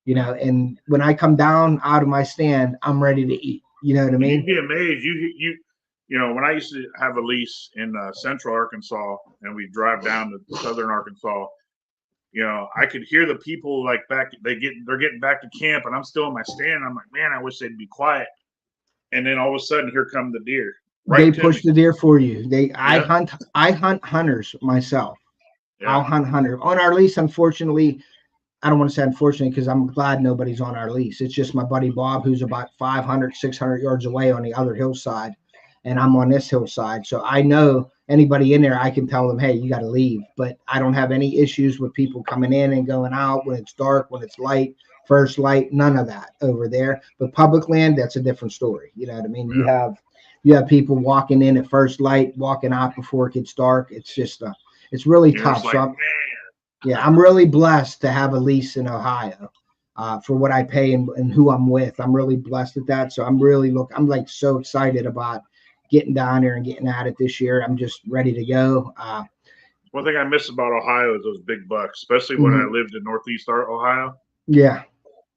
Speaker 1: And when I come down out of my stand, I'm ready to eat. You know what I mean?
Speaker 2: You'd be amazed. When I used to have a lease in central Arkansas and we drive down to southern Arkansas, I could hear the people like they're getting back to camp, and I'm still in my stand. I'm like, man, I wish they'd be quiet. And then all of a sudden, here come the deer.
Speaker 1: They push the deer for you. I hunt hunters myself.
Speaker 2: Yeah.
Speaker 1: I'll hunt hunter on our lease. Unfortunately, I don't want to say unfortunately, because I'm glad nobody's on our lease. It's just my buddy Bob, who's about 500, 600 yards away on the other hillside, and I'm on this hillside. So I know anybody in there, I can tell them, hey, you got to leave. But I don't have any issues with people coming in and going out when it's dark, when it's light, first light, none of that over there. But public land, that's a different story. You know what I mean? Yeah. You have people walking in at first light, walking out before it gets dark. It's just it's really tough.
Speaker 2: Like,
Speaker 1: so I'm really blessed to have a lease in Ohio for what I pay and who I'm with. I'm really blessed at that. So I'm like so excited about getting down there and getting at it this year. I'm just ready to go.
Speaker 2: One thing I miss about Ohio is those big bucks, especially when I lived in Northeast Ohio.
Speaker 1: Yeah.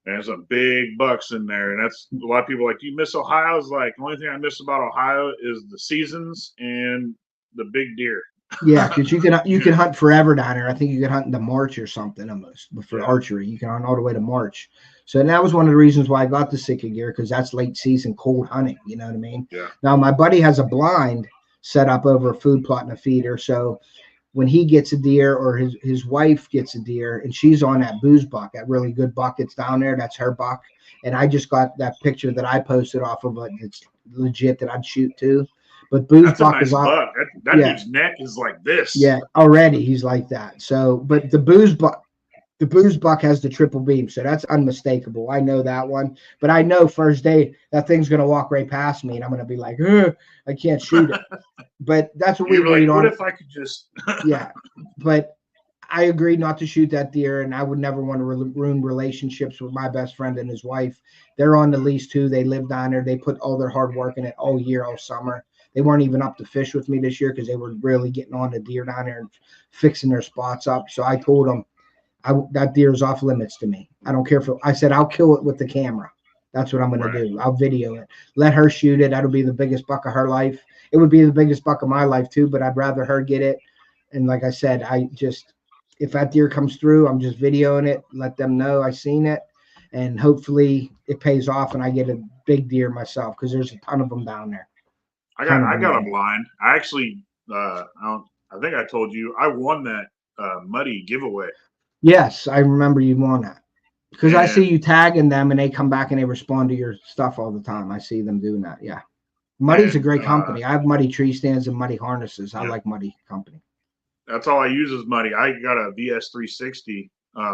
Speaker 2: There's some big bucks in there. And that's a lot of people like, do you miss Ohio? It's like, the only thing I miss about Ohio is the seasons and the big deer.
Speaker 1: Yeah, because you can hunt forever down there. I think you can hunt into March or something almost for archery. You can hunt all the way to March. So that was one of the reasons why I got the Sitka gear, because that's late season cold hunting. You know what I mean?
Speaker 2: Yeah.
Speaker 1: Now my buddy has a blind set up over a food plot and a feeder. So when he gets a deer or his wife gets a deer and she's on that booze buck, that really good buck that's down there, that's her buck. And I just got that picture that I posted off of it. It's legit that I'd shoot too. But booze
Speaker 2: that's
Speaker 1: buck
Speaker 2: a nice
Speaker 1: is on.
Speaker 2: Buck. That dude's neck is like this.
Speaker 1: Yeah, already he's like that. So, but the booze buck has the triple beam, so that's unmistakable. I know that one, but I know first day that thing's gonna walk right past me, and I'm gonna be like, I can't shoot it. But that's what we agreed on.
Speaker 2: What if I could just?
Speaker 1: Yeah, but I agreed not to shoot that deer, and I would never want to ruin relationships with my best friend and his wife. They're on the lease too. They live down there. They put all their hard work in it all year, all summer. They weren't even up to fish with me this year because they were really getting on the deer down there and fixing their spots up. So I told them that deer is off limits to me. I don't care I said, I'll kill it with the camera. That's what I'm going to do. I'll video it. Let her shoot it. That'll be the biggest buck of her life. It would be the biggest buck of my life too, but I'd rather her get it. And like I said, if that deer comes through, I'm just videoing it, let them know I seen it. And hopefully it pays off and I get a big deer myself, because there's a ton of them down there.
Speaker 2: I got a blind. I actually, I think I told you I won that muddy giveaway.
Speaker 1: Yes, I remember you won that, because I see you tagging them and they come back and they respond to your stuff all the time. I see them doing that. Yeah, Muddy's a great company. I have Muddy tree stands and Muddy harnesses. I like Muddy company.
Speaker 2: That's all I use is Muddy. I got a VS 360.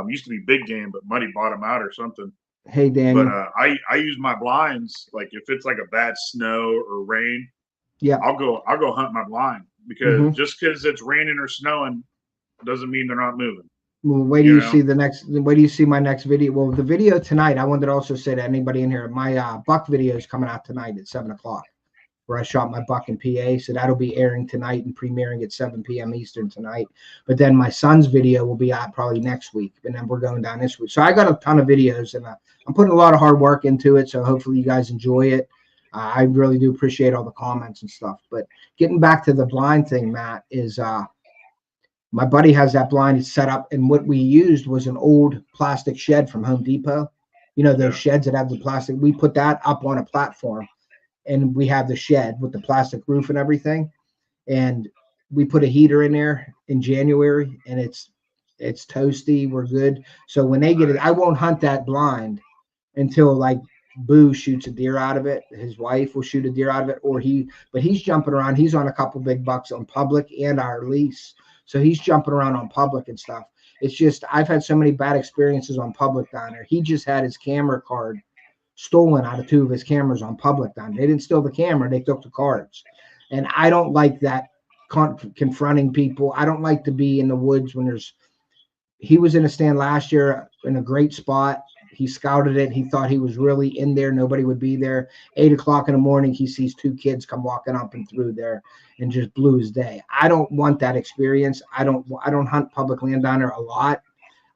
Speaker 2: Used to be Big Game, but Muddy bought them out or something.
Speaker 1: Hey, Daniel.
Speaker 2: But I use my blinds, like if it's like a bad snow or rain.
Speaker 1: Yeah,
Speaker 2: I'll go hunt my blind, because just because it's raining or snowing doesn't mean they're not moving.
Speaker 1: Well, wait do you see my next video? Well, the video tonight, I wanted to also say to anybody in here, my buck video is coming out tonight at 7:00, where I shot my buck in PA. So that'll be airing tonight and premiering at 7 p.m. Eastern tonight. But then my son's video will be out probably next week, and then we're going down this week. So I got a ton of videos, and I'm putting a lot of hard work into it. So hopefully you guys enjoy it. I really do appreciate all the comments and stuff. But getting back to the blind thing, Matt, is my buddy has that blind set up, and what we used was an old plastic shed from Home Depot. You know, those sheds that have the plastic. We put that up on a platform, and we have the shed with the plastic roof and everything. And we put a heater in there in January, and it's toasty. We're good. So when they get it, I won't hunt that blind until like Boo shoots a deer out of it. His wife will shoot a deer out of it, but he's jumping around. He's on a couple big bucks on public and our lease. So he's jumping around on public and stuff. It's just, I've had so many bad experiences on public down there. He just had his camera card stolen out of 2 of his cameras on public down there. They didn't steal the camera. They took the cards. And I don't like that confronting people. I don't like to be in the woods when he was in a stand last year in a great spot. He scouted it. He thought he was really in there. Nobody would be there. 8 o'clock in the morning, he sees 2 kids come walking up and through there and just blew his day. I don't want that experience. I don't hunt public land down there a lot.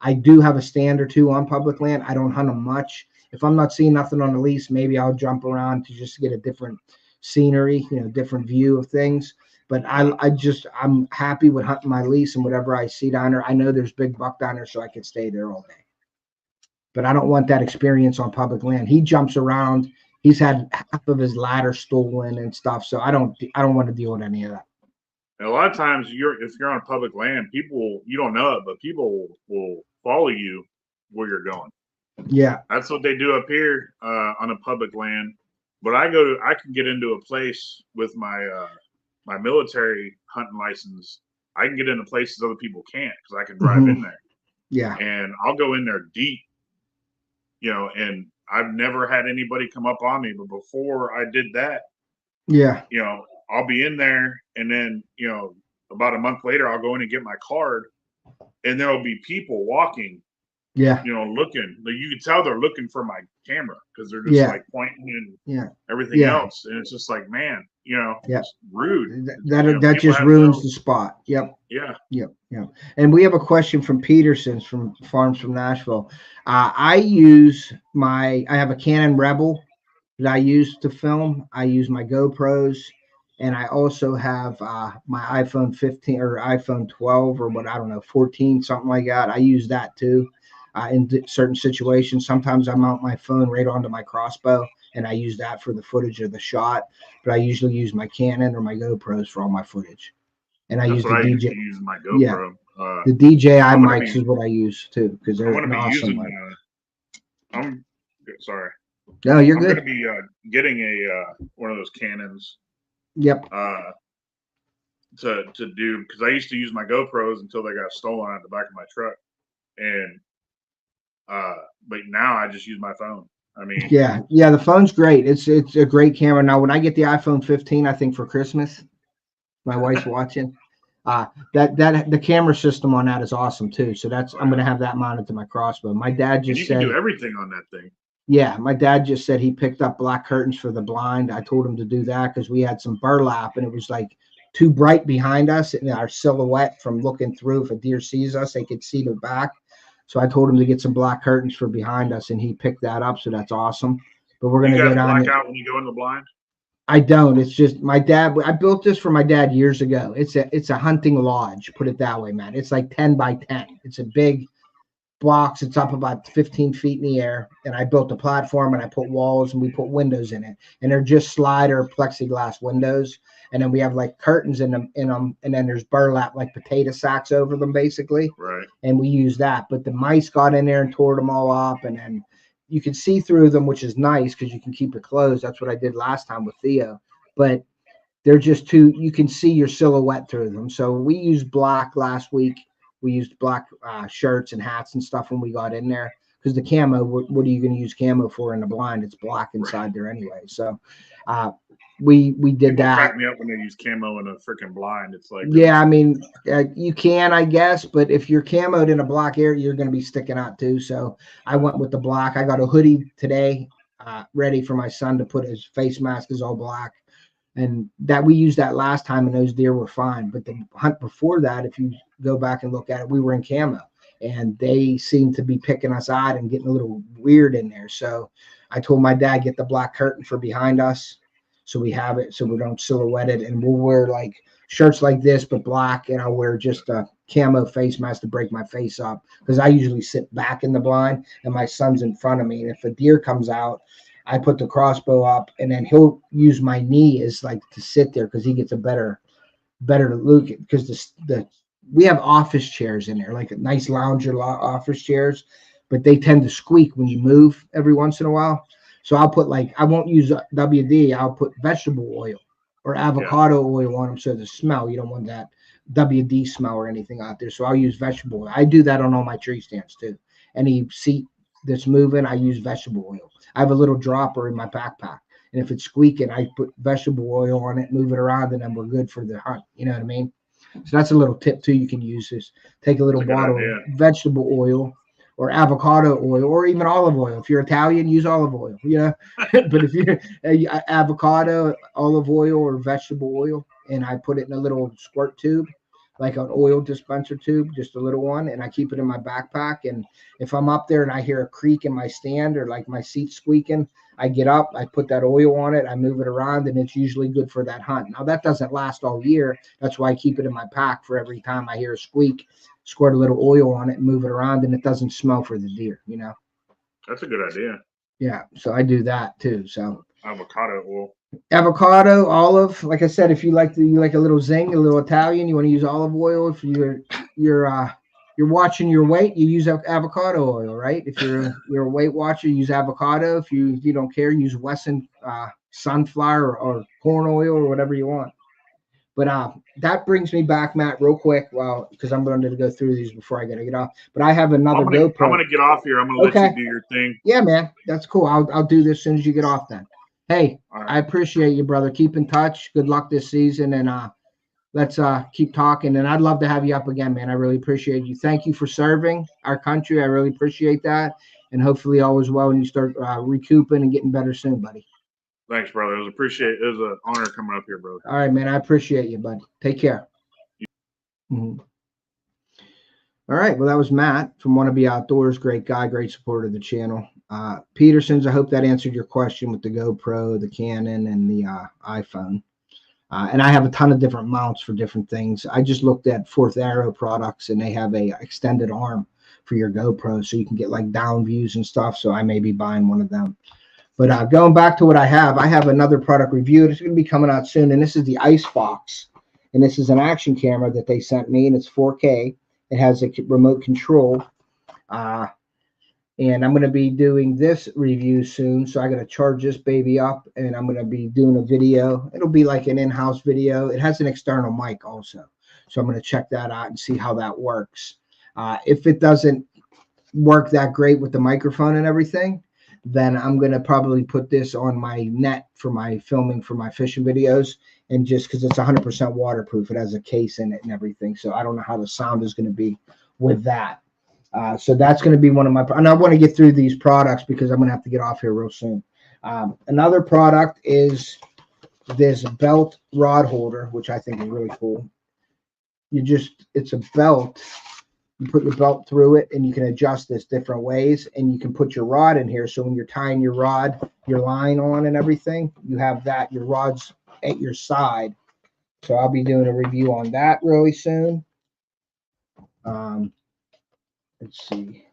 Speaker 1: I do have a stand or 2 on public land. I don't hunt them much. If I'm not seeing nothing on the lease, maybe I'll jump around to just get a different scenery, different view of things. But I'm happy with hunting my lease and whatever I see down there. I know there's big buck down there, so I can stay there all day. But I don't want that experience on public land. He jumps around. He's had half of his ladder stolen and stuff. So I don't want to deal with any of that.
Speaker 2: And a lot of times, if you're on public land, people, you don't know it, but people will follow you where you're going.
Speaker 1: Yeah,
Speaker 2: that's what they do up here on a public land. But I can get into a place with my my military hunting license. I can get into places other people can't because I can drive in there.
Speaker 1: Yeah,
Speaker 2: and I'll go in there deep. And I've never had anybody come up on me, but before I did that, I'll be in there, and then, about a month later, I'll go in and get my card, and there'll be people walking, looking. Like, you can tell they're looking for my camera because they're just like pointing and everything else, and it's just like, man, it's rude.
Speaker 1: That just ruins the spot. Yep.
Speaker 2: Yeah.
Speaker 1: And we have a question from Peterson's from Farms from Nashville. I have a Canon Rebel that I use to film. I use my GoPros, and I also have my iPhone 15 or iPhone 12 or 14, something like that. I use that too in certain situations. Sometimes I mount my phone right onto my crossbow, and I use that for the footage of the shot. But I usually use my Canon or my GoPros for all my footage. And I use the DJ.
Speaker 2: Use my GoPro.
Speaker 1: Yeah, the DJI mics is what I use too because they're an awesome.
Speaker 2: I'm sorry.
Speaker 1: No, you're good.
Speaker 2: I'm going to be getting one of those Canons.
Speaker 1: Yep.
Speaker 2: To do, because I used to use my GoPros until they got stolen out the back of my truck, and but now I just use my phone. I mean,
Speaker 1: yeah, the phone's great. It's a great camera. Now, when I get the iPhone 15, I think for Christmas, my wife's watching. The camera system on that is awesome too. So I'm going to have that mounted to my crossbow. My dad just said
Speaker 2: you can do everything on that thing.
Speaker 1: Yeah, my dad just said he picked up black curtains for the blind. I told him to do that because we had some burlap and it was like too bright behind us and our silhouette from looking through. If a deer sees us, they could see the back. So I told him to get some black curtains for behind us, and he picked that up. So that's awesome. But we're gonna get on it.
Speaker 2: Blackout when you go in the blind?
Speaker 1: I don't. It's just my dad. I built this for my dad years ago. It's a hunting lodge. Put it that way, man. It's like 10 by 10. It's a big box. It's up about 15 feet in the air, and I built a platform and I put walls and we put windows in it, and they're just slider plexiglass windows, and then we have like curtains in them, and then there's burlap like potato sacks over them basically,
Speaker 2: right?
Speaker 1: And we use that, but the mice got in there and tore them all up, and then you can see through them, which is nice because you can keep it closed. That's what I did last time with Theo, but they're just you can see your silhouette through them. So we used black last week. We used black shirts and hats and stuff when we got in there because the camo, what are you going to use camo for in the blind? It's black inside there anyway. So we did
Speaker 2: People
Speaker 1: that.
Speaker 2: crack me up when they use camo in a freaking blind. It's like,
Speaker 1: yeah, I mean, you can, I guess, but if you're camoed in a black area, you're going to be sticking out too. So I went with the black. I got a hoodie today ready for my son to put. His face mask is all black. And that we used that last time, and those deer were fine. But the hunt before that, if you go back and look at it, we were in camo, and they seemed to be picking us out and getting a little weird in there. So I told my dad, get the black curtain for behind us, so we have it, so we don't silhouette it, and we'll wear like shirts like this but black, and I'll wear just a camo face mask to break my face up because I usually sit back in the blind, and my son's in front of me, and if a deer comes out, I put the crossbow up, and then he'll use my knee as like to sit there because he gets a better look. Because we have office chairs in there, like a nice lounger office chairs, but they tend to squeak when you move every once in a while. So I'll put I won't use WD. I'll put vegetable oil or avocado oil on them. So the smell, you don't want that WD smell or anything out there. So I'll use vegetable oil. I do that on all my tree stands too. Any seat that's moving, I use vegetable oil. I have a little dropper in my backpack. And if it's squeaking, I put vegetable oil on it, move it around, and then we're good for the hunt. You know what I mean? So that's a little tip too. You can use this. Take a little bottle of vegetable oil or avocado oil or even olive oil. If you're Italian, use olive oil. But if you're avocado, olive oil, or vegetable oil, and I put it in a little squirt tube, like an oil dispenser tube, just a little one, and I keep it in my backpack. And if I'm up there and I hear a creak in my stand or like my seat squeaking, I get up, I put that oil on it, I move it around, and it's usually good for that hunt. Now, that doesn't last all year. That's why I keep it in my pack for every time I hear a squeak, squirt a little oil on it and move it around, and it doesn't smell for the deer,
Speaker 2: That's a good idea.
Speaker 1: Yeah, so I do that too. So
Speaker 2: avocado oil.
Speaker 1: Avocado, olive. Like I said, if you like a little zing, a little Italian, you want to use olive oil. If you're watching your weight, you use avocado oil, right? If you're a weight watcher, use avocado. If you don't care, use Wesson sunflower or corn oil or whatever you want. But that brings me back, Matt, real quick. Well, because I'm going to go through these before I got to get off. But I have another GoPro.
Speaker 2: I'm going to get off here. I'm going to let you do your thing.
Speaker 1: Yeah, man, that's cool. I'll do this as soon as you get off then. Hey, right. I appreciate you, brother. Keep in touch. Good luck this season, and let's keep talking. And I'd love to have you up again, man. I really appreciate you. Thank you for serving our country. I really appreciate that. And hopefully all is well and you start recouping and getting better soon, buddy.
Speaker 2: Thanks, brother. It was an honor coming up here, brother.
Speaker 1: All right, man. I appreciate you, buddy. Take care. Mm-hmm. All right. Well, that was Matt from Wanna Be Outdoors. Great guy, great supporter of the channel. Peterson's, I hope that answered your question with the GoPro, the Canon, and the iPhone. And I have a ton of different mounts for different things. I just looked at Fourth Arrow products, and they have a extended arm for your GoPro, so you can get like down views and stuff. So I may be buying one of them. But going back to what I have another product review. It's going to be coming out soon, and this is the Icebox. And this is an action camera that they sent me, and it's 4K. It has a remote control. And I'm going to be doing this review soon. So I got to charge this baby up, and I'm going to be doing a video. It'll be like an in-house video. It has an external mic also. So I'm going to check that out and see how that works. If it doesn't work that great with the microphone and everything, then I'm going to probably put this on my net for my filming for my fishing videos. And just because it's 100% waterproof, it has a case in it and everything. So I don't know how the sound is going to be with that. So that's going to be one of my, and I want to get through these products because I'm going to have to get off here real soon. Another product is this belt rod holder, which I think is really cool. It's a belt. You put your belt through it, and you can adjust this different ways, and you can put your rod in here. So when you're tying your rod, your line on and everything, you have that, your rod's at your side. So I'll be doing a review on that really soon. Let's see.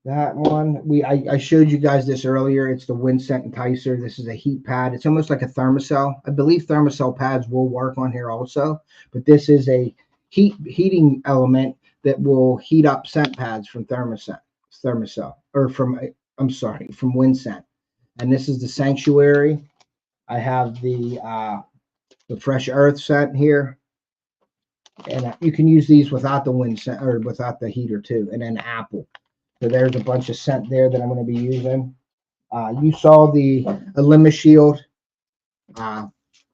Speaker 1: That one, I showed you guys this earlier. It's the Winsent Enticer. This is a heat pad. It's almost like a Thermacell. I believe Thermacell pads will work on here also, but this is a heating element that will heat up scent pads from Thermacell, or from Winsent. And this is the Sanctuary. I have the Fresh Earth scent here. And you can use these without the Winsent or without the heater too. And then Apple. So there's a bunch of scent there that I'm going to be using. You saw the ElimaShield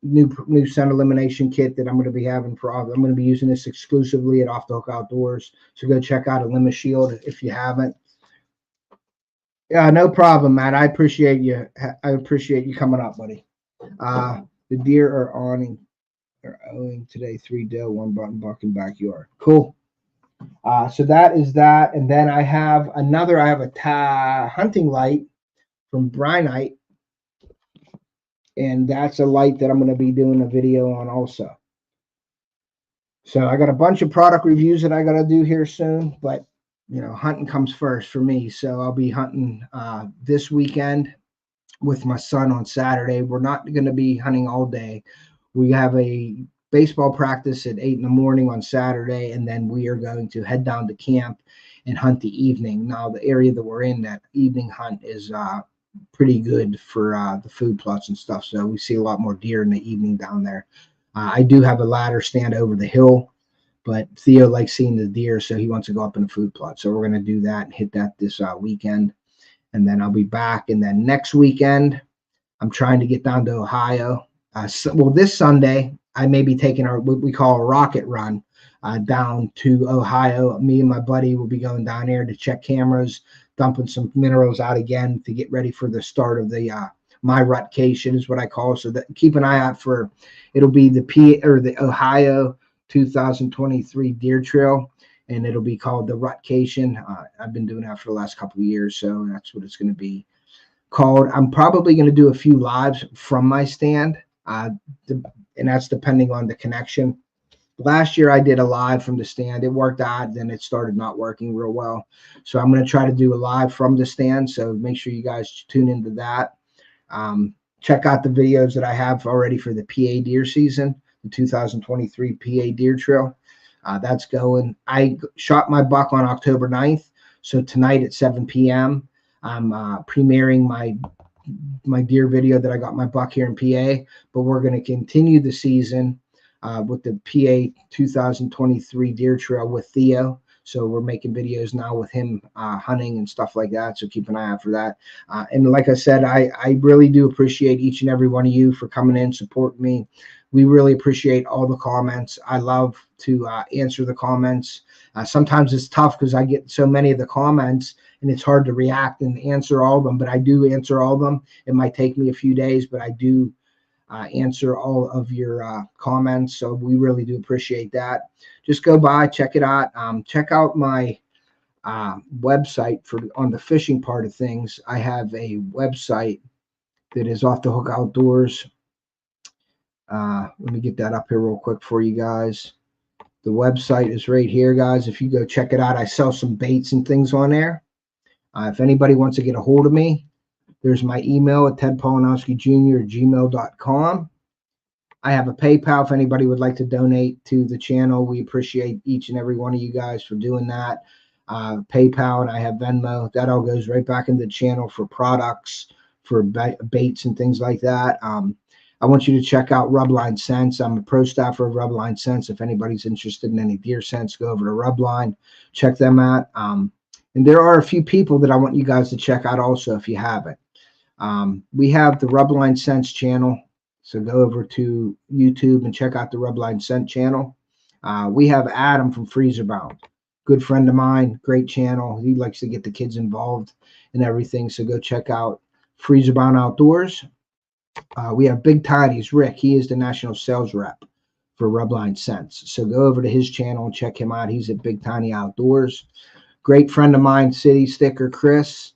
Speaker 1: new scent elimination kit that I'm going to be having for all. I'm going to be using this exclusively at Off the Hook Outdoors. So go check out ElimaShield if you haven't. Yeah, no problem, Matt. I appreciate you. I appreciate you coming up, buddy. The deer are owing today 3 doe, 1 button buck in backyard. Cool. So that is that. And then I have a hunting light from Brynite. And that's a light that I'm going to be doing a video on also. So I got a bunch of product reviews that I got to do here soon. But, hunting comes first for me. So I'll be hunting this weekend with my son on Saturday. We're not going to be hunting all day. We have a baseball practice at 8 in the morning on Saturday, and then we are going to head down to camp and hunt the evening. Now the area that we're in, that evening hunt is pretty good for the food plots and stuff. So we see a lot more deer in the evening down there. I do have a ladder stand over the hill, but Theo likes seeing the deer, so he wants to go up in the food plot. So we're going to do that and hit that this weekend. And then I'll be back. And then next weekend, I'm trying to get down to Ohio. Well, this Sunday, I may be taking what we call a rocket run down to Ohio. Me and my buddy will be going down there to check cameras, dumping some minerals out again to get ready for the start of the my rutcation is what I call it. So that, keep an eye out for, it'll be the Ohio 2023 deer trail, and it'll be called the rutcation. I've been doing that for the last couple of years, so that's what it's going to be called. I'm probably going to do a few lives from my stand, and that's depending on the connection. Last year I did a live from the stand. It worked out, then it started not working real well. So I'm going to try to do a live from the stand. So make sure you guys tune into that. Check out the videos that I have already for the PA deer season, the 2023 PA deer trail. That's going. I shot my buck on October 9th. So tonight at 7 p.m. I'm premiering my deer video that I got my buck here in PA, but we're going to continue the season with the PA 2023 deer trail with Theo. So we're making videos now with him hunting and stuff like that. So keep an eye out for that. And like I said, I really do appreciate each and every one of you for coming in, supporting me. We really appreciate all the comments. I love to answer the comments. Sometimes it's tough because I get so many of the comments and it's hard to react and answer all of them, but I do answer all of them. It might take me a few days, but I do answer all of your comments. So we really do appreciate that. Just go by, check it out. Check out my website on the fishing part of things. I have a website that is Off the Hook Outdoors. Let me get that up here real quick for you guys. The website is right here, guys. If you go check it out, I sell some baits and things on there. If anybody wants to get a hold of me, there's my email at tedpolanowskijr@gmail.com. I have a PayPal if anybody would like to donate to the channel. We appreciate each and every one of you guys for doing that. PayPal, and I have Venmo. That all goes right back into the channel for products, for baits and things like that. I want you to check out Rubline Scents. I'm a pro staffer of Rubline Scents. If anybody's interested in any deer scents, go over to Rubline, check them out. And there are a few people that I want you guys to check out also if you haven't. We have the Rubline Scents channel. So go over to YouTube and check out the Rubline Scent channel. We have Adam from Freezer Bound. Good friend of mine, great channel. He likes to get the kids involved in everything. So go check out Freezer Bound Outdoors. We have Big Tiny's Rick. He is the national sales rep for Rubline Scents. So go over to his channel and check him out. He's at Big Tiny Outdoors. Great friend of mine, City Sticker Chris.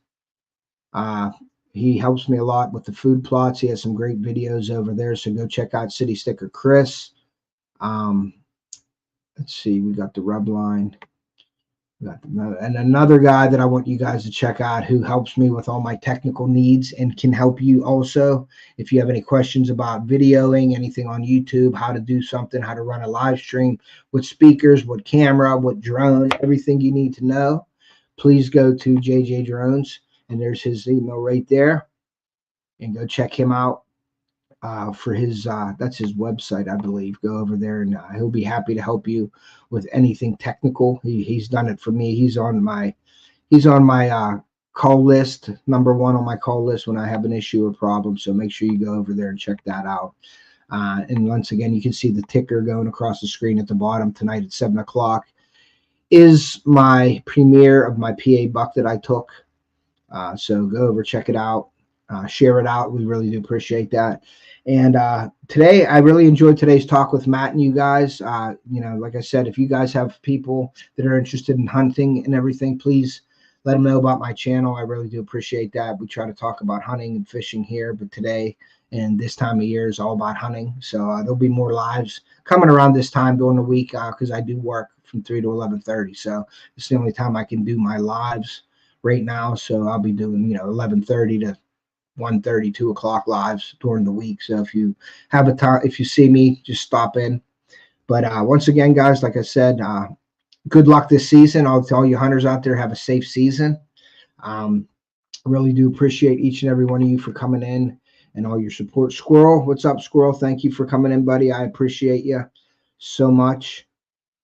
Speaker 1: He helps me a lot with the food plots. He has some great videos over there. So go check out City Sticker Chris. Let's see. We got the Rubline. And another guy that I want you guys to check out who helps me with all my technical needs and can help you also. If you have any questions about videoing, anything on YouTube, how to do something, how to run a live stream, what speakers, what camera, what drone, everything you need to know, please go to JJ Drones. And there's his email right there. And go check him out for his, that's his website, I believe. Go over there and he'll be happy to help you with anything technical. He's done it for me. He's on my call list, number one on my call list when I have an issue or problem. So make sure you go over there and check that out. And once again, you can see the ticker going across the screen at the bottom. Tonight at 7 o'clock is my premiere of my PA buck that I took. So go over, check it out, share it out. We really do appreciate that. And today, I really enjoyed today's talk with Matt and you guys. Like I said, if you guys have people that are interested in hunting and everything, please let them know about my channel. I really do appreciate that. We try to talk about hunting and fishing here, but today and this time of year is all about hunting. So there'll be more lives coming around this time during the week because I do work from 3 to 11:30. So it's the only time I can do my lives right now. So I'll be doing 11:30 to 1:30, 2 o'clock lives during the week. So if you have a time, if you see me, just stop in. But once again, guys, like I said, good luck this season. I'll tell you hunters out there, have a safe season. Really do appreciate each and every one of you for coming in and all your support. Squirrel, what's up, Squirrel? Thank you for coming in, buddy. I appreciate you so much.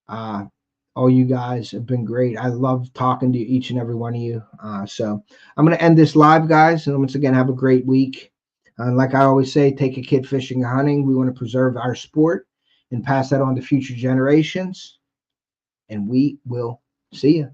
Speaker 1: All you guys have been great. I love talking to each and every one of you. So I'm going to end this live, guys. And once again, have a great week. Like I always say, take a kid fishing and hunting. We want to preserve our sport and pass that on to future generations. And we will see you.